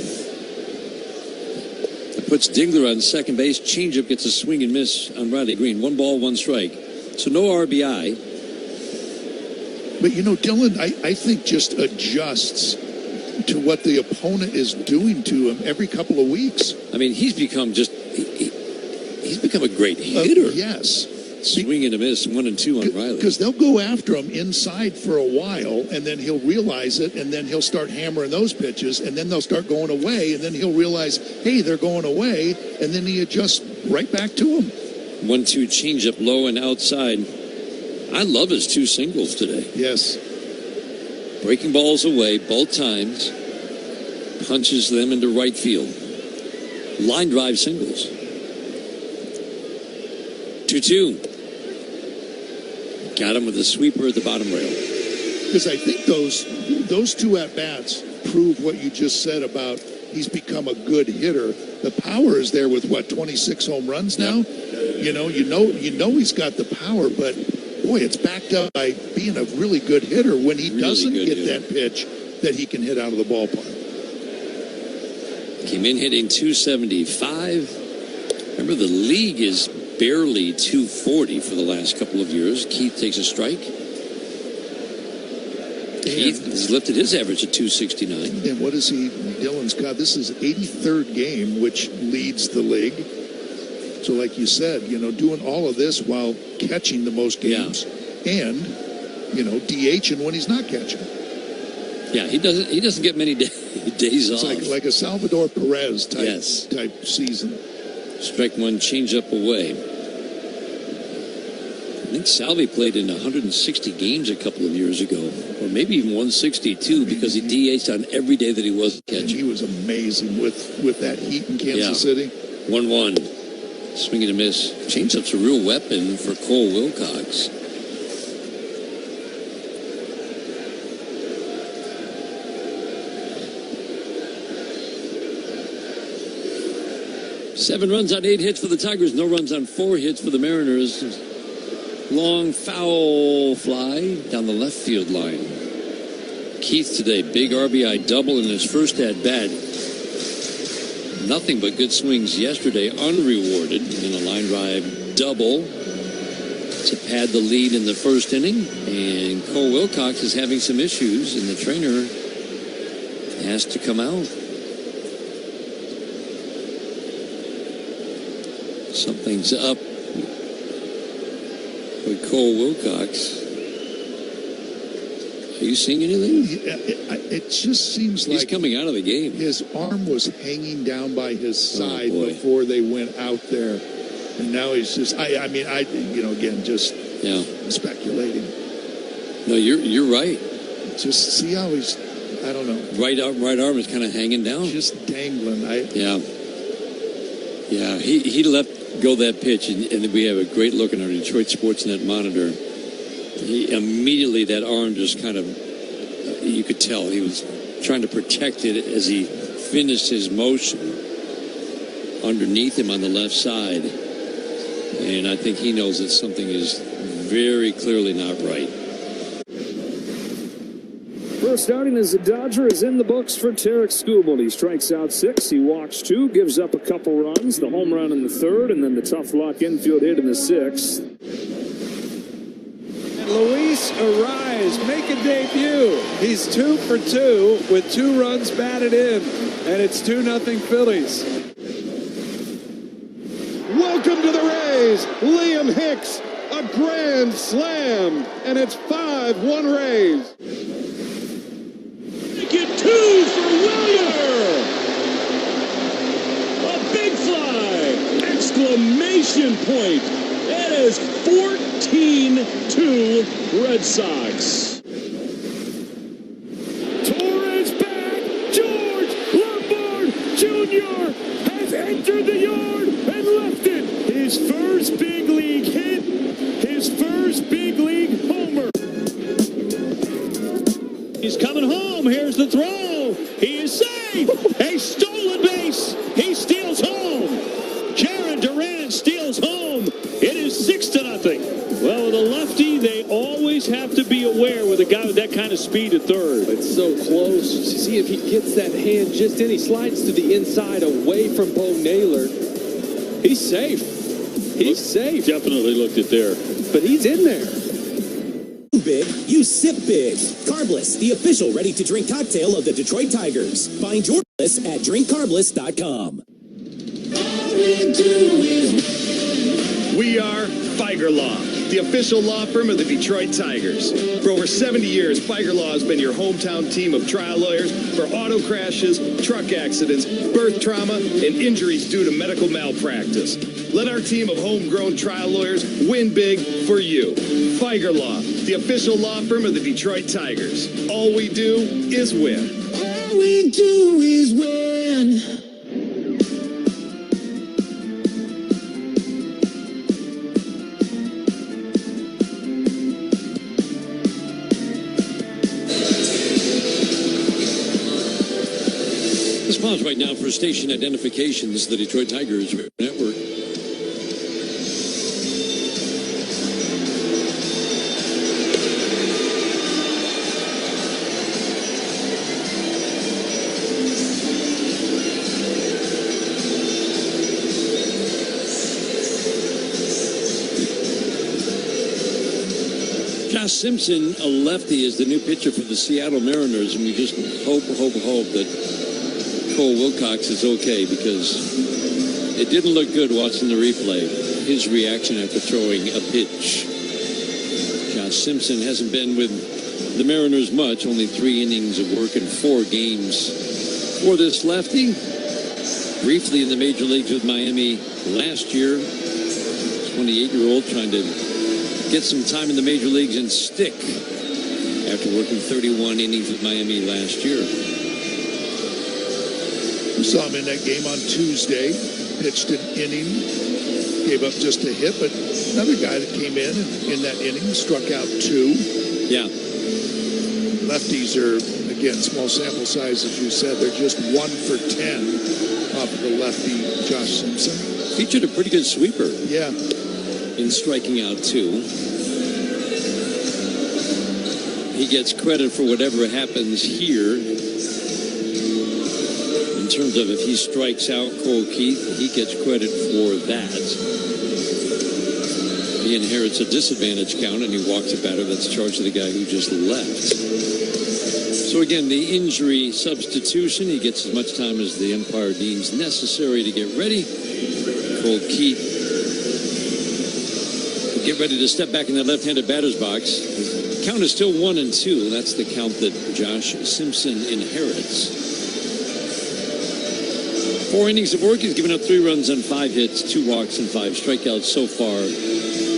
That puts Dingler on second base. Changeup gets a swing and miss on Riley Green. 1 ball, 1 strike. So no RBI. But, you know, Dylan, I think just adjusts to what the opponent is doing to him every couple of weeks. I mean, he's become he's become a great hitter. Yes. Swing and a miss, 1 and 2 on Riley. Because they'll go after him inside for a while, and then he'll realize it, and then he'll start hammering those pitches, and then they'll start going away, and then he'll realize, hey, they're going away, and then he adjusts right back to them. 1-2 changeup low and outside. I love his 2 singles today. Yes. Breaking balls away both times. Punches them into right field. Line drive singles. 2-2. Got him with a sweeper at the bottom rail. Because I think those 2 at-bats prove what you just said about he's become a good hitter. The power is there with, 26 home runs now? Yep. You know he's got the power, but, boy, it's backed up by being a really good hitter when he doesn't get that pitch that he can hit out of the ballpark. Came in hitting 275. Remember, the league is barely 240 for the last couple of years. Keith takes a strike. Keith has lifted his average to 269. And what is he? Dylan's got, this is 83rd game, which leads the league. So like you said, doing all of this while catching the most games and, DHing when he's not catching. Yeah, he doesn't get many days off. It's like a Salvador Perez type season. Strike 1, changeup away. I think Salvi played in 160 games a couple of years ago, or maybe even 162 because he DH'd on every day that he was catching. He was amazing with that heat in Kansas City. 1-1. Swing and a miss. Changeup's a real weapon for Cole Wilcox. 7 runs on 8 hits for the Tigers. No runs on 4 hits for the Mariners. Long foul fly down the left field line. Keith today, big RBI double in his first at bat. Nothing but good swings yesterday, unrewarded in a line drive double to pad the lead in the first inning. And Cole Wilcox is having some issues, and the trainer has to come out. Something's up with Cole Wilcox. Are you seeing anything? It just seems like he's coming out of the game. His arm was hanging down by his side before they went out there, and now he's just. Again, just speculating. No, you're right. Just see how he's. I don't know. Right arm is kind of hanging down. Just dangling. Yeah. He let go that pitch, and we have a great look in our Detroit Sportsnet monitor. He immediately, that arm just kind of, you could tell he was trying to protect it as he finished his motion underneath him on the left side. And I think he knows that something is very clearly not right. First outing as a Dodger is in the books for Tarek Skubal. He strikes out 6, he walks 2, gives up a couple runs, the home run in the 3rd, and then the tough luck infield hit in the 6th. Luis Ariz make a debut. He's 2 for 2 with 2 runs batted in, and it's 2-0 Phillies. Welcome to the Rays, Liam Hicks, a grand slam, and it's 5-1 Rays. Make it 2 for Willier. A big fly! Exclamation point! It is 14-2 Red Sox. Torres back. George Lombard Jr. has entered the yard and left it. His first big league hit. His first big league homer. He's coming home. Here's the throw. He is safe. A stolen base. He steals home. Jaron Duran steals home. It is 6-0. Well, with a lefty, they always have to be aware with a guy with that kind of speed at third. It's so close. You see if he gets that hand just in. He slides to the inside away from Bo Naylor. He's safe. He's safe. Definitely looked it there. But he's in there. Big, you sip big. Carbless, the official ready-to-drink cocktail of the Detroit Tigers. Find your bliss at drinkcarbless.com. We are Feiger Law, the official law firm of the Detroit Tigers. For over 70 years, Feiger Law has been your hometown team of trial lawyers for auto crashes, truck accidents, birth trauma, and injuries due to medical malpractice. Let our team of homegrown trial lawyers win big for you. Feiger Law, the official law firm of the Detroit Tigers. All we do is win. All we do is win. Let's pause right now for station identifications. The Detroit Tigers Network. Josh Simpson, a lefty, is the new pitcher for the Seattle Mariners, and we just hope that Cole Wilcox is okay, because it didn't look good watching the replay. His reaction after throwing a pitch. Josh Simpson hasn't been with the Mariners much, only 3 innings of work in 4 games for this lefty. Briefly in the major leagues with Miami last year. 28-year-old trying to get some time in the major leagues and stick after working 31 innings with Miami last year. We saw him in that game on Tuesday, pitched an inning, gave up just a hit, but another guy that came in that inning struck out 2. Yeah. lefties are, again, small sample size, as you said. They're just 1 for 10 off of the lefty Josh Simpson. Featured a pretty good sweeper. Yeah. In striking out 2. He gets credit for whatever happens here. In terms of if he strikes out Cole Keith, he gets credit for that. He inherits a disadvantage count, and he walks a batter that's charged to the guy who just left. So again, the injury substitution, he gets as much time as the umpire deems necessary to get ready. Cole Keith will get ready to step back in that left-handed batter's box. The count is still 1-2. That's the count that Josh Simpson inherits. 4 innings of work. He's given up 3 runs on 5 hits, 2 walks, and 5 strikeouts so far.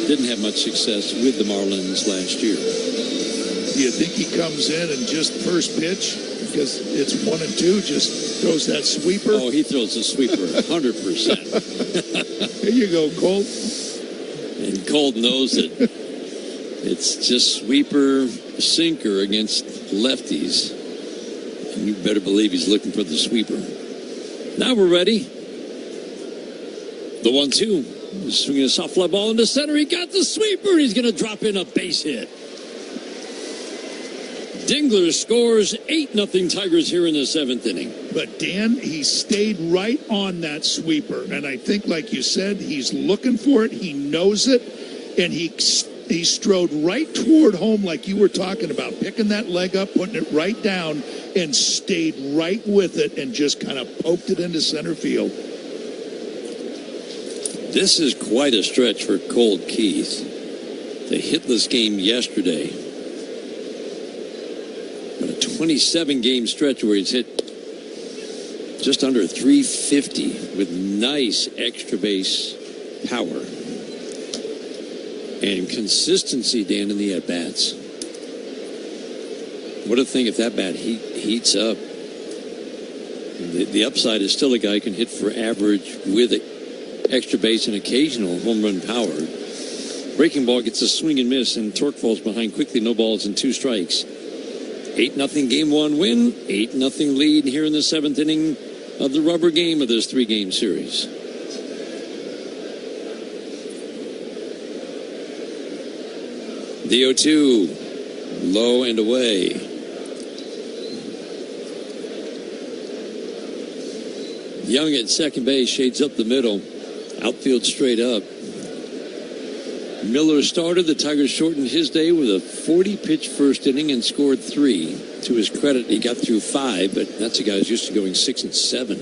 Didn't have much success with the Marlins last year. Do you think he comes in and just first pitch, because it's 1-2, just throws that sweeper? Oh, he throws a sweeper 100%. There you go, Colt. And Colt knows it. It's just sweeper, sinker against lefties. And you better believe he's looking for the sweeper. Now we're ready. The 1-2. He's swinging a soft fly ball into center. He got the sweeper. He's going to drop in a base hit. Dingler scores 8-0 Tigers here in the 7th inning. But Dan, he stayed right on that sweeper. And I think, like you said, he's looking for it. He knows it. And he strode right toward home like you were talking about, picking that leg up, putting it right down, and stayed right with it and just kind of poked it into center field. This is quite a stretch for Colt Keith. The hitless game yesterday. But a 27-game stretch where he's hit just under 350 with nice extra base power. And consistency, Dan, in the at-bats. What a thing if that bat heats up. The upside is still a guy who can hit for average with extra base and occasional home run power. Breaking ball gets a swing and miss, and Torque falls behind quickly. No balls and 2 strikes. 8-0 game 1 win. 8-0 lead here in the 7th inning of the rubber game of this 3-game series. The 0-2, low and away. Young at second base, shades up the middle. Outfield straight up. Miller started. The Tigers shortened his day with a 40-pitch first inning and scored 3. To his credit, he got through 5, but that's a guy who's used to going 6 and 7.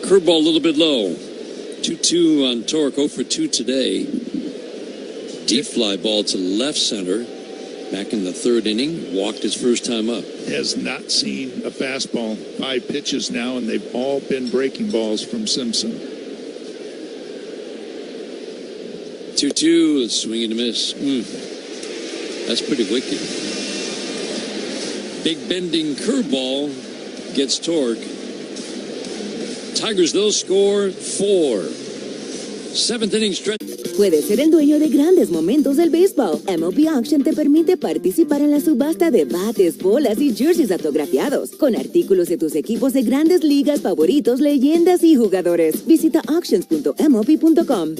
Curveball a little bit low. 2-2 on Torque, 0 for 2 today. Deep fly ball to left center. Back in the 3rd inning, walked his first time up. Has not seen a fastball. 5 pitches now, and they've all been breaking balls from Simpson. 2-2, swing and a miss. That's pretty wicked. Big bending curveball gets Torque. Tigers, they'll score 4. 7th inning stretch. Puedes ser el dueño de grandes momentos del béisbol. MLB Auction te permite participar en la subasta de bates, bolas y jerseys autografiados, con artículos de tus equipos de grandes ligas favoritos, leyendas y jugadores. Visita auctions.mlb.com.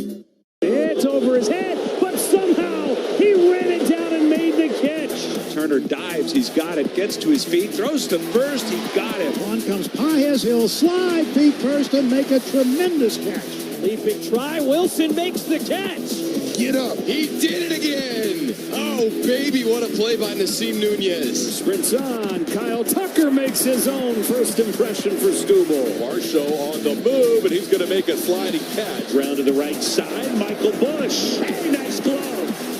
It's over his head, but somehow he ran it down and made the catch. Turner dives, he's got it, gets to his feet, throws to first, he got it. On comes Paez, he'll slide feet first and make a tremendous catch. Leaping try, Wilson makes the catch. Get up, he did it again. Oh, baby, what a play by Nasim Nunez. Sprints on, Kyle Tucker makes his own first impression for Stubble. Marshall on the move, and he's going to make a sliding catch. Round to the right side, Michael Bush. Hey, nice glove.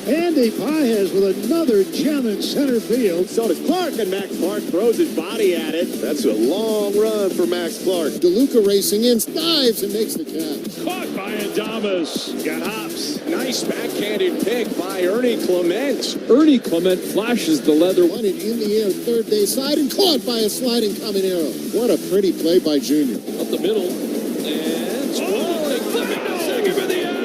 Andy Paez with another gem in center field. So does Clark, and Max Clark throws his body at it. That's a long run for Max Clark. DeLuca racing in, dives and makes the catch. Caught by Adames. Got hops. Nice backhanded pick by Ernie Clement. Ernie Clement flashes the leather. Wanted in the air, third base side, and caught by a sliding Caminero. What a pretty play by Junior. Up the middle, and Smalling flipping to second for the out.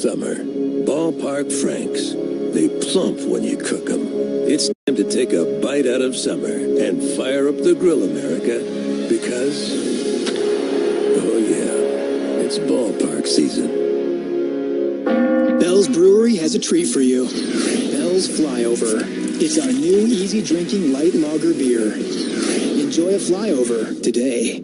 summer. Ballpark Franks. They plump when you cook them. It's time to take a bite out of summer and fire up the grill, America, because, oh yeah, it's ballpark season. Bell's Brewery has a treat for you. Bell's Flyover. It's our new easy drinking light lager beer. Enjoy a flyover today.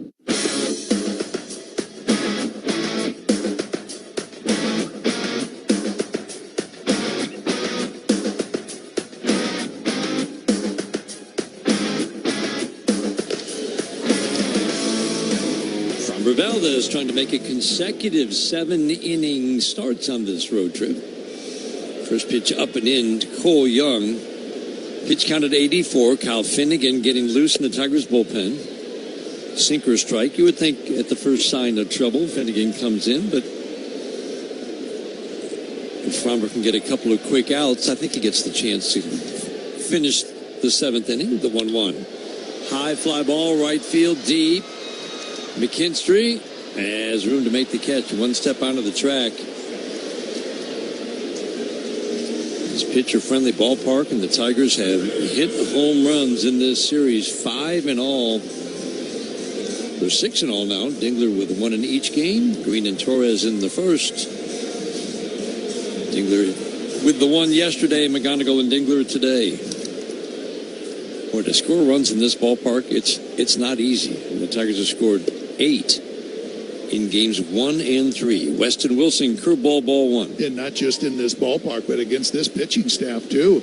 Valdez trying to make a consecutive 7-inning starts on this road trip. First pitch up and in to Cole Young. Pitch counted 84. Kyle Finnegan getting loose in the Tigers bullpen. Sinker strike. You would think at the first sign of trouble, Finnegan comes in, but if Fromber can get a couple of quick outs, I think he gets the chance to finish the 7th inning, the 1-1. High fly ball, right field, deep. McKinstry has room to make the catch. One step onto the track. It's pitcher-friendly ballpark, and the Tigers have hit home runs in this series. 5 in all. They're 6 in all now. Dingler with 1 in each game. Green and Torres in the first. Dingler with the 1 yesterday. McGonigal and Dingler today. Boy, to score runs in this ballpark, it's not easy. And the Tigers have scored 8 in games 1 and 3. Weston Wilson, curveball, ball 1. And not just in this ballpark, but against this pitching staff, too.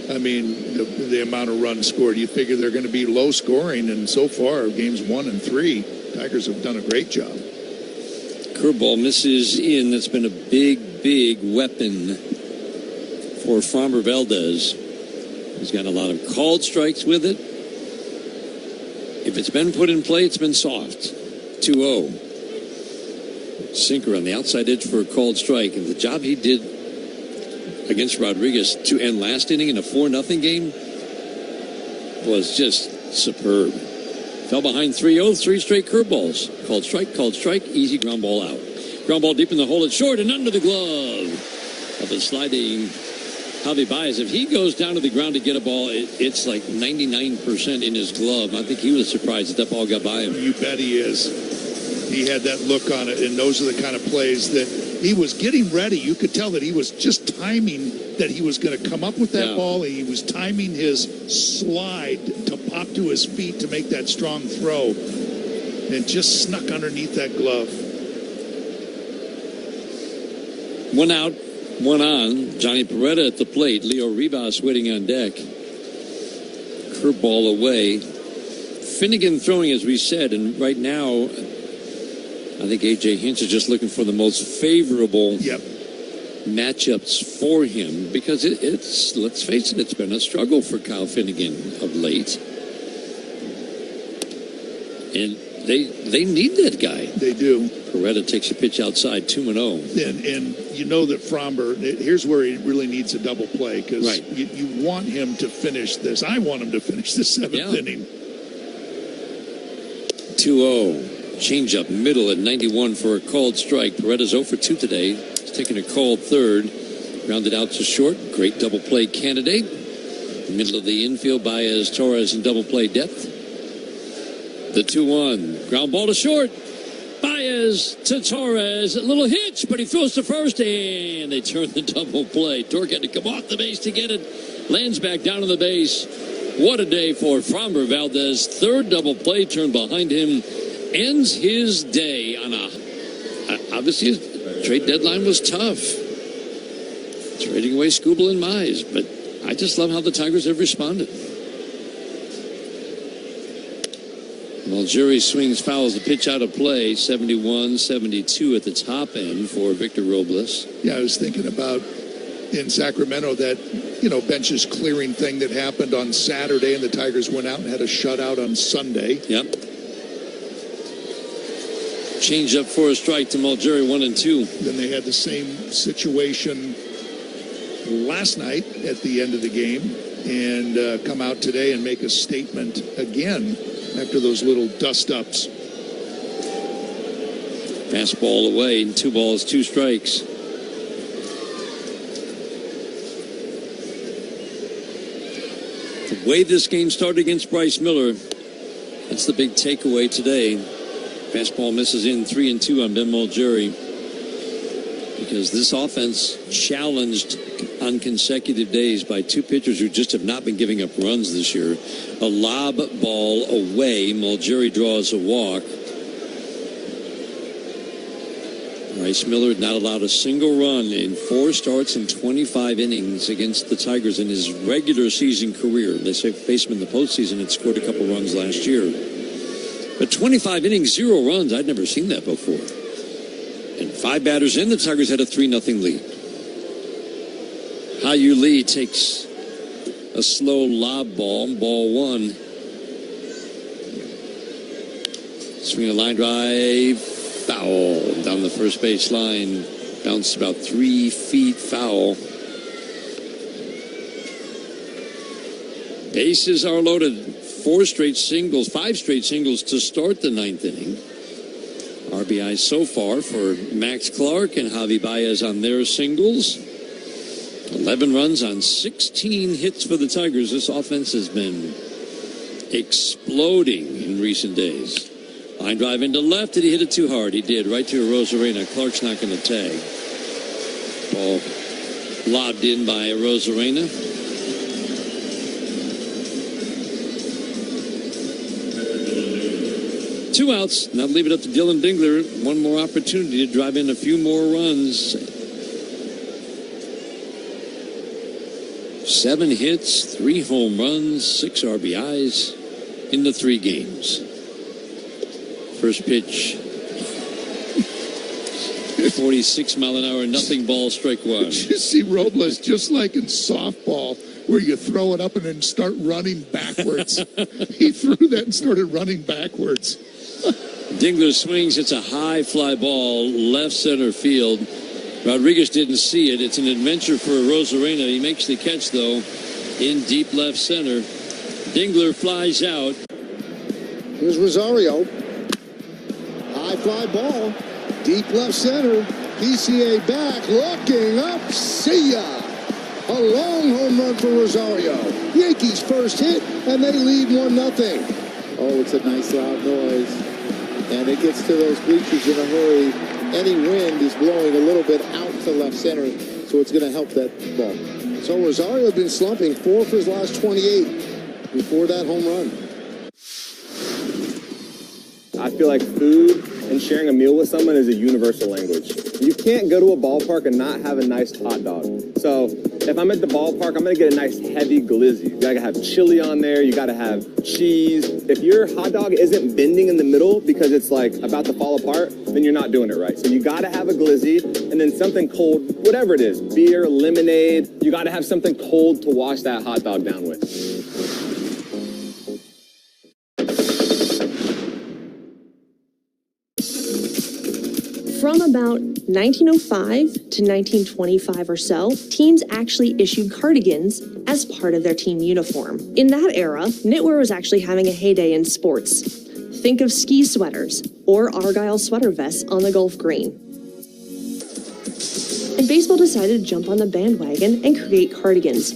I mean, the amount of runs scored, you figure they're going to be low scoring, and so far, games 1 and 3, Tigers have done a great job. Curveball misses in. That's been a big, big weapon for Framber Valdez. He's got a lot of called strikes with it. If it's been put in play, it's been soft. 2-0. Sinker on the outside edge for a called strike. And the job he did against Rodriguez to end last inning in a 4-0 game was just superb. Fell behind 3-0, 3 straight curveballs. Called strike, easy ground ball out. Ground ball deep in the hole at short and under the glove of a sliding Javi Baez. If he goes down to the ground to get a ball, it's like 99% in his glove. I think he was surprised that ball got by him. You bet he is. He had that look on it, and those are the kind of plays that he was getting ready. You could tell that he was just timing that he was going to come up with that ball. He was timing his slide to pop to his feet to make that strong throw, and just snuck underneath that glove. 1 out, 1 on. Johnny Peretta at the plate. Leo Rivas waiting on deck. Curveball away. Finnegan throwing, as we said, and right now, I think A.J. Hinch is just looking for the most favorable matchups for him, because it's, let's face it, it's been a struggle for Kyle Finnegan of late. And they need that guy. They do. Peretta takes a pitch outside, 2-0. And you know that Fromber, here's where he really needs a double play, because you want him to finish this. I want him to finish the 7th inning. 2-0. Change up middle at 91 for a called strike. Peretta's 0 for 2 today. He's taking a called third. Grounded out to short. Great double play candidate. Middle of the infield, Baez, Torres in double play depth. The 2-1. Ground ball to short. Baez to Torres. A little hitch, but he throws to first, and they turn the double play. Torque had to come off the base to get it. Lands back down to the base. What a day for Framber Valdez. 3rd double play turned behind him. Ends his day on obviously his trade deadline was tough. Trading away Skubal and Mize, but I just love how the Tigers have responded. Malgeri swings, fouls the pitch out of play. 71-72 at the top end for Victor Robles. Yeah, I was thinking about in Sacramento that, benches clearing thing that happened on Saturday, and the Tigers went out and had a shutout on Sunday. Yep. Change up for a strike to Malgeri, 1-2. Then they had the same situation last night at the end of the game, and come out today and make a statement again after those little dust-ups. Fastball away, and 2 balls, 2 strikes. The way this game started against Bryce Miller, that's the big takeaway today. Fastball misses in 3-2 on Ben Mulgeri, because this offense challenged on consecutive days by two pitchers who just have not been giving up runs this year. A lob ball away, Mulgeri draws a walk. Bryce Miller had not allowed a single run in 4 starts and 25 innings against the Tigers in his regular season career. They say faced him in the postseason and scored a couple runs last year. But 25 innings, 0 runs, I'd never seen that before. And 5 batters in, the Tigers had a 3-0 lead. Hao-Yu Lee takes a slow lob ball, ball 1. Swing a line drive, foul down the first base line. Bounced about 3 feet, foul. Bases are loaded. 5 straight singles to start the 9th inning. RBI so far for Max Clark and Javi Baez on their singles. 11 runs on 16 hits for the Tigers. This offense has been exploding in recent days. Line drive into left. Did he hit it too hard? He did, right to Arozarena. Clark's not going to tag. Ball lobbed in by Arozarena. Two outs. Now leave it up to Dylan Dingler. One more opportunity to drive in a few more runs. 7 hits, 3 home runs, 6 RBIs in the 3 games. First pitch, 46-mile-an-hour, nothing ball, strike 1. Did you see Robles, just like in softball, where you throw it up and then start running backwards? He threw that and started running backwards. Dingler swings. It's a high fly ball, left center field. Rodriguez didn't see it. It's an adventure for Arozarena. He makes the catch, though, in deep left center. Dingler flies out. Here's Rosario. High fly ball. Deep left center. PCA back. Looking up. See ya. A long home run for Rosario. Yankees first hit, and they lead 1-0. Oh, it's a nice loud noise. And it gets to those bleachers in a hurry. Any wind is blowing a little bit out to left center, so it's going to help that ball. So Rosario had been slumping 4 for his last 28 before that home run. I feel like food and sharing a meal with someone is a universal language. You can't go to a ballpark and not have a nice hot dog. So if I'm at the ballpark, I'm going to get a nice heavy glizzy. You got to have chili on there. You got to have cheese. If your hot dog isn't bending in the middle because it's like about to fall apart, then you're not doing it right. So you got to have a glizzy and then something cold, whatever it is, beer, lemonade. You got to have something cold to wash that hot dog down with. From about 1905 to 1925 or so, teams actually issued cardigans as part of their team uniform. In that era, knitwear was actually having a heyday in sports. Think of ski sweaters or Argyle sweater vests on the Gulf Green. And baseball decided to jump on the bandwagon and create cardigans.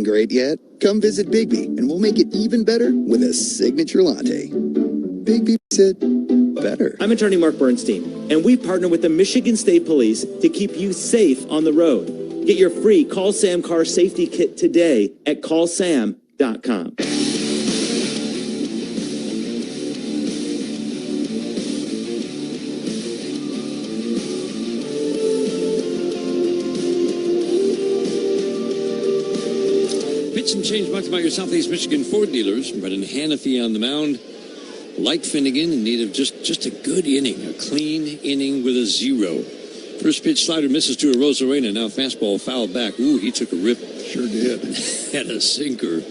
Great yet? Come visit Bigby and we'll make it even better with a signature latte. Bigby said better. I'm attorney Mark Bernstein, and we partner with the Michigan State Police to keep you safe on the road. Get your free Call Sam car safety kit today at callsam.com. Some change brought to you by your Southeast Michigan Ford dealers. Brendan Hannafy on the mound. Like Finnegan, in need of just a good inning, a clean inning with a 0. First pitch slider misses to Arozarena. Now fastball fouled back. Ooh, he took a rip. Sure did. Had a sinker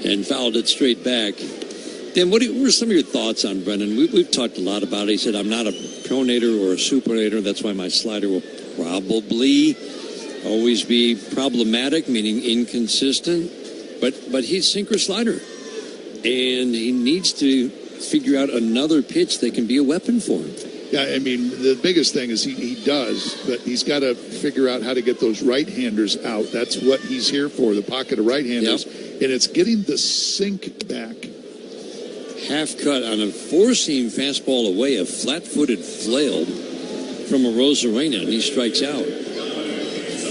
and fouled it straight back. Dan, what were some of your thoughts on Brendan? We've talked a lot about it. He said, I'm not a pronator or a supinator. That's why my slider will probably always be problematic, meaning inconsistent, but he's sinker slider, and he needs to figure out another pitch that can be a weapon for him. Yeah, I mean, the biggest thing is he does, but he's got to figure out how to get those right-handers out. That's what he's here for, the pocket of right-handers. Yep. And it's getting the sink back. Half cut on a four-seam fastball away, a flat-footed flail from a Rosarena, and he strikes out.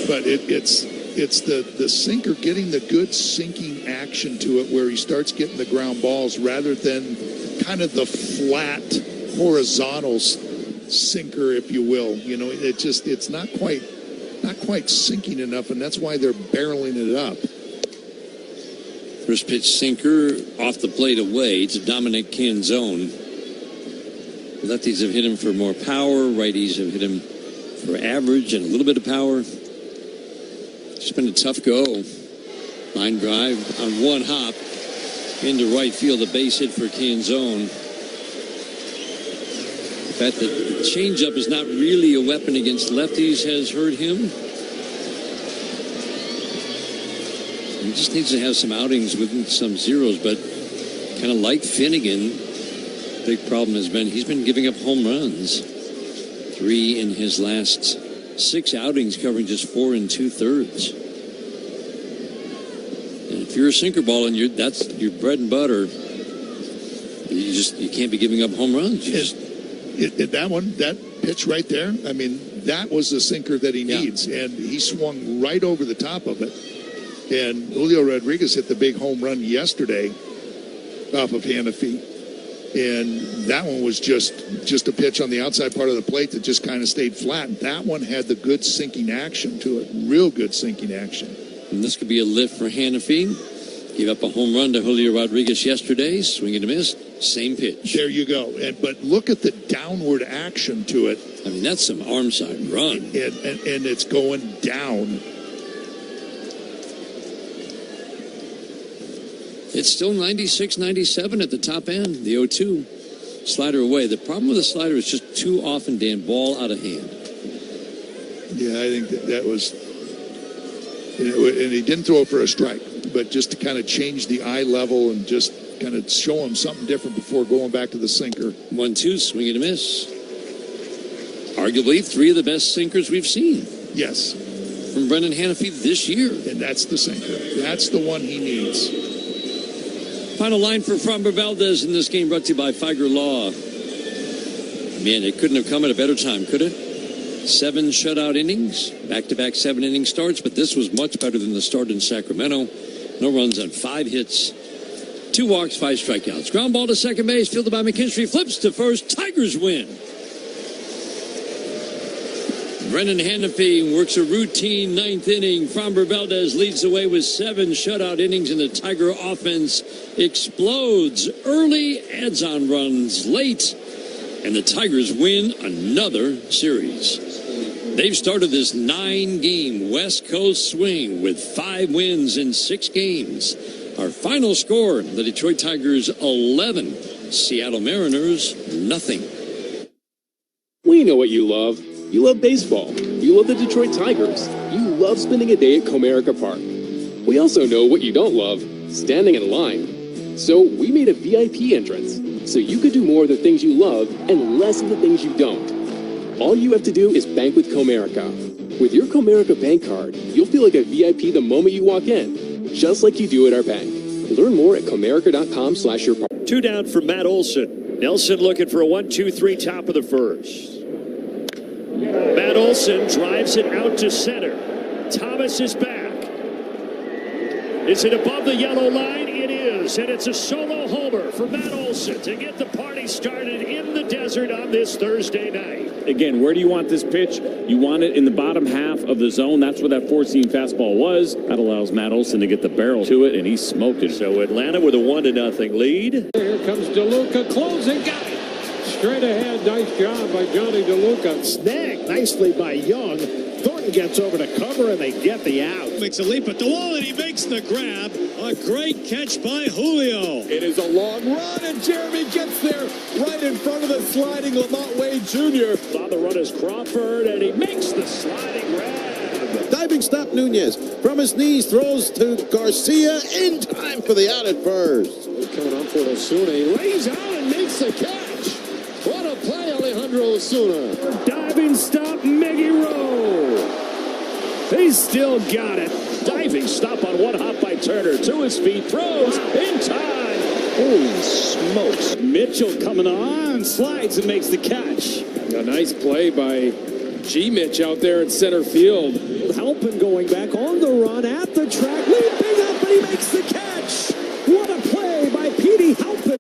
But it's the sinker getting the good sinking action to it where he starts getting the ground balls rather than kind of the flat horizontal sinker, if you will. You know, it's not quite sinking enough, and that's why they're barreling it up. First pitch sinker off the plate away to Dominic Canzone. Lefties have hit him for more power. Righties have hit him for average and a little bit of power. It's been a tough go. Line drive on one hop into right field, a base hit for Canzone. The fact that the changeup is not really a weapon against lefties has hurt him. He just needs to have some outings with some zeros, but kind of like Finnegan, big problem has been he's been giving up home runs. 3 in his last 6 outings, covering just 4 2/3. And if you're a sinker ball and that's your bread and butter, you can't be giving up home runs. That pitch right there, I mean, that was the sinker that he needs, and he swung right over the top of it. And Julio Rodriguez hit the big home run yesterday off of Hannafy. And that one was just a pitch on the outside part of the plate that just kind of stayed flat. That one had the good sinking action to it, real good sinking action. And this could be a lift for Hannafy. Gave up a home run to Julio Rodriguez yesterday, swing and a miss, same pitch. There you go. But look at the downward action to it. I mean, that's some arm side run. And it's going down. It's still 96, 97 at the top end, the 0-2. Slider away. The problem with the slider is just too often, Dan, ball out of hand. Yeah, I think that was, and he didn't throw it for a strike, but just to kind of change the eye level and just kind of show him something different before going back to the sinker. 1-2, swing and a miss. Arguably 3 of the best sinkers we've seen. Yes. From Brendan Hannafy this year. And that's the sinker. That's the one he needs. Final line for Framber Valdez in this game, brought to you by Figer Law. Man, it couldn't have come at a better time, could it? 7 shutout innings, back-to-back 7-inning starts, but this was much better than the start in Sacramento. No runs on 5 hits, 2 walks, 5 strikeouts. Ground ball to second base, fielded by McKinstry, flips to first. Tigers win. Brendan Hannafy works a routine 9th inning. Framber Valdez leads the way with 7 shutout innings, and the Tiger offense explodes early, adds on runs late, and the Tigers win another series. They've started this 9-game West Coast swing with 5 wins in 6 games. Our final score, the Detroit Tigers 11, Seattle Mariners nothing. We know what you love. You love baseball. You love the Detroit Tigers. You love spending a day at Comerica Park. We also know what you don't love, standing in line. So we made a VIP entrance, so you could do more of the things you love and less of the things you don't. All you have to do is bank with Comerica. With your Comerica bank card, you'll feel like a VIP the moment you walk in, just like you do at our bank. Learn more at Comerica.com/your-park. 2 down for Matt Olson. Nelson looking for a 1-2-3 top of the first. Matt Olson drives it out to center. Thomas is back. Is it above the yellow line? It is, and it's a solo homer for Matt Olson to get the party started in the desert on this Thursday night. Again, where do you want this pitch? You want it in the bottom half of the zone. That's where that 4-seam fastball was. That allows Matt Olson to get the barrel to it, and he smoked it. So Atlanta with a 1-0 lead. Here comes DeLuca, closing, got it. Straight ahead, nice job by Johnny DeLuca. Snagged nicely by Young. Thornton gets over to cover, and they get the out. Makes a leap at the wall, and he makes the grab. A great catch by Julio. It is a long run, and Jeremy gets there right in front of the sliding Lamont Wade Jr. On the run is Crawford, and he makes the sliding grab. Diving stop Nunez. From his knees, throws to Garcia in time for the out at first. Coming on for Osuna. He lays out and makes the catch. What a play, Alejandro Osuna. Diving stop, Miggy Rowe. He's still got it. Diving stop on one hop by Turner. To his feet, throws in time. Holy smokes. Mitchell coming on, slides and makes the catch. A nice play by G-Mitch out there in center field. Halpin going back on the run at the track, leaping up, and he makes the catch. What a play by Petey Halpin.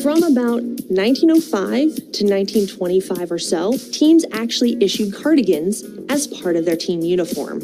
From about 1905 to 1925 or so, teams actually issued cardigans as part of their team uniform.